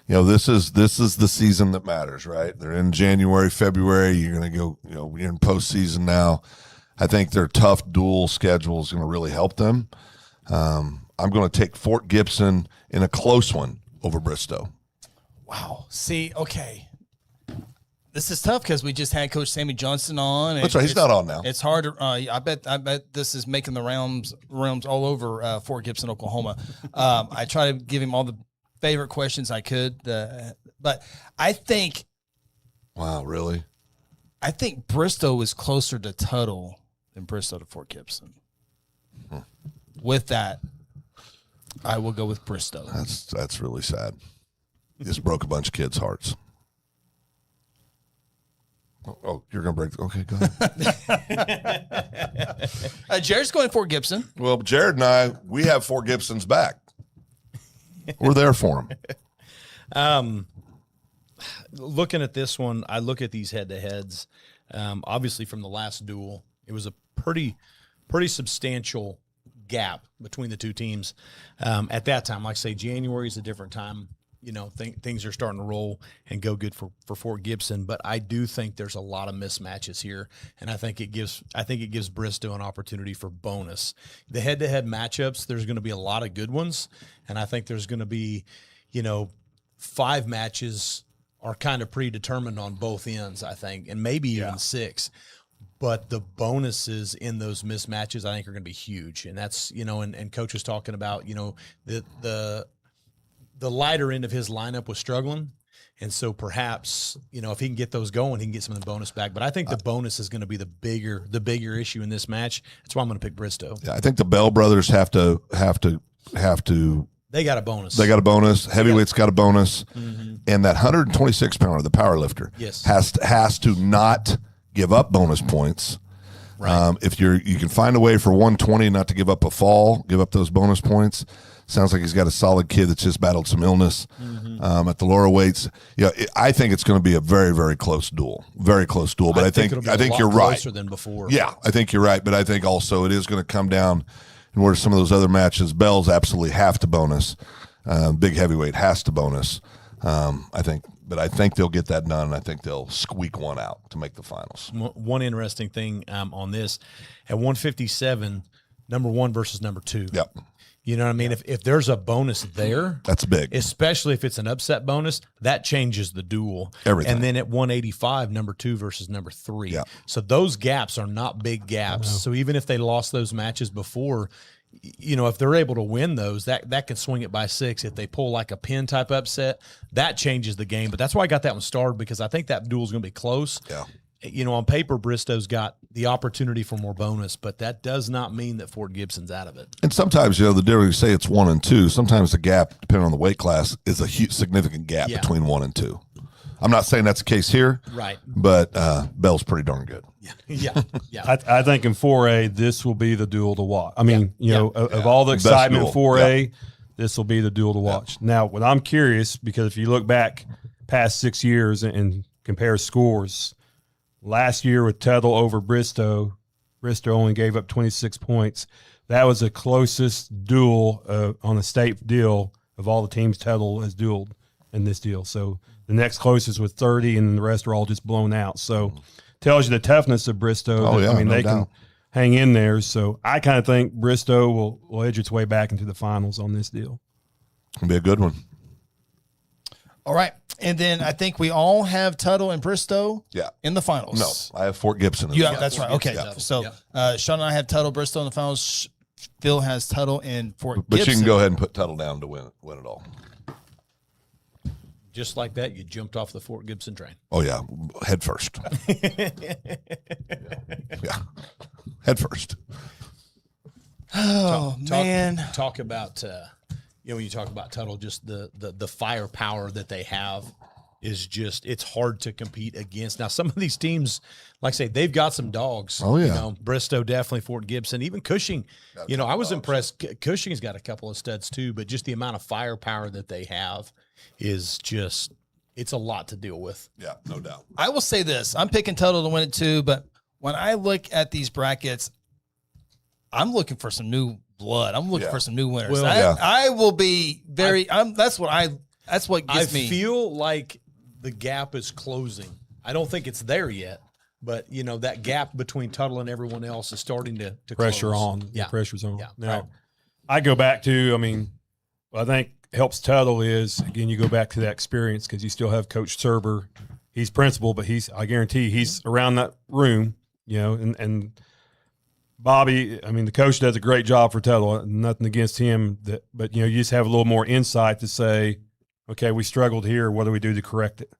this is the season that matters, right? They're in January, February. You're going to go. You're in postseason now. I think their tough dual schedule is going to really help them. I'm going to take Fort Gibson in a close one over Bristow. Wow. See, okay. This is tough because we just had Coach Sammy Johnson on. That's right. He's not on now. It's hard. I bet this is making the realms all over Fort Gibson, Oklahoma. I try to give him all the favorite questions I could, but I think. Wow, really? I think Bristow is closer to Tuttle than Bristow to Fort Gibson. With that, I will go with Bristow. That's really sad. You just broke a bunch of kids' hearts. Oh, you're going to break. Okay, go ahead. Jared's going Fort Gibson. Well, Jared and we have Fort Gibson's back. We're there for him. Looking at this one, I look at these head-to-heads. Obviously, from the last duel, it was a pretty substantial gap between the two teams. At that time, like I say, January is a different time. Things are starting to roll and go good for Fort Gibson, but I do think there's a lot of mismatches here, and I think it gives Bristow an opportunity for bonus. The head-to-head matchups, there's going to be a lot of good ones, and I think there's going to be, 5 matches are kind of predetermined on both ends, I think, and maybe even 6. But the bonuses in those mismatches, I think, are going to be huge. And that's, and Coach was talking about, the lighter end of his lineup was struggling. And so perhaps, if he can get those going, he can get some of the bonus back. But I think the bonus is going to be the bigger issue in this match. That's why I'm going to pick Bristow. Yeah, I think the Bell brothers have to. They got a bonus. They got a bonus. Heavyweight's got a bonus, and that 126 pounder, the power lifter, has to not give up bonus points. Right. If you can find a way for 120 not to give up a fall, give up those bonus points. Sounds like he's got a solid kid that's just battled some illness at the lower weights. I think it's going to be a very, very close duel. Very close duel. But I think you're right. Closer than before. Yeah, I think you're right. But I think also it is going to come down, and where some of those other matches, Bells absolutely have to bonus. Big heavyweight has to bonus. I think they'll get that done, and I think they'll squeak one out to make the finals. One interesting thing on this, at 157, number 1 versus number 2. Yep. You know what I mean? If there's a bonus there, that's big. Especially if it's an upset bonus, that changes the duel. Everything. And then at 185, number 2 versus number 3. Yeah. So those gaps are not big gaps. So even if they lost those matches before, if they're able to win those, that can swing it by 6. If they pull like a pin type upset, that changes the game. But that's why I got that one started, because I think that duel is going to be close. Yeah. On paper, Bristow's got the opportunity for more bonus, but that does not mean that Fort Gibson's out of it. And sometimes, the difference, say it's 1 and 2, sometimes the gap, depending on the weight class, is a huge, significant gap between 1 and 2. I'm not saying that's the case here, right? But Bell's pretty darn good. Yeah. I think in 4A, this will be the duel to watch. I mean, of all the excitement in 4A, this will be the duel to watch. Now, what I'm curious, because if you look back past 6 years and compare scores, last year with Tuttle over Bristow only gave up 26 points. That was the closest duel on a state deal of all the teams Tuttle has dueled in this deal. So the next closest was 30, and the rest are all just blown out. So tells you the toughness of Bristow. Oh, yeah, they can hang in there. So I kind of think Bristow will edge its way back into the finals on this deal. It'll be a good one. All right. And then I think we all have Tuttle and Bristow in the finals. No, I have Fort Gibson. That's right. Okay. So Shawn and I have Tuttle, Bristow in the finals. Phil has Tuttle and Fort Gibson. But you can go ahead and put Tuttle down to win it all. Just like that, you jumped off the Fort Gibson train. Oh, yeah. Head first. Head first. Oh, man. Talk about, when you talk about Tuttle, just the firepower that they have is just, it's hard to compete against. Now, some of these teams, like I say, they've got some dogs. Oh, yeah. Bristow, definitely, Fort Gibson, even Cushing. I was impressed. Cushing's got a couple of studs too, but just the amount of firepower that they have is just, it's a lot to deal with. Yeah, no doubt. I will say this. I'm picking Tuttle to win it too, but when I look at these brackets, I'm looking for some new blood. I'm looking for some new winners. Well, I will be very, that's what gets me. I feel like the gap is closing. I don't think it's there yet, but that gap between Tuttle and everyone else is starting to pressure close. on. Yeah. The pressure's on. Yeah. Now, Right. I go back to, I think helps Tuttle is, again, you go back to that experience because you still have Coach Serber. He's principal, but I guarantee he's around that room, and Bobby, the coach does a great job for Tuttle. Nothing against him, but you just have a little more insight to say, okay, we struggled here. What do we do to correct it?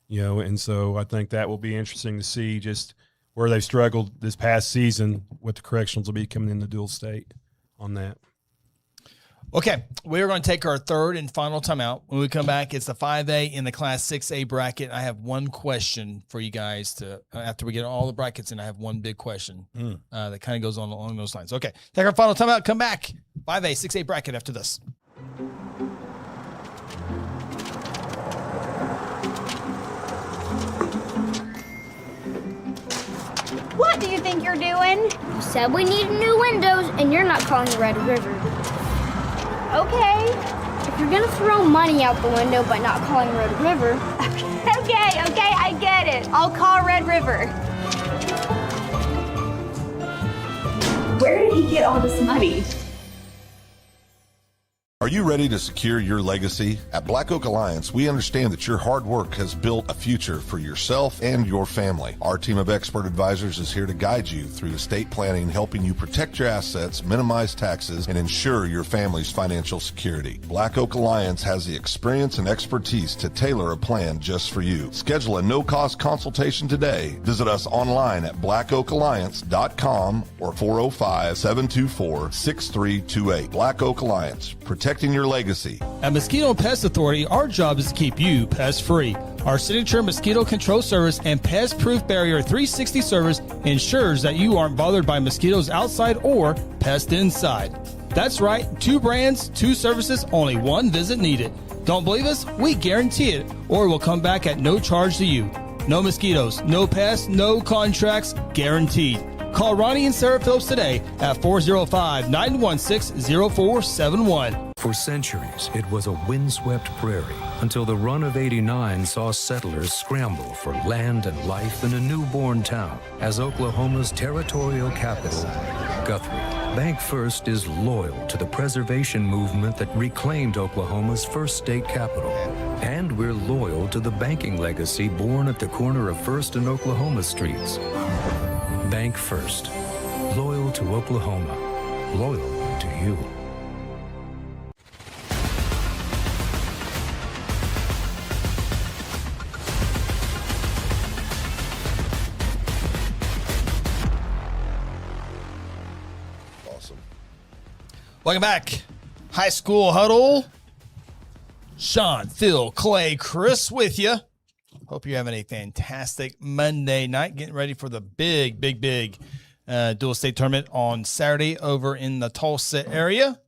And so I think that will be interesting to see just where they've struggled this past season, what the corrections will be coming in the dual state on that. Okay, we're going to take our third and final timeout. When we come back, it's the 5A in the Class 6A bracket. I have one question for you guys after we get all the brackets in, I have one big question that kind of goes on along those lines. Okay, take our final timeout, come back. 5A, 6A bracket after this. What do you think you're doing? You said we need new windows, and you're not calling Red River. Okay. If you're gonna throw money out the window by not calling Red River, Okay, I get it. I'll call Red River. Where did he get all this money? Are you ready to secure your legacy? At Black Oak Alliance, we understand that your hard work has built a future for yourself and your family. Our team of expert advisors is here to guide you through estate planning, helping you protect your assets, minimize taxes, and ensure your family's financial security. Black Oak Alliance has the experience and expertise to tailor a plan just for you. Schedule a no-cost consultation today. Visit us online at blackoakalliance.com or 405-724-6328. Black Oak Alliance, protecting your legacy. At Mosquito and Pest Authority, our job is to keep you pest-free. Our signature mosquito control service and pest-proof barrier 360 service ensures that you aren't bothered by mosquitoes outside or pests inside. That's right, 2 brands, 2 services, only 1 visit needed. Don't believe us? We guarantee it, or we'll come back at no charge to you. No mosquitoes, no pests, no contracts, guaranteed. Call Ronnie and Sarah Phillips today at 405-916-0471. For centuries, it was a windswept prairie until the run of '89 saw settlers scramble for land and life in a newborn town as Oklahoma's territorial capital, Guthrie. Bank First is loyal to the preservation movement that reclaimed Oklahoma's first state capital. And we're loyal to the banking legacy born at the corner of First and Oklahoma streets. Bank First. Loyal to Oklahoma. Loyal to you. Awesome. Welcome back. High School Huddle. Shawn, Phil, Clay, Chris with you. Hope you're having a fantastic Monday night. Getting ready for the big dual state tournament on Saturday over in the Tulsa area.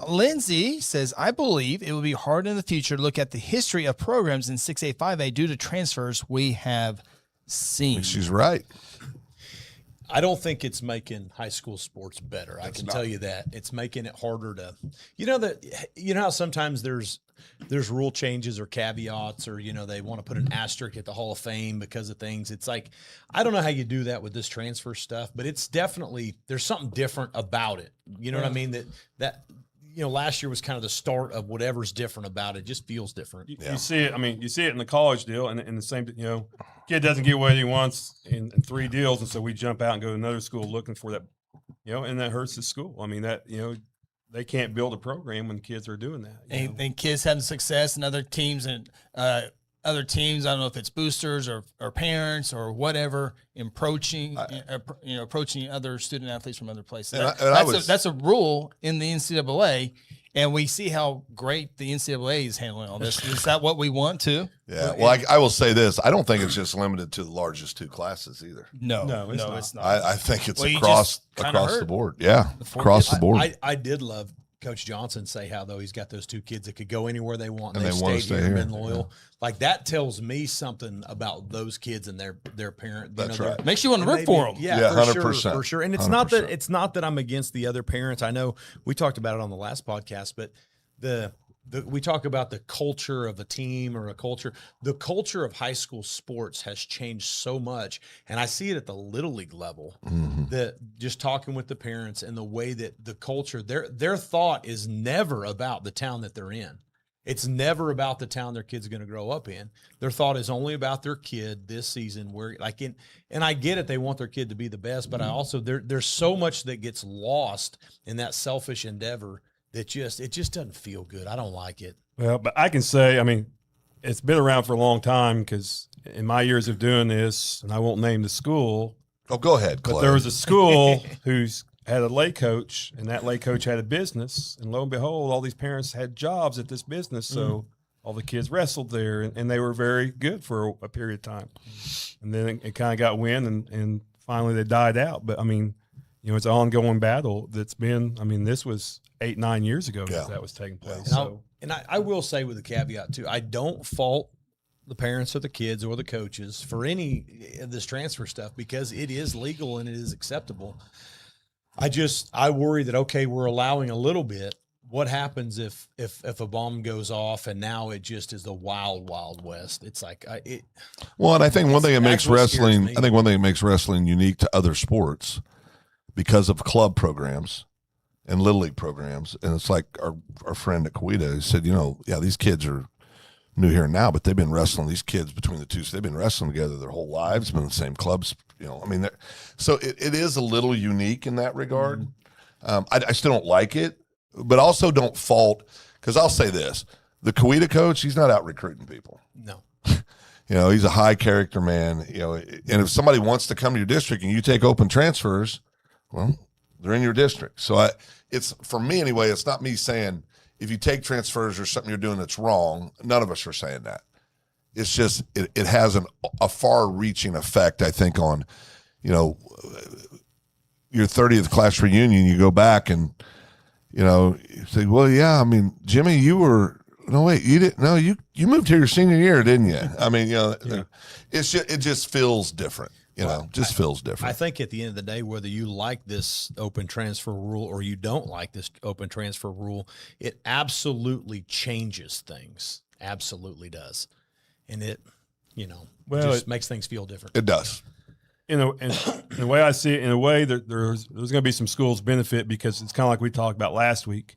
Lindsay says, I believe it will be hard in the future to look at the history of programs in 6A, 5A due to transfers we have seen. She's right. I don't think it's making high school sports better. I can tell you that. It's making it harder to, you know how sometimes there's rule changes or caveats, or, they want to put an asterisk at the Hall of Fame because of things. It's like, I don't know how you do that with this transfer stuff, but it's definitely, there's something different about it. You know what I mean? That last year was kind of the start of whatever's different about it. It just feels different. You see it. I mean, you see it in the college deal, and in the same, kid doesn't get what he wants in 3 deals, and so we jump out and go to another school looking for that, and that hurts the school. I mean, that they can't build a program when kids are doing that. And kids having success in other teams and other teams. I don't know if it's boosters or parents or whatever, approaching other student athletes from other places. That's a rule in the NCAA, and we see how great the NCAA is handling all this. Is that what we want to? Yeah. Well, I will say this: I don't think it's just limited to the largest 2 classes either. No, it's not. I think it's across the board. Yeah, across the board. I did love Coach Johnson say how, though, he's got those 2 kids that could go anywhere they want, and they stayed stay here and here. been loyal. Yeah. Like, that tells me something about those kids and their parent. That's right. Makes you want to root for them. Yeah, 100%. For sure. And it's 100%. not that I'm against the other parents. I know we talked about it on the last podcast, but we talk about the culture of a team or a culture. The culture of high school sports has changed so much, and I see it at the little league level. That just talking with the parents and the way that the culture, their thought is never about the town that they're in. It's never about the town their kid's going to grow up in. Their thought is only about their kid this season. And I get it, they want their kid to be the best, but I also there's so much that gets lost in that selfish endeavor that it just doesn't feel good. I don't like it. Well, but I can say, I mean, it's been around for a long time, because in my years of doing this, and I won't name the school. Oh, go ahead, Clay. But there was a school who's had a lay coach, and that lay coach had a business, and lo and behold, all these parents had jobs at this business, so all the kids wrestled there, and they were very good for a period of time. And then it kind of got wind, and finally they died out. But, I mean, it's an ongoing battle that's been, I mean, this was 8-9 years ago that was taking place. And I will say, with a caveat too, I don't fault the parents or the kids or the coaches for any of this transfer stuff, because it is legal and it is acceptable. I worry that, okay, we're allowing a little bit. What happens if a bomb goes off and now it just is the wild, wild west? It's like Well, and I think one thing that makes wrestling unique to other sports, because of club programs, and Little League programs. And it's like our friend at Coweta, he said, these kids are new here now, but they've been wrestling, these kids between the two, so they've been wrestling together their whole lives, been in the same clubs, so it is a little unique in that regard. I still don't like it, but also don't fault, because I'll say this, the Coweta coach, he's not out recruiting people. No. He's a high character man, and if somebody wants to come to your district and you take open transfers, well, they're in your district. So it's, for me anyway, it's not me saying, if you take transfers or something you're doing that's wrong, none of us are saying that. It's just it has a far-reaching effect, I think, on, your 30th class reunion. You go back and, you say, well, yeah, Jimmy, you were – no, wait, you didn't – no, you moved here your senior year, didn't you? It just feels different. Feels different. I think at the end of the day, whether you like this open transfer rule or you don't like this open transfer rule, it absolutely changes things. Absolutely does. And it, just makes things feel different. It does. In the way I see it, in a way, there's going to be some schools benefit, because it's kind of like we talked about last week.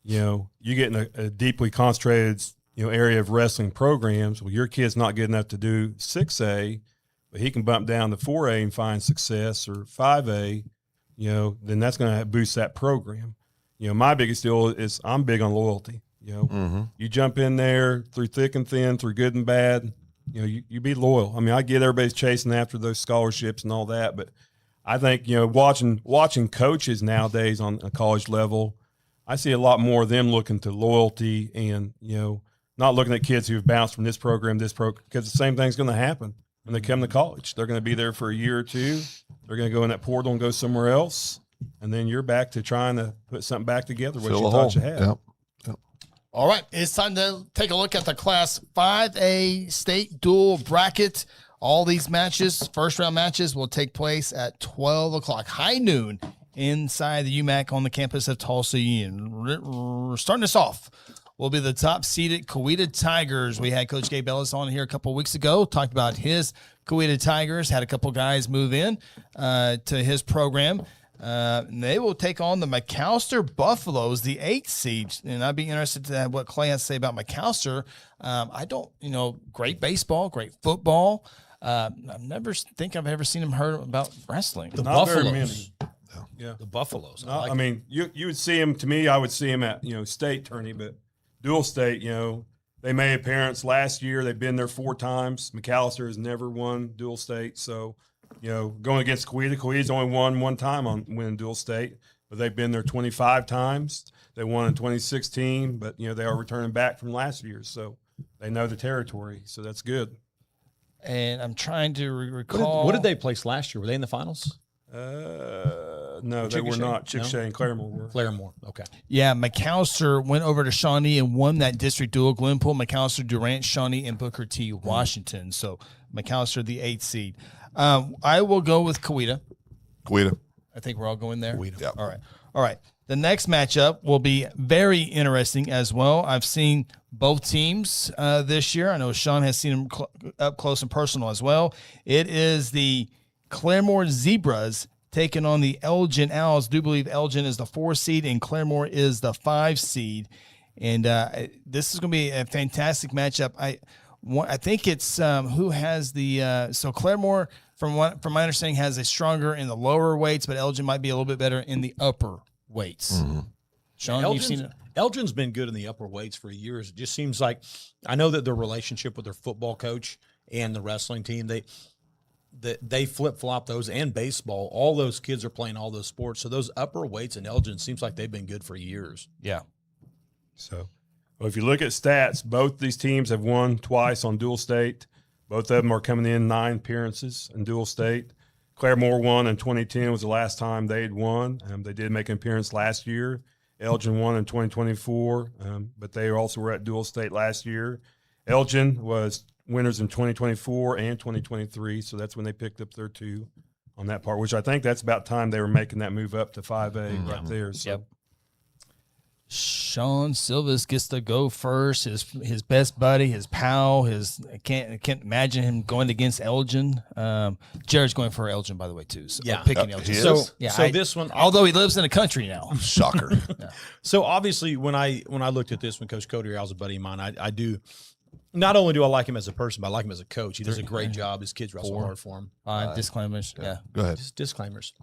You get in a deeply concentrated, area of wrestling programs. Well, your kid's not good enough to do 6A, but he can bump down to 4A and find success, or 5A, then that's going to boost that program. My biggest deal is I'm big on loyalty. You jump in there through thick and thin, through good and bad, you be loyal. I get everybody's chasing after those scholarships and all that, but I think, watching coaches nowadays on a college level, I see a lot more of them looking to loyalty and, not looking at kids who've bounced from this program, because the same thing's going to happen. When they come to college, they're going to be there for a year or two. They're going to go in that portal and go somewhere else, and then you're back to trying to put something back together, what you thought you had. Yep. All right, it's time to take a look at the Class 5A state dual bracket. All these matches, first-round matches, will take place at 12 o'clock, high noon, inside the UMAC on the campus of Tulsa Union. Starting us off will be the top-seeded Coweta Tigers. We had Coach Gabe Ellis on here a couple of weeks ago, talked about his Coweta Tigers, had a couple guys move in to his program. And they will take on the McAllister Buffaloes, the 8th seed. And I'd be interested to have what Clay has to say about McAllister. I don't, great baseball, great football. I've never think I've ever seen him heard about wrestling. The Not Buffaloes. very many. Yeah. The Buffaloes. You would see him, to me, I would see him at, state tourney, but dual state, they made appearance last year. They've been there 4 times. McAllister has never won dual state. So, going against Coweta's only won one time on winning dual state, but they've been there 25 times. They won in 2016, but, they are returning back from last year. So they know the territory. So that's good. And I'm trying to recall. What did they place last year? Were they in the finals? No, they were not. Chickasha and Claremore were. Claremore, okay. Yeah, McAllister went over to Shawnee and won that district duel. Glenpool, McAllister, Durant, Shawnee, and Booker T. Washington. So McAllister, the 8th seed. I will go with Coweta. I think we're all going there. Yep. All right. The next matchup will be very interesting as well. I've seen both teams this year. I know Shawn has seen them up close and personal as well. It is the Claremore Zebras taking on the Elgin Owls. I do believe Elgin is the 4 seed and Claremore is the 5 seed. And this is going to be a fantastic matchup. I think it's who has the so Claremore, from my understanding, has a stronger in the lower weights, but Elgin might be a little bit better in the upper weights. Mm-hmm. Shawn, you've seen it. Elgin's been good in the upper weights for years. It just seems like, I know that their relationship with their football coach and the wrestling team, they flip-flop those, and baseball. All those kids are playing all those sports. So those upper weights in Elgin seems like they've been good for years. Yeah. So, well, if you look at stats, both these teams have won twice on dual state. Both of them are coming in 9 appearances in dual state. Claremore won in 2010 was the last time they'd won. They did make an appearance last year. Elgin won in 2024, but they also were at dual state last year. Elgin was winners in 2024 and 2023, so that's when they picked up their 2 on that part, which I think that's about time they were making that move up to 5A right there. So. Yep. Shawn Silvis gets to go first. His best buddy, his pal, I can't imagine him going against Elgin. Jared's going for Elgin, by the way, too. So picking Elgin. So this one, although he lives in the country now, Shocker. So obviously, when I looked at this, when Coach Cody Rial's a buddy of mine, I do. Not only do I like him as a person, but I like him as a coach. He does a great job. His kids wrestle hard for him. Disclaimers. Yeah. Go ahead. Just disclaimers.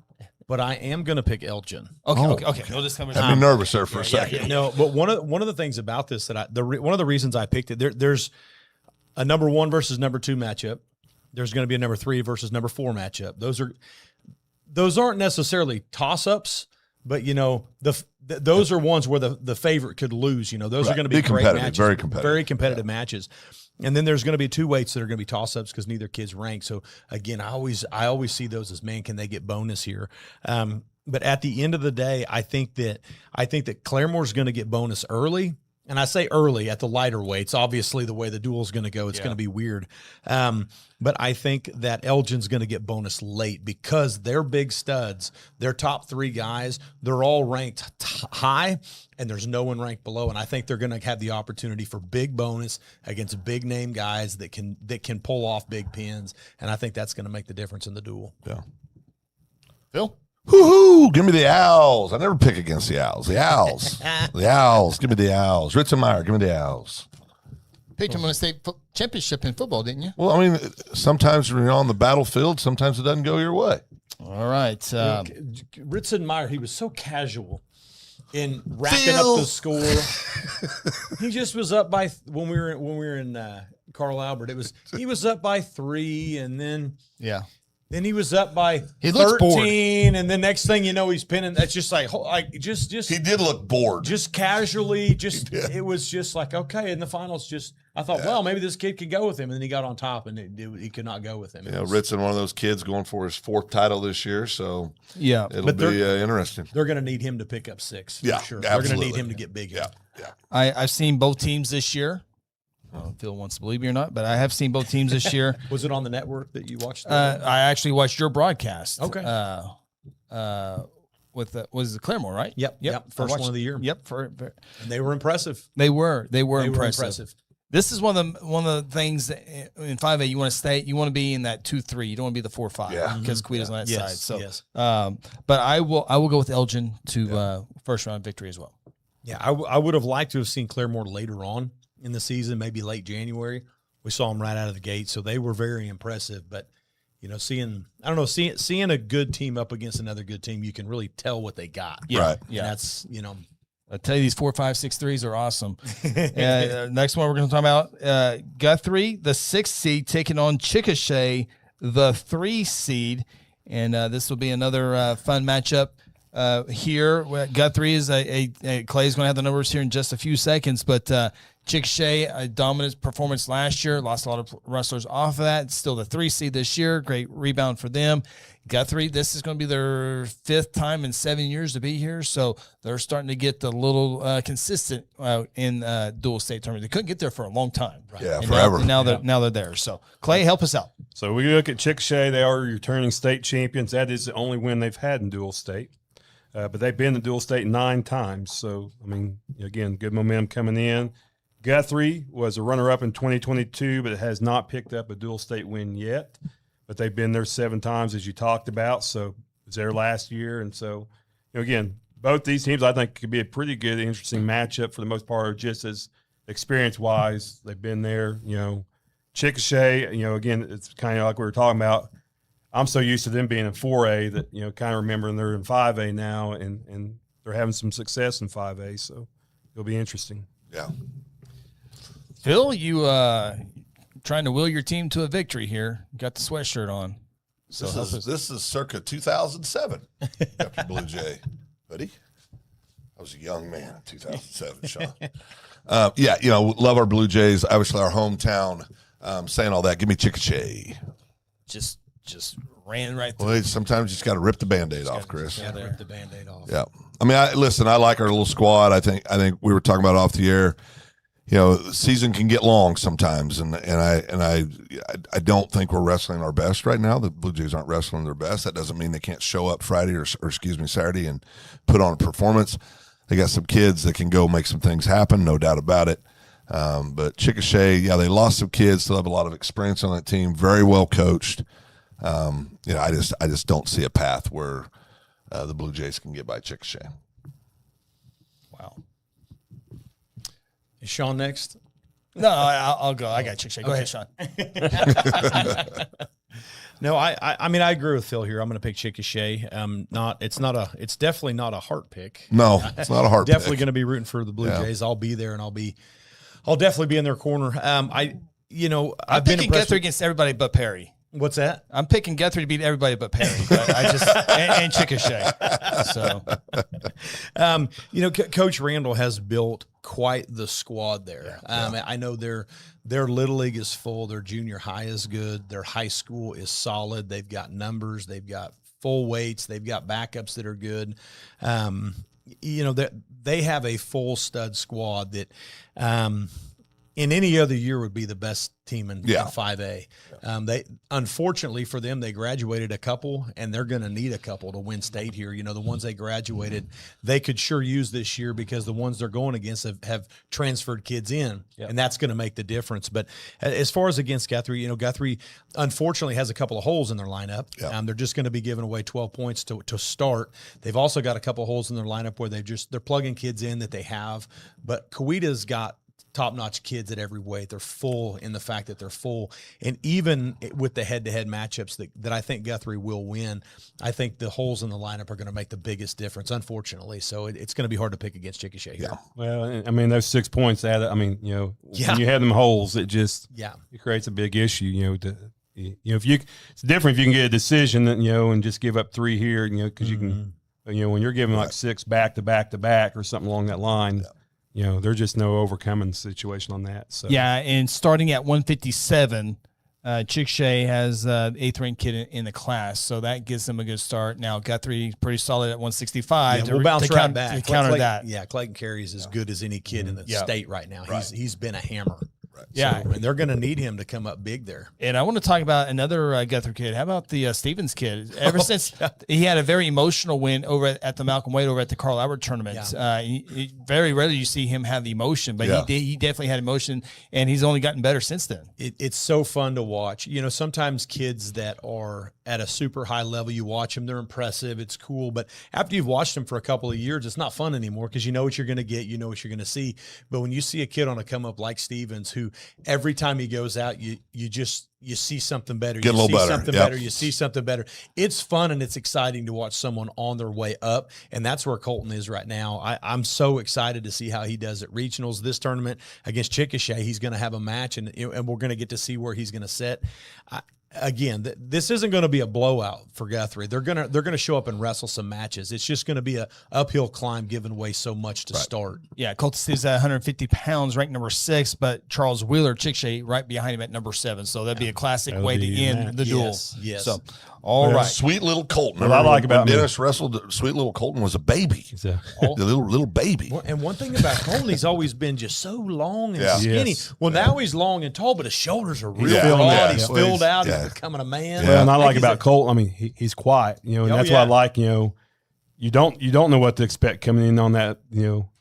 But I am going to pick Elgin. Okay. No disclaimers. Had me nervous there for a second. No, but one of the things about this that one of the reasons I picked it, there's a number 1 versus number 2 matchup. There's going to be a number 3 versus number 4 matchup. Those aren't necessarily toss-ups, but those are ones where the favorite could lose. Those are going to be great matches, very competitive matches. And then there's going to be 2 weights that are going to be toss-ups because neither kid's ranked. So again, I always see those as, man, can they get bonus here? But at the end of the day, I think that Claremore's going to get bonus early. And I say early at the lighter weights. Obviously, the way the duel's going to go, it's going to be weird. But I think that Elgin's going to get bonus late because they're big studs. Their top 3 guys, they're all ranked high, and there's no one ranked below. And I think they're going to have the opportunity for big bonus against big name guys that can pull off big pins. And I think that's going to make the difference in the duel. Yeah. Phil? Hoo-hoo, give me the Owls. I never pick against the Owls. The Owls. The Owls. Give me the Owls. Ritzenmeyer, give me the Owls. Picked him on a state championship in football, didn't you? Well, I mean, sometimes when you're on the battlefield, sometimes it doesn't go your way. All right. Ritzenmeyer, he was so casual in racking up the score. He just was up by when we were in Carl Albert. He was up by 3, and then Then he was up by 13, and the next thing you know, he's pinning. That's just just. He did look bored. Just casually, it was just like, okay. In the finals, I thought, well, maybe this kid could go with him, and then he got on top, and he could not go with him. Ritson, one of those kids going for his 4th title this year, so it'll be interesting. They're going to need him to pick up 6. Yeah, for sure. Absolutely. They're going to need him to get big. Yeah. I've seen both teams this year. I don't know if Phil wants to believe me or not, but I have seen both teams this year. Was it on the network that you watched? I actually watched your broadcast. Okay. Was it Claremore, right? Yep. First one of the year. Yep. And they were impressive. They were impressive. This is one of the things that in 5A you want to stay. You want to be in that 2-3. You don't want to be the 4-5 because Quita's on that side. So, but I will go with Elgin to first round victory as well. Yeah, I would have liked to have seen Claremore later on in the season, maybe late January. We saw them right out of the gate, so they were very impressive. But seeing a good team up against another good team, you can really tell what they got. Yeah, right. Yeah, and that's I tell you, these 4, 5, 6 threes are awesome. Next one we're going to talk about Guthrie, the 6th seed, taking on Chickasha, the 3 seed, and this will be another fun matchup. Here, Guthrie is Clay's going to have the numbers here in just a few seconds, but Chickasha, a dominant performance last year, lost a lot of wrestlers off of that. Still the 3 seed this year, great rebound for them. Guthrie, this is going to be their 5th time in 7 years to be here, so they're starting to get a little consistent in dual state tournament. They couldn't get there for a long time, right? Yeah, and forever. Now they're there. So Clay, help us out. So we look at Chickasha; they are returning state champions. That is the only win they've had in dual state. But they've been in dual state 9 times. So, I mean, again, good momentum coming in. Guthrie was a runner-up in 2022, but it has not picked up a dual state win yet. But they've been there 7 times, as you talked about. So, it was there last year. And so, again, both these teams, I think, could be a pretty good, interesting matchup for the most part, just as experience-wise. They've been there. Chickasha, again, it's kind of like we were talking about. I'm so used to them being in 4A that, kind of remembering they're in 5A now, and they're having some success in 5A. So it'll be interesting. Yeah. Phil, you trying to will your team to a victory here. You got the sweatshirt on. So this is circa 2007 after Blue Jay. Buddy, I was a young man in 2007, Shawn. Love our Blue Jays. Obviously, our hometown. Saying all that, give me Chickasha. Just ran right through. Well, sometimes you just got to rip the Band-Aid off, Chris. Yeah, rip the Band-Aid off. Yeah. I mean, I like our little squad. I think we were talking about off the air. The season can get long sometimes, and I don't think we're wrestling our best right now. The Blue Jays aren't wrestling their best. That doesn't mean they can't show up Friday or Saturday and put on a performance. They got some kids that can go make some things happen, no doubt about it. But Chickasha, yeah, they lost some kids. Still have a lot of experience on that team. Very well coached. I just don't see a path where the Blue Jays can get by Chickasha. Wow. Is Shawn next? No, I'll go. I got Chick-fil-A. Go ahead, Shawn. No, I mean I agree with Phil here. I'm going to pick Chickasha. It's definitely not a heart pick. No, it's not a heart Definitely pick. going to be rooting for the Blue Jays. I'll be there, and I'll definitely be in their corner. I'm I've been picking impressed Guthrie against everybody but Perry. What's that? I'm picking Guthrie to beat everybody but Perry, but and Chickasha. So, Coach Randall has built quite the squad there. I know their little league is full. Their junior high is good. Their high school is solid. They've got numbers. They've got full weights. They've got backups that are good. They have a full stud squad that in any other year would be the best team in 5A. They unfortunately for them, they graduated a couple, and they're going to need a couple to win state here. The ones they graduated, they could sure use this year because the ones they're going against have transferred kids in, and that's going to make the difference. But as far as against Guthrie, Guthrie unfortunately has a couple of holes in their lineup. They're just going to be giving away 12 points to start. They've also got a couple of holes in their lineup where they're plugging kids in that they have, but Coweta's got top-notch kids at every weight. They're full in the fact that they're full. And even with the head-to-head matchups that I think Guthrie will win, I think the holes in the lineup are going to make the biggest difference, unfortunately. So it's going to be hard to pick against Chickasha here. Well, I mean, those 6 points added, when you have them holes, it just it creates a big issue, it's different if you can get a decision, and just give up 3 here, because you can, when you're giving like 6 back to back to back or something along that line, there's just no overcoming situation on that. So and starting at 157, Chickasha has the 8th ranked kid in the class, so that gives them a good start. Now Guthrie pretty solid at 165. We'll bounce right back to counter that. Yeah, Clayton Carey's as good as any kid in the state right now. He's been a hammer. Yeah, and they're going to need him to come up big there. And I want to talk about another Guthrie kid. How about the Stevens kid? Ever since he had a very emotional win over at the Malcolm Wade over at the Carl Albert tournament, very rarely you see him have emotion, but he definitely had emotion, and he's only gotten better since then. It's so fun to watch. Sometimes kids that are at a super high level, you watch them, they're impressive, it's cool, but after you've watched them for a couple of years, it's not fun anymore because you know what you're going to get, you know what you're going to see. But when you see a kid on a come up like Stevens, who every time he goes out, you see something better. Get a little better. Something better. You see something better. It's fun and it's exciting to watch someone on their way up, and that's where Colton is right now. I'm so excited to see how he does at regionals. This tournament against Chickasha, he's going to have a match, and we're going to get to see where he's going to set. Again, this isn't going to be a blowout for Guthrie. They're gonna show up and wrestle some matches. It's just going to be a uphill climb, giving away so much to start. Yeah, Colton is at 150 pounds, ranked number 6, but Charles Wheeler, Chickasha, right behind him at number 7. So that'd be a classic way to end the duel. Yes. So, all right. Sweet little Colton. What I like about Dennis wrestled, sweet little Colton was a baby. The little baby. And one thing about Colton, he's always been just so long and skinny. Well, now he's long and tall, but his shoulders are real broad. He's filled out. He's becoming a man. Well, and I like about Colton, he's quiet, and that's what I like, you don't know what to expect coming in on that,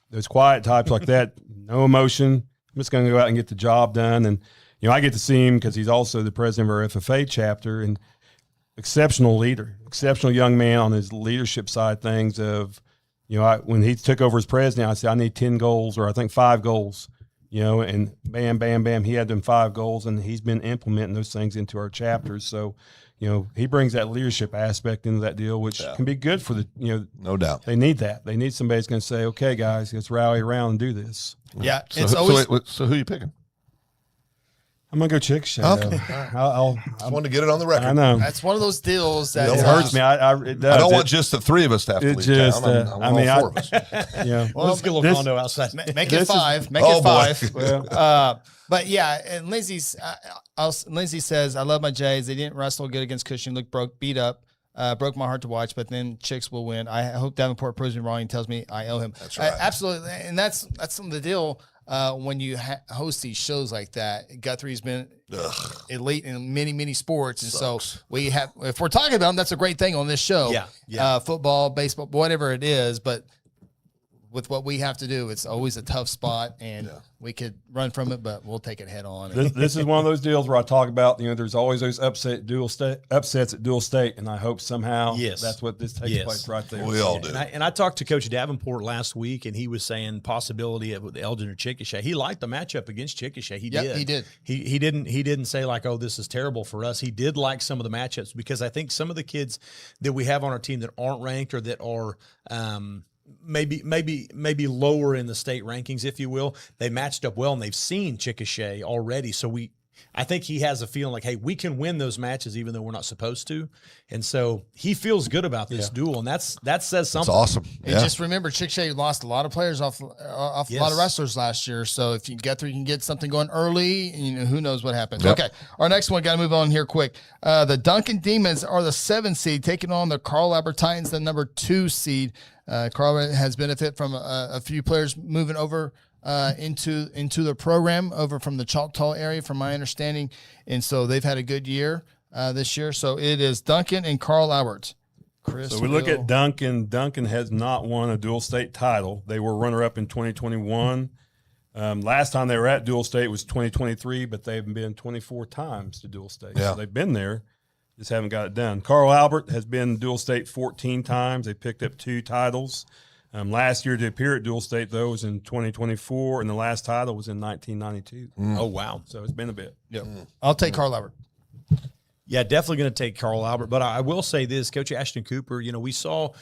those quiet types like that, no emotion. I'm just going to go out and get the job done. And, I get to see him because he's also the president of our FFA chapter, and exceptional leader, exceptional young man on his leadership side of things of, when he took over as president, I said, I need 10 goals, or I think 5 goals, and bam, bam, bam, he had them 5 goals, and he's been implementing those things into our chapters. So, he brings that leadership aspect into that deal, which can be good for the, no doubt. They need that. They need somebody who's going to say, okay, guys, let's rally around and do this. Yeah. So who are you picking? I'm going to go Chickasha. Okay. I wanted to get it on the record. I know. That's one of those deals that it hurts me. It does. I don't want just the 3 of us to have to leave town. I want all 4 of us. Well, let's get a little condo outside. Make it 5. Make it 5. Well, but yeah, and Lindsay says, I love my Jays. They didn't wrestle good against Cushing. Looked beat up. Broke my heart to watch, but then Chicks will win. I hope Davenport proves me wrong and tells me I owe him. That's right. Absolutely. And that's some of the deal. When you host these shows like that, Guthrie's been elite in many, many sports. And so we have, if we're talking about them, that's a great thing on this show. Yeah. Football, baseball, whatever it is. But with what we have to do, it's always a tough spot, and we could run from it, but we'll take it head on. This is one of those deals where I talk about, there's always those upsets at Dual State, and I hope somehow that's what this takes place right there. We all do. And I talked to Coach Davenport last week, and he was saying possibility of Elgin or Chickasha. He liked the matchup against Chickasha. He did. He didn't say like, oh, this is terrible for us. He did like some of the matchups, because I think some of the kids that we have on our team that aren't ranked or that are maybe lower in the state rankings, if you will, they matched up well, and they've seen Chickasha already. So I think he has a feeling like, hey, we can win those matches even though we're not supposed to. And so he feels good about this duel, and that says something. That's awesome. And just remember, Chickasha lost a lot of players off a lot of wrestlers last year. So if you get through, you can get something going early, and who knows what happens. Yep. Okay, our next one, got to move on here quick. The Duncan Demons are the 7th seed, taking on the Carl Albert Titans, the number 2 seed. Carl has benefit from a few players moving over into the program over from the Choctaw area, from my understanding, and so they've had a good year this year. So it is Duncan and Carl Albert. Chris, so we look at Duncan. Duncan has not won a dual state title. They were runner-up in 2021. Last time they were at dual state was 2023, but they've been 24 times to dual state. Yeah. So they've been there, just haven't got it done. Carl Albert has been dual state 14 times. They picked up 2 titles. Last year to appear at dual state, though, was in 2024, and the last title was in 1992. Oh, wow. So it's been a bit. Yep. I'll take Carl Albert. Yeah, definitely going to take Carl Albert. But I will say this, Coach Ashton Cooper, we saw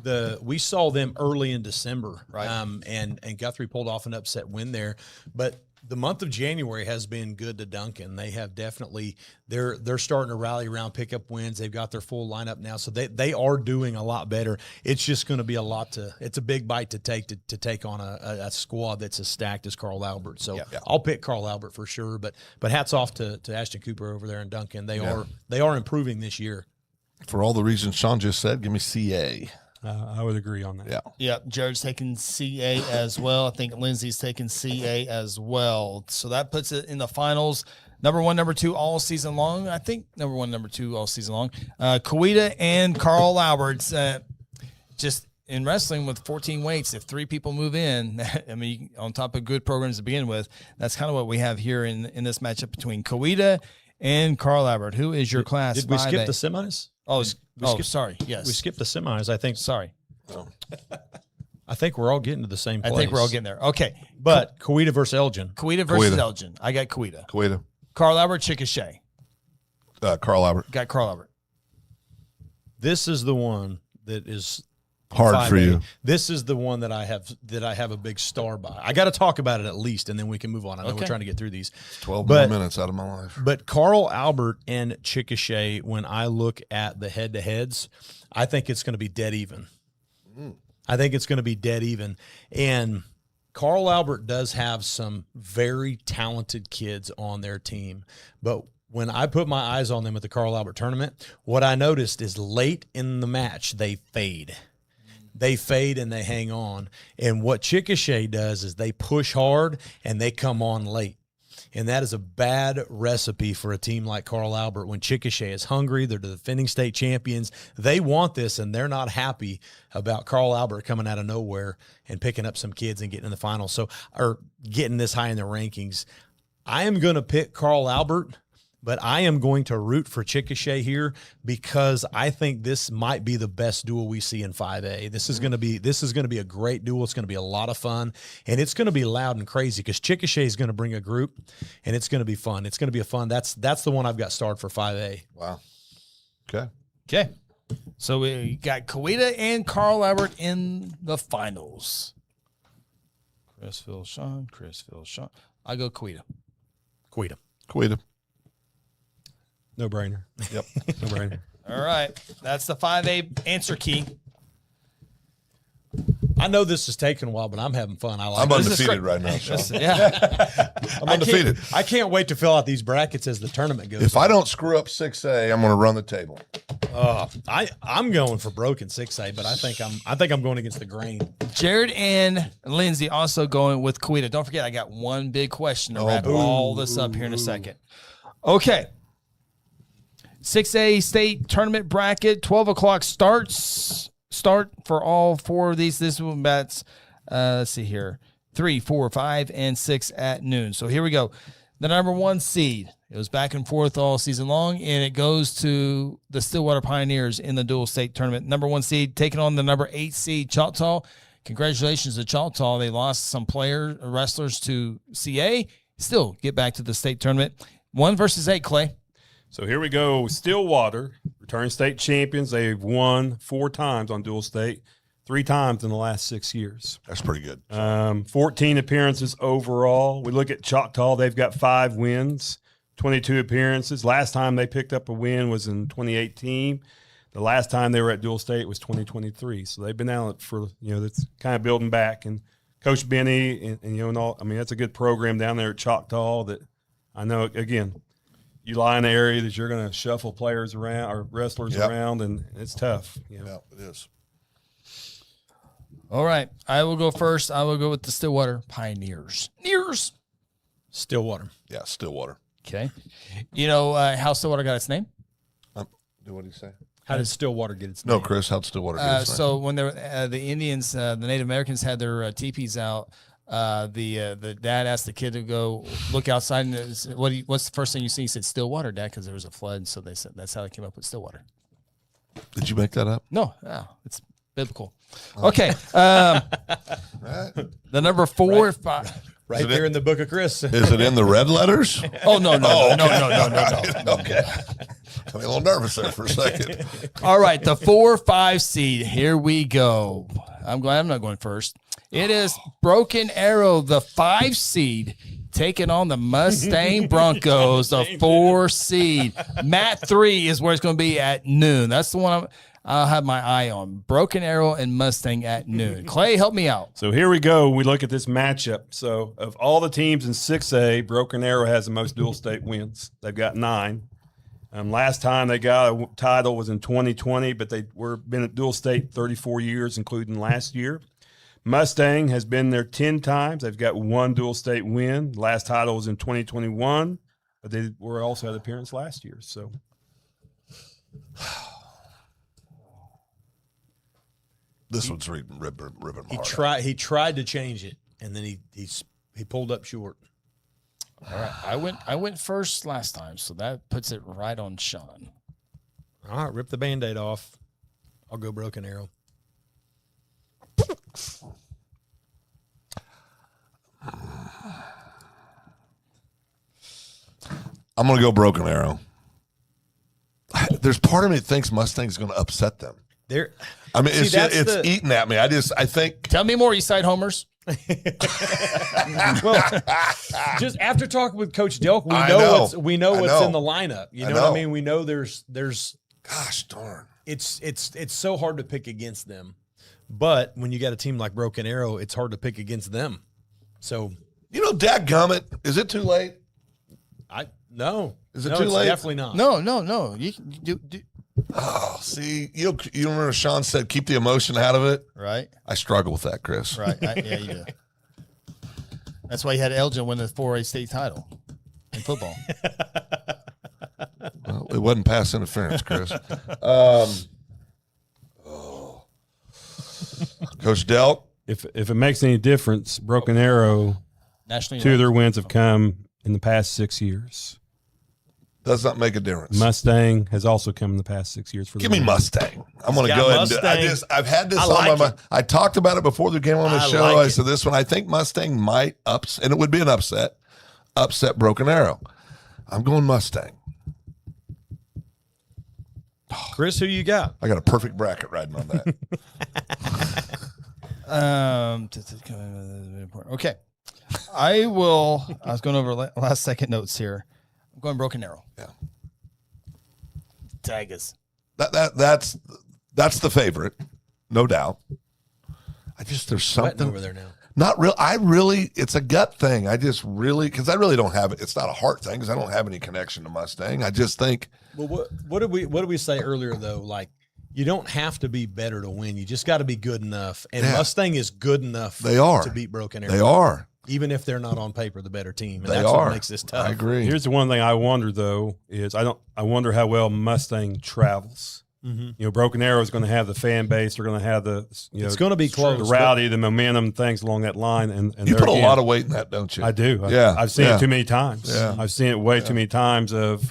them early in December, right? And Guthrie pulled off an upset win there. But the month of January has been good to Duncan. They have definitely they're starting to rally around, pick up wins. They've got their full lineup now, so they are doing a lot better. It's just going to be it's a big bite to take on a squad that's as stacked as Carl Albert. So I'll pick Carl Albert for sure. But hats off to Ashton Cooper over there in Duncan. They are improving this year. For all the reasons Shawn just said, give me CA. I would agree on that. Yeah. Jared's taking CA as well. I think Lindsay's taking CA as well. So that puts it in the finals. Number 1, number 2 all season long. I think number 1, number 2 all season long. Kawita and Carl Alberts. Just in wrestling with 14 weights, if 3 people move in, I mean, on top of good programs to begin with, that's kind of what we have here in this matchup between Kawita and Carl Albert. Who is your class? Did we skip the semis? Sorry. Yes. We skipped the semis, I think. Sorry. Oh. I think we're all getting to the same place. I think we're all getting there. Okay. But Kawita versus Elgin. Kawita versus Elgin. I got Kawita. Kawita. Carl Albert, Chickasha. Carl Albert. Got Carl Albert. This is the one that is hard 5A. for you. This is the one that I have a big star by. I got to talk about it at least, and then we can move on. I know we're trying to get through these. 12 more minutes out of my life. But Carl Albert and Chickasha, when I look at the head-to-heads, I think it's going to be dead even. I think it's going to be dead even. And Carl Albert does have some very talented kids on their team. But when I put my eyes on them at the Carl Albert tournament, what I noticed is late in the match, they fade. They fade and they hang on. And what Chickasha does is they push hard and they come on late. And that is a bad recipe for a team like Carl Albert. When Chickasha is hungry, they're the defending state champions. They want this, and they're not happy about Carl Albert coming out of nowhere and picking up some kids and getting in the finals. Or getting this high in the rankings. I am going to pick Carl Albert, but I am going to root for Chickasha here because I think this might be the best duel we see in 5A. This is going to be a great duel. It's going to be a lot of fun, and it's going to be loud and crazy because Chickasha is going to bring a group, and it's going to be fun. It's going to be a fun. That's the one I've got starred for 5A. Wow. Okay. So we got Kawita and Carl Albert in the finals. Chris, Phil, Shawn. I go Kawita. Kawita. No brainer. Yep. No brainer. All right. That's the 5A answer key. I know this is taking a while, but I'm having fun. I'm undefeated right now, Shawn. Yeah. I'm undefeated. I can't wait to fill out these brackets as the tournament goes. If I don't screw up 6A, I'm going to run the table. I'm going for broken 6A, but I think I'm going against the grain. Jared and Lindsay also going with Kawita. Don't forget, I got one big question to wrap all this up here in a second. Okay. 6A state tournament bracket, 12 o'clock start for all 4 of these. This one bets Let's see here. 3, 4, 5, and 6 at noon. So here we go. The number 1 seed. It was back and forth all season long, and it goes to the Stillwater Pioneers in the dual state tournament. Number 1 seed taking on the number 8 seed Choctaw. Congratulations to Choctaw. They lost some wrestlers to CA. Still get back to the state tournament. 1 versus 8, Clay. So here we go. Stillwater, return state champions. They've won 4 times on dual state, 3 times in the last 6 years. That's pretty good. 14 appearances overall. We look at Choctaw. They've got 5 wins, 22 appearances. Last time they picked up a win was in 2018. The last time they were at dual state was 2023. So they've been out for, that's kind of building back. And Coach Benny and all, I mean, that's a good program down there at Choctaw that I know, again, you lie in an area that you're going to shuffle players around or wrestlers around, and it's tough. Yeah, it is. All right. I will go first. I will go with the Stillwater Pioneers. Stillwater. Yeah, Stillwater. Okay. You know how Stillwater got its name? What did he say? How did Stillwater get its name? No, Chris, how'd Stillwater get its name? So when the Indians, the Native Americans had their teepees out, the dad asked the kid to go look outside and said, what's the first thing you see? He said Stillwater, Dad, because there was a flood. So they said that's how they came up with Stillwater. Did you make that up? No, it's biblical. Okay. The number 4, 5. Right there in the book of Chris. Is it in the red letters? Oh, no. Okay. I'm a little nervous there for a second. All right, the 4, 5 seed. Here we go. I'm glad I'm not going first. It is Broken Arrow, the 5 seed, taking on the Mustang Broncos, the 4 seed. Mat 3 is where it's going to be at noon. That's the one I'll have my eye on. Broken Arrow and Mustang at noon. Clay, help me out. So here we go. We look at this matchup. So of all the teams in 6A, Broken Arrow has the most dual state wins. They've got 9. Last time they got a title was in 2020, but they been at dual state 34 years, including last year. Mustang has been there 10 times. They've got 1 dual state win. Last title was in 2021, but they were also had appearance last year. So this one's ripping my heart. He tried to change it, and then he pulled up short. All right, I went first last time, so that puts it right on Shawn. All right, rip the Band-Aid off. I'll go Broken Arrow. I'm going to go Broken Arrow. There's part of me that thinks Mustang's going to upset them. I mean, it's eating at me. I think. Tell me more, Eastside homers. Well, just after talking with Coach Delk, we know what's in the lineup. You know what I mean? We know there's. Gosh darn! It's so hard to pick against them, but when you got a team like Broken Arrow, it's hard to pick against them. So dadgummit, is it too late? No. Is it too late? Definitely not. No. You do. Oh, see, you remember Shawn said, keep the emotion out of it? Right. I struggle with that, Chris. Right. Yeah, you do. That's why you had Elgin win the 4A state title in football. Well, it wasn't pass interference, Chris. Coach Delk? if it makes any difference, Broken Arrow, Nationally 2 of their wins have come in the past 6 years. Does not make a difference. Mustang has also come in the past 6 years. Give me Mustang. I'm going to go ahead and do it. I've had this on my mind. I talked about it before the game on the show. I said this one, I think Mustang might upset, and it would be an upset Broken Arrow. I'm going Mustang. Chris, who you got? I got a perfect bracket riding on that. Okay. I was going over last second notes here. I'm going Broken Arrow. Yeah. Tigers. That's the favorite, no doubt. There's something over there now. Not real. It's a gut thing. Because I really don't have it. It's not a heart thing because I don't have any connection to Mustang. I just think. Well, what did we say earlier though? Like, you don't have to be better to win. You just got to be good enough. And Mustang is good enough. They are to beat Broken Arrow. They are. Even if they're not on paper the better team. And that's what makes this tough. I agree. Here's the one thing I wonder though is I wonder how well Mustang travels. You know, Broken Arrow is going to have the fan base. They're going to have the, you know, It's going to be close. the rowdy, the momentum, things along that line. And You there put a again, lot of weight in that, don't you? I do. Yeah. I've seen it too many times. Yeah. I've seen it way too many times of,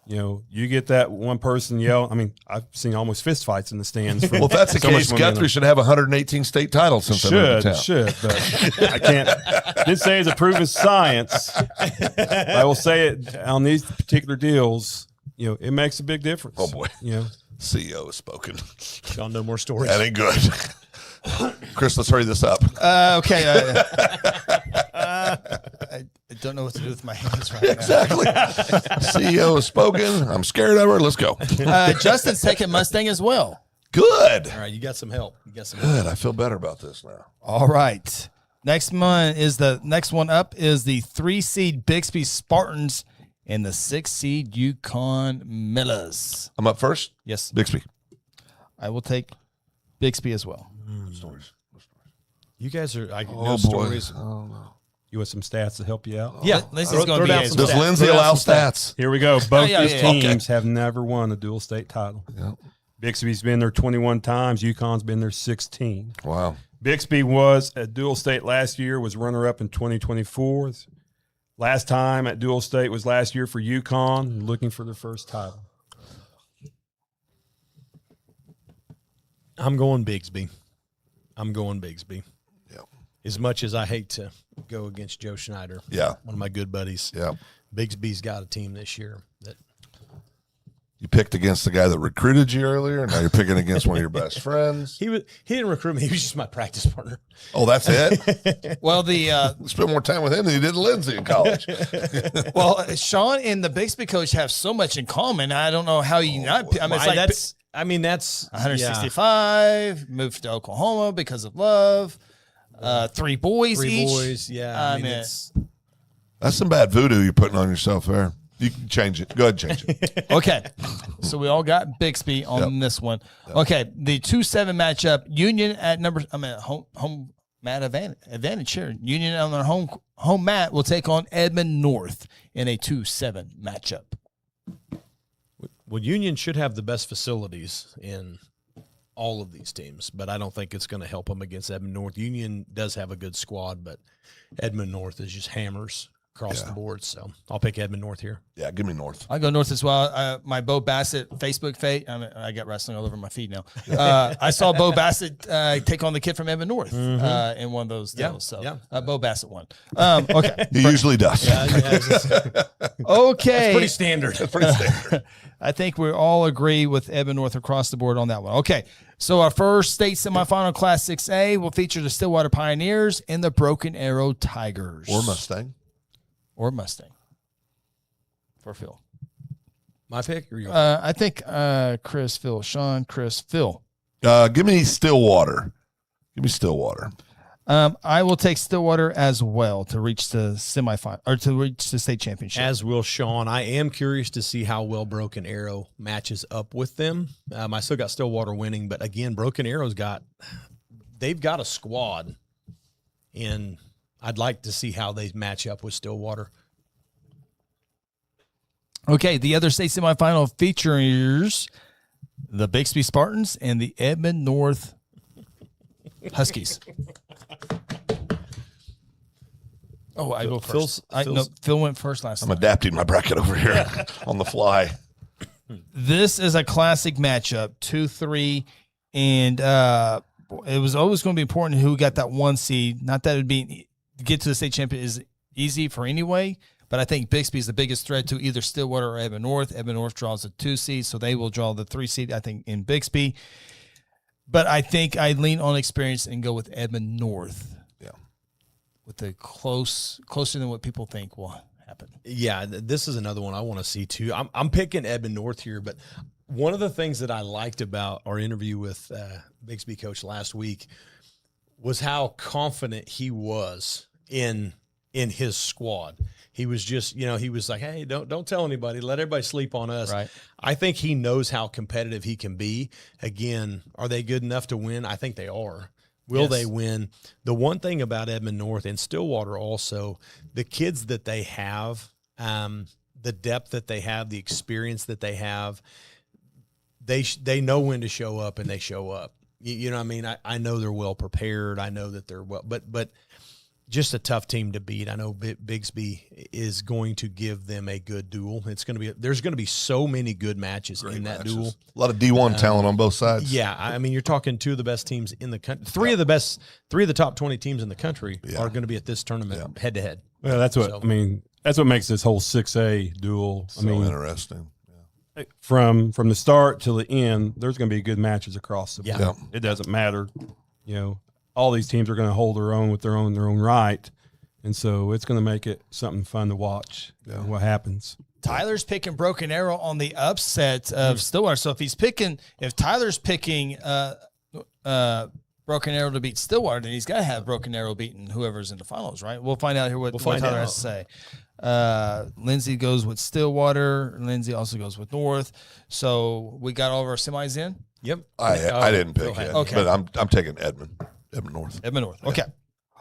you know, you get that one person yell. I mean, I've seen almost fist fights in the stands. Well, if that's the so much case, momentum. Guthrie should have 118 state titles since I moved to town. Should, but I can't. Didn't say it's a proven science. I will say it on these particular deals. You know, it makes a big difference. Oh boy, you know, CEO has spoken. Sean, no more stories. That ain't good. Chris, let's hurry this up. Okay. I don't know what to do with my hands right Exactly. CEO has spoken. I'm scared of her. Let's go. now. Justin's taking Mustang as well. Good. All right, you got some help. Good. I feel better about this now. All right. Next one up is the 3-seed Bixby Spartans and the 6-seed Yukon Millers. I'm up first. Yes. Bixby. I will take Bixby as well. Stories. You guys are. I Oh, know boy. stories. Oh, no. you want some stats to help you out? Yeah, Lindsay's going to be down as some well. Does stats. Lindsay Throw down allow some stats? Here we go. Both yeah, these yeah. teams have never won a dual state title. Yeah. Bixby's been there 21 times. Yukon's been there 16. Wow. Bixby was at dual state last year, was runner-up in 2024. Last time at dual state was last year for Yukon, looking for their first title. I'm going Bigsby. Yeah. As much as I hate to go against Joe Schneider, Yeah. one of my good buddies, Yeah. Bigsby's got a team this year that You picked against the guy that recruited you earlier, and now you're picking against one of your best friends. he didn't recruit me. He was just my practice partner. Oh, that's it? Well, the We spent more time with him than you did Lindsay in college. Sean and the Bixby coach have so much in common. I don't know how you not. I mean, it's like that's 165. Moved to Oklahoma because of love. 3 boys Three each. boys. Yeah, I mean, it's That's some bad voodoo you're putting on yourself there. You can change it. Go ahead and change it. okay. So we all got Bixby on this one. Okay. The 2-7 matchup, Union at home mat advantage here. Union on their home mat will take on Edmond North in a 2-7 matchup. well, Union should have the best facilities in all of these teams, but I don't think it's going to help them against Edmond North. Union does have a good squad, but Edmond North is just hammers across the board. So I'll pick Edmond North here. Yeah, give me North. I go North as well. My Bo Bassett Facebook feed. I got wrestling all over my feed now. I saw Bo Bassett take on the kid from Edmond North in one of those deals. So Bo Bassett won. Okay. He usually does. Okay. Pretty standard. I think we all agree with Edmond North across the board on that one. Okay. So our first state semifinal, Class 6A, will feature the Stillwater Pioneers and the Broken Arrow Tigers. Or Mustang. For Phil. My pick or yours? I think Chris, Phil, Sean, Chris, Phil. Give me Stillwater. I will take Stillwater as well to reach the semifinal or to reach the state championship. As will Sean. I am curious to see how well Broken Arrow matches up with them. I still got Stillwater winning, but again, Broken Arrow's they've got a squad, and I'd like to see how they match up with Stillwater. Okay, the other state semifinal features the Bixby Spartans and the Edmond North Huskies. Oh, I go first. Phil went first last time. I'm adapting my bracket over here on the fly. This is a classic matchup, 2-3, and it was always going to be important who got that 1 seed. Not that it'd be get to the state champion is easy for anyway, but I think Bixby is the biggest threat to either Stillwater or Edmond North. Edmond North draws a 2 seed, so they will draw the 3 seed, I think, in Bixby. But I think I lean on experience and go with Edmond North. Yeah. With the closer than what people think will happen. Yeah, this is another one I want to see too. I'm picking Edmond North here, but one of the things that I liked about our interview with Bixby coach last week was how confident he was in his squad. He was just, he was like, hey, don't tell anybody. Let everybody sleep on us. Right. I think he knows how competitive he can be. Again, are they good enough to win? I think they are. Will they win? The one thing about Edmond North and Stillwater also, the kids that they have, the depth that they have, the experience that they have, they know when to show up, and they show up. You know what I mean? I know they're well prepared. I know that they're well, but just a tough team to beat. I know Bigsby is going to give them a good duel. There's going to be so many good matches in that duel. A lot of D1 talent on both sides. Yeah, I mean, you're talking two of the best teams in the country. Three of the top 20 teams in the country are going to be at this tournament head to head. Well, that's what That's what makes this whole 6A duel. So interesting. Yeah. From the start till the end, there's going to be good matches across the board. Yeah. It doesn't matter, all these teams are going to hold their own with their own right, and so it's going to make it something fun to watch. What happens? Tyler's picking Broken Arrow on the upset of Stillwater. So if Tyler's picking Broken Arrow to beat Stillwater, then he's got to have Broken Arrow beating whoever's in the finals, right? We'll find out here what Tyler has to say. Lindsay goes with Stillwater. Lindsay also goes with North. So we got all of our semis in. Yep. I didn't pick it, but I'm taking Edmond North. Edmond North. Okay.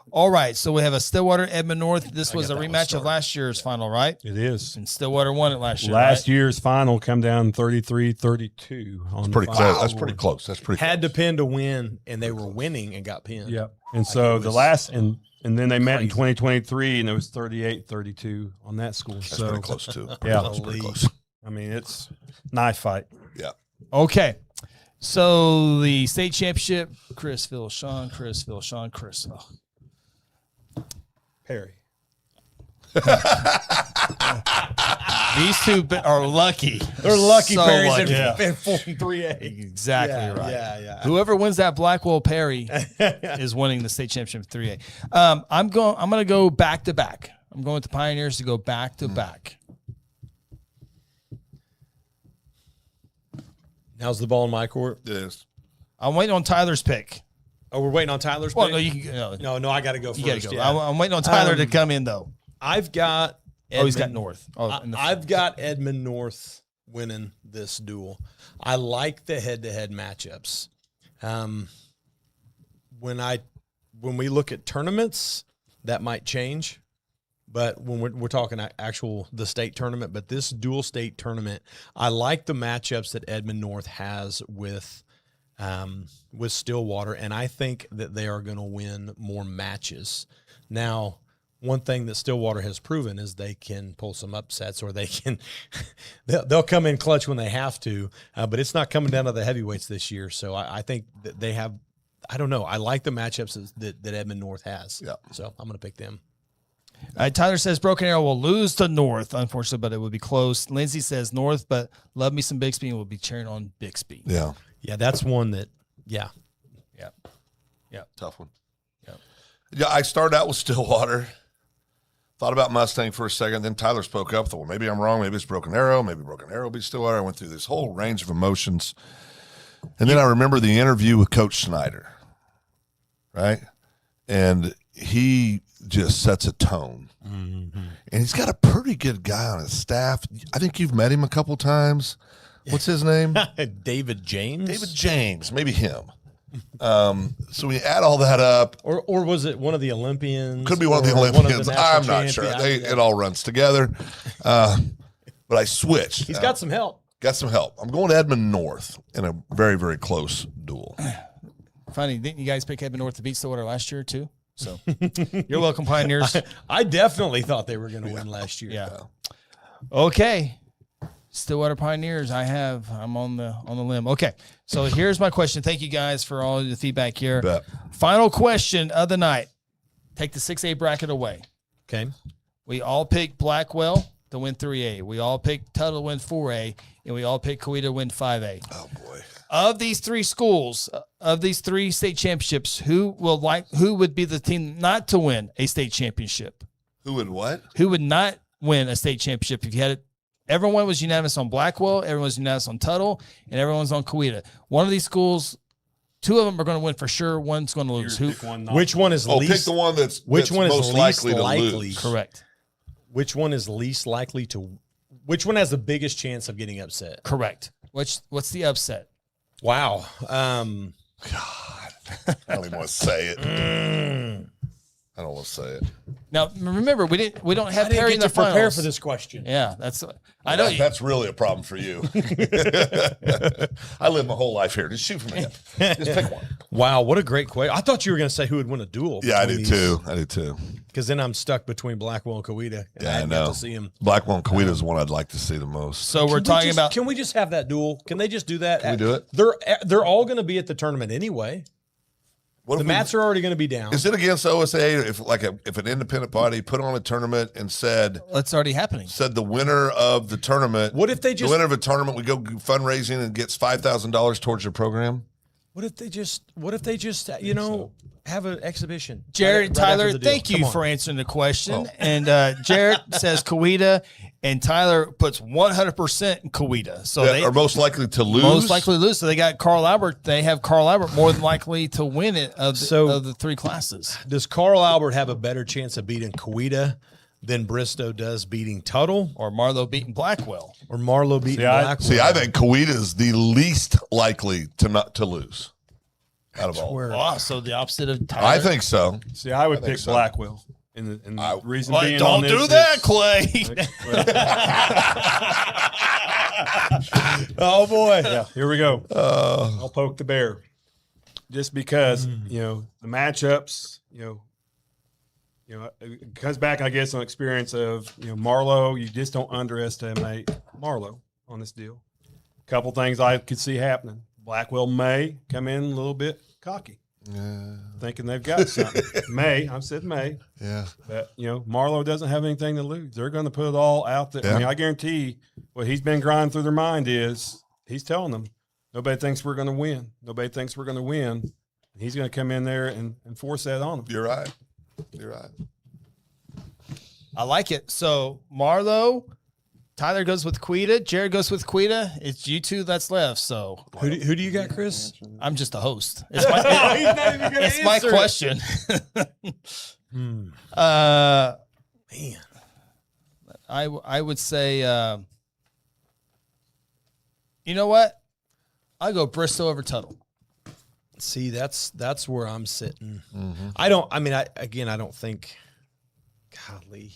All right. So we have a Stillwater Edmond North. This was a rematch of last year's final, right? It is. And Stillwater won it last year. Last year's final come down 33-32. That's pretty close. That's pretty close. Had to pin to win, and they were winning and got pinned. Yep. And so the last and then they met in 2023, and it was 38-32 on that score. That's so pretty close too. Yeah, that's pretty close. I mean, it's knife fight. Yeah. Okay. So the state championship, Chris, Phil, Shawn, Chris. Oh. Perry. These two are lucky. They're lucky. So Perry's lucky. in 4-3A. Exactly right. Yeah. Whoever wins that Blackwell Perry is winning the state championship 3A. I'm going to go back to back. I'm going with the Pioneers to go back to back. Now's the ball in my court. Yes. I'm waiting on Tyler's pick. Oh, we're waiting on Tyler's Well, pick? no, you can go. No, I got to go You first. got to go. Yeah. I'm waiting on Tyler to come in, though. I've got Edmond. Oh, he's got North. I've got Edmond North winning this duel. I like the head-to-head matchups. When we look at tournaments, that might change. But when we're talking the state tournament, but this dual state tournament, I like the matchups that Edmond North has with Stillwater, and I think that they are going to win more matches. Now, one thing that Stillwater has proven is they can pull some upsets, or they'll come in clutch when they have to, but it's not coming down to the heavyweights this year. So I think that they have. I don't know. I like the matchups that Edmond North has. Yeah. So I'm going to pick them. Tyler says Broken Arrow will lose to North, unfortunately, but it would be close. Lindsay says North, but love me some Bixby, and we'll be cheering on Bixby. Yeah. Yeah, that's one that, yeah. Tough one. Yeah. Yeah, I started out with Stillwater. Thought about Mustang for a second. Then Tyler spoke up. Thought, well, maybe I'm wrong. Maybe it's Broken Arrow. Maybe Broken Arrow beats Stillwater. I went through this whole range of emotions. And then I remember the interview with Coach Snyder, right? And he just sets a tone. Mm-hmm. And he's got a pretty good guy on his staff. I think you've met him a couple times. What's his name? David James. David James, maybe him. So we add all that up. Or was it one of the Olympians? Could be one of the Olympians. I'm not sure. It all runs together. But I switched. He's got some help. Got some help. I'm going to Edmond North in a very, very close duel. Funny, didn't you guys pick Edmond North to beat Stillwater last year too? So you're welcome, Pioneers. I definitely thought they were going to win last year. Yeah. Okay. Stillwater Pioneers. I'm on the limb. Okay. So here's my question. Thank you guys for all the feedback here. Bet. Final question of the night. Take the 6A bracket away. Okay. We all picked Blackwell to win 3A. We all picked Tuttle to win 4A, and we all picked Coweta to win 5A. Oh boy. Of these three schools, of these three state championships, who would be the team not to win a state championship? Who would what? Who would not win a state championship if you had it? Everyone was unanimous on Blackwell, everyone was unanimous on Tuttle, and everyone's on Coweta. One of these schools, two of them are going to win for sure. One's going to lose. Which one is least? Pick the one that's which one is most least likely to likely? lose. Correct. Which one is least likely to? Which one has the biggest chance of getting upset? Correct. What's the upset? Wow. God, I don't even want to say it. I don't want to say it. Now remember, we don't have Perry in the prepare finals. for this question. Yeah, I know. That's really a problem for you. I lived my whole life here. Just shoot from the hip. Just pick one. Wow, what a great question. I thought you were going to say who would win a duel. Yeah, I did too. I did too. Because then I'm stuck between Blackwell and Kawita. And Yeah, I I'd know. get to see him. Blackwell and Kawita is the one I'd like to see the most. So we're talking about. Can we just have that duel? Can they just do that? Can we do it? They're all going to be at the tournament anyway. What The if mats are already going to be down. Is it against OSA if an independent body put on a tournament and said That's already happening. the winner of the tournament? What if they just the winner of a tournament we go fundraising and gets $5,000 towards your program? What if they just have an exhibition? Jared right Tyler, after the deal? thank you Come on. for answering the question. Oh. And Jared says Kawita, and Tyler puts 100% in Kawita. So That they are most likely to lose. most likely lose. So they got Carl Albert. They have Carl Albert more than likely to win it of the three classes. Does Carl Albert have a better chance of beating Kawita than Bristow does beating Tuttle? Or Marlowe beating Blackwell. Or Marlowe beating Blackwell? I think Kawita is the least likely to lose out of all. Oh, so the opposite of Tyler. I think so. See, I would pick so. Blackwell. And the reason Well, being don't on do this that, is- Clay. Oh, boy. Yeah, here we go. I'll poke the bear. Just because, the matchups, it comes back, I guess, on experience of, Marlowe. You just don't underestimate Marlowe on this deal. A couple things I could see happening. Blackwell may come in a little bit cocky, thinking they've got something. I said may. Yeah. But, Marlowe doesn't have anything to lose. They're going to put it all out there. Yeah. I mean, I guarantee what he's been grinding through their mind is he's telling them, nobody thinks we're going to win. Nobody thinks we're going to win. He's going to come in there and force that on them. You're right. You're right. I like it. So Marlowe, Tyler goes with Kawita, Jared goes with Kawita. It's you two that's left. So Who do you got, Chris? I'm just a host. It's my, it's my question. Man. I would say, you know what? I'll go Bristow over Tuttle. See, that's where I'm sitting. I don't think, golly.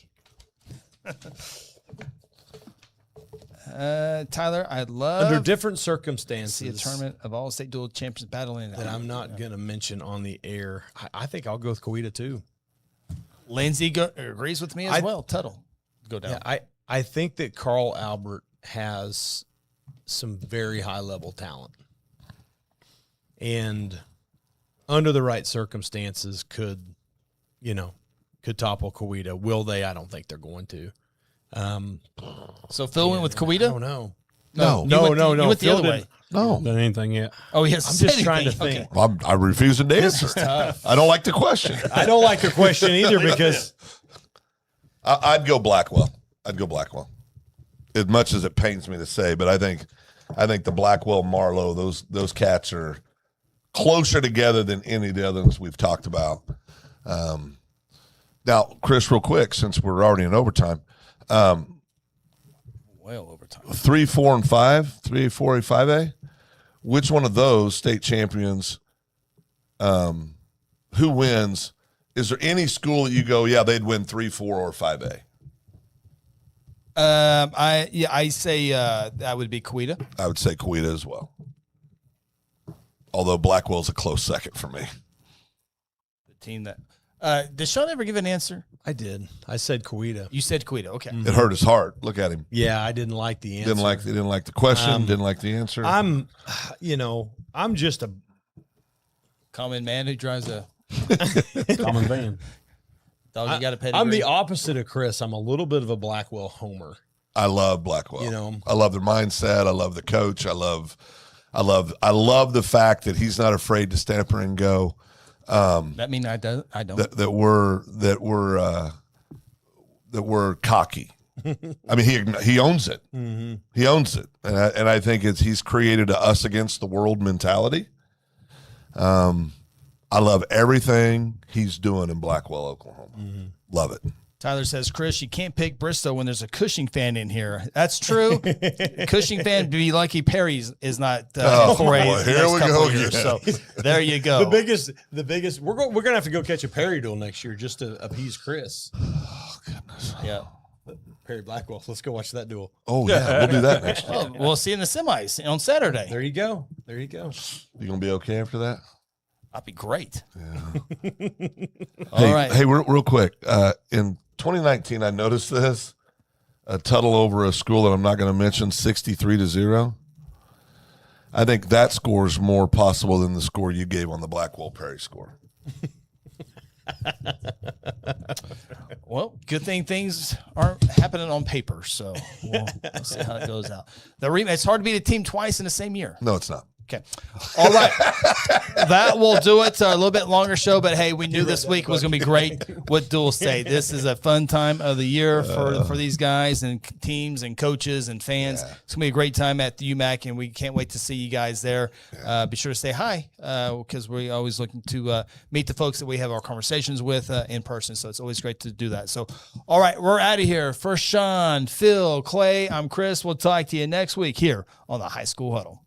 Tyler, I'd love Under different to circumstances see a tournament of all state dual champions battling it that out. I'm not going to mention on the air. I think I'll go with Kawita too. Lindsay agrees with me as well. Tuttle, go down. Yeah, I think that Carl Albert has some very high level talent, and under the right circumstances could topple Kawita. Will they? I don't think they're going to. So Phil went with Kawita? I don't know. No. You went the Phil other way. didn't. No. Done anything yet? Oh, yes. I'm just trying to think. Well, I refuse to answer. I don't like the question. I don't like the question either because I'd go Blackwell. As much as it pains me to say, but I think the Blackwell Marlowe, those cats are closer together than any of the others we've talked about. Now, Chris, real quick, since we're already in overtime, Well overtime. 3, 4, and 5, 3, 4, 5A. Which one of those state champions? Who wins? Is there any school that you go, yeah, they'd win 3, 4, or 5A? I say that would be Kawita. I would say Kawita as well. Although Blackwell's a close second for me. The team that did Shawn ever give an answer? I did. I said Kawita. You said Kawita. Okay. It hurt his heart. Look at him. Yeah, I didn't like the answer. Didn't like the question. Didn't like the answer. I'm just a Common man who drives a Common van. dog. You got to pay. I'm the opposite of Chris. I'm a little bit of a Blackwell homer. I love Blackwell. You know. I love their mindset. I love the coach. I love the fact that he's not afraid to stand up and go. That mean I don't. That we're cocky. I mean, he owns it. Mm-hmm. He owns it, and I think he's created a us against the world mentality. I love everything he's doing in Blackwell, Oklahoma. Mm-hmm. Love it. Tyler says, Chris, you can't pick Bristol when there's a Cushing fan in here. That's true. Cushing fan, be lucky Perry is not in 4A. Here we go again. So there you go. The biggest. We're gonna have to go catch a Perry duel next year just to appease Chris. Oh goodness. Yeah. Perry Blackwell. Let's go watch that duel. Oh yeah, we'll do that next year. Oh, we'll see you in the semis on Saturday. There you go. There you go. You gonna be okay after that? That'd be great. Yeah. All right. Hey, real quick. In 2019, I noticed this: a Tuttle over a school that I'm not going to mention, 63-0. I think that score is more possible than the score you gave on the Blackwell Perry score. Well, good thing things aren't happening on paper, so we'll see how it goes out. It's hard to beat a team twice in the same year. No, it's not. Okay. All right. That will do it. A little bit longer show, but hey, we knew this week was going to be great with Dual State. This is a fun time of the year for these guys and teams and coaches and fans. Yeah. It's going to be a great time at the UMAC, and we can't wait to see you guys there. Be sure to say hi because we're always looking to meet the folks that we have our conversations with in person, so it's always great to do that. So, all right, we're out of here. For Shawn, Phil, Clay, I'm Chris. We'll talk to you next week here on the High School Huddle.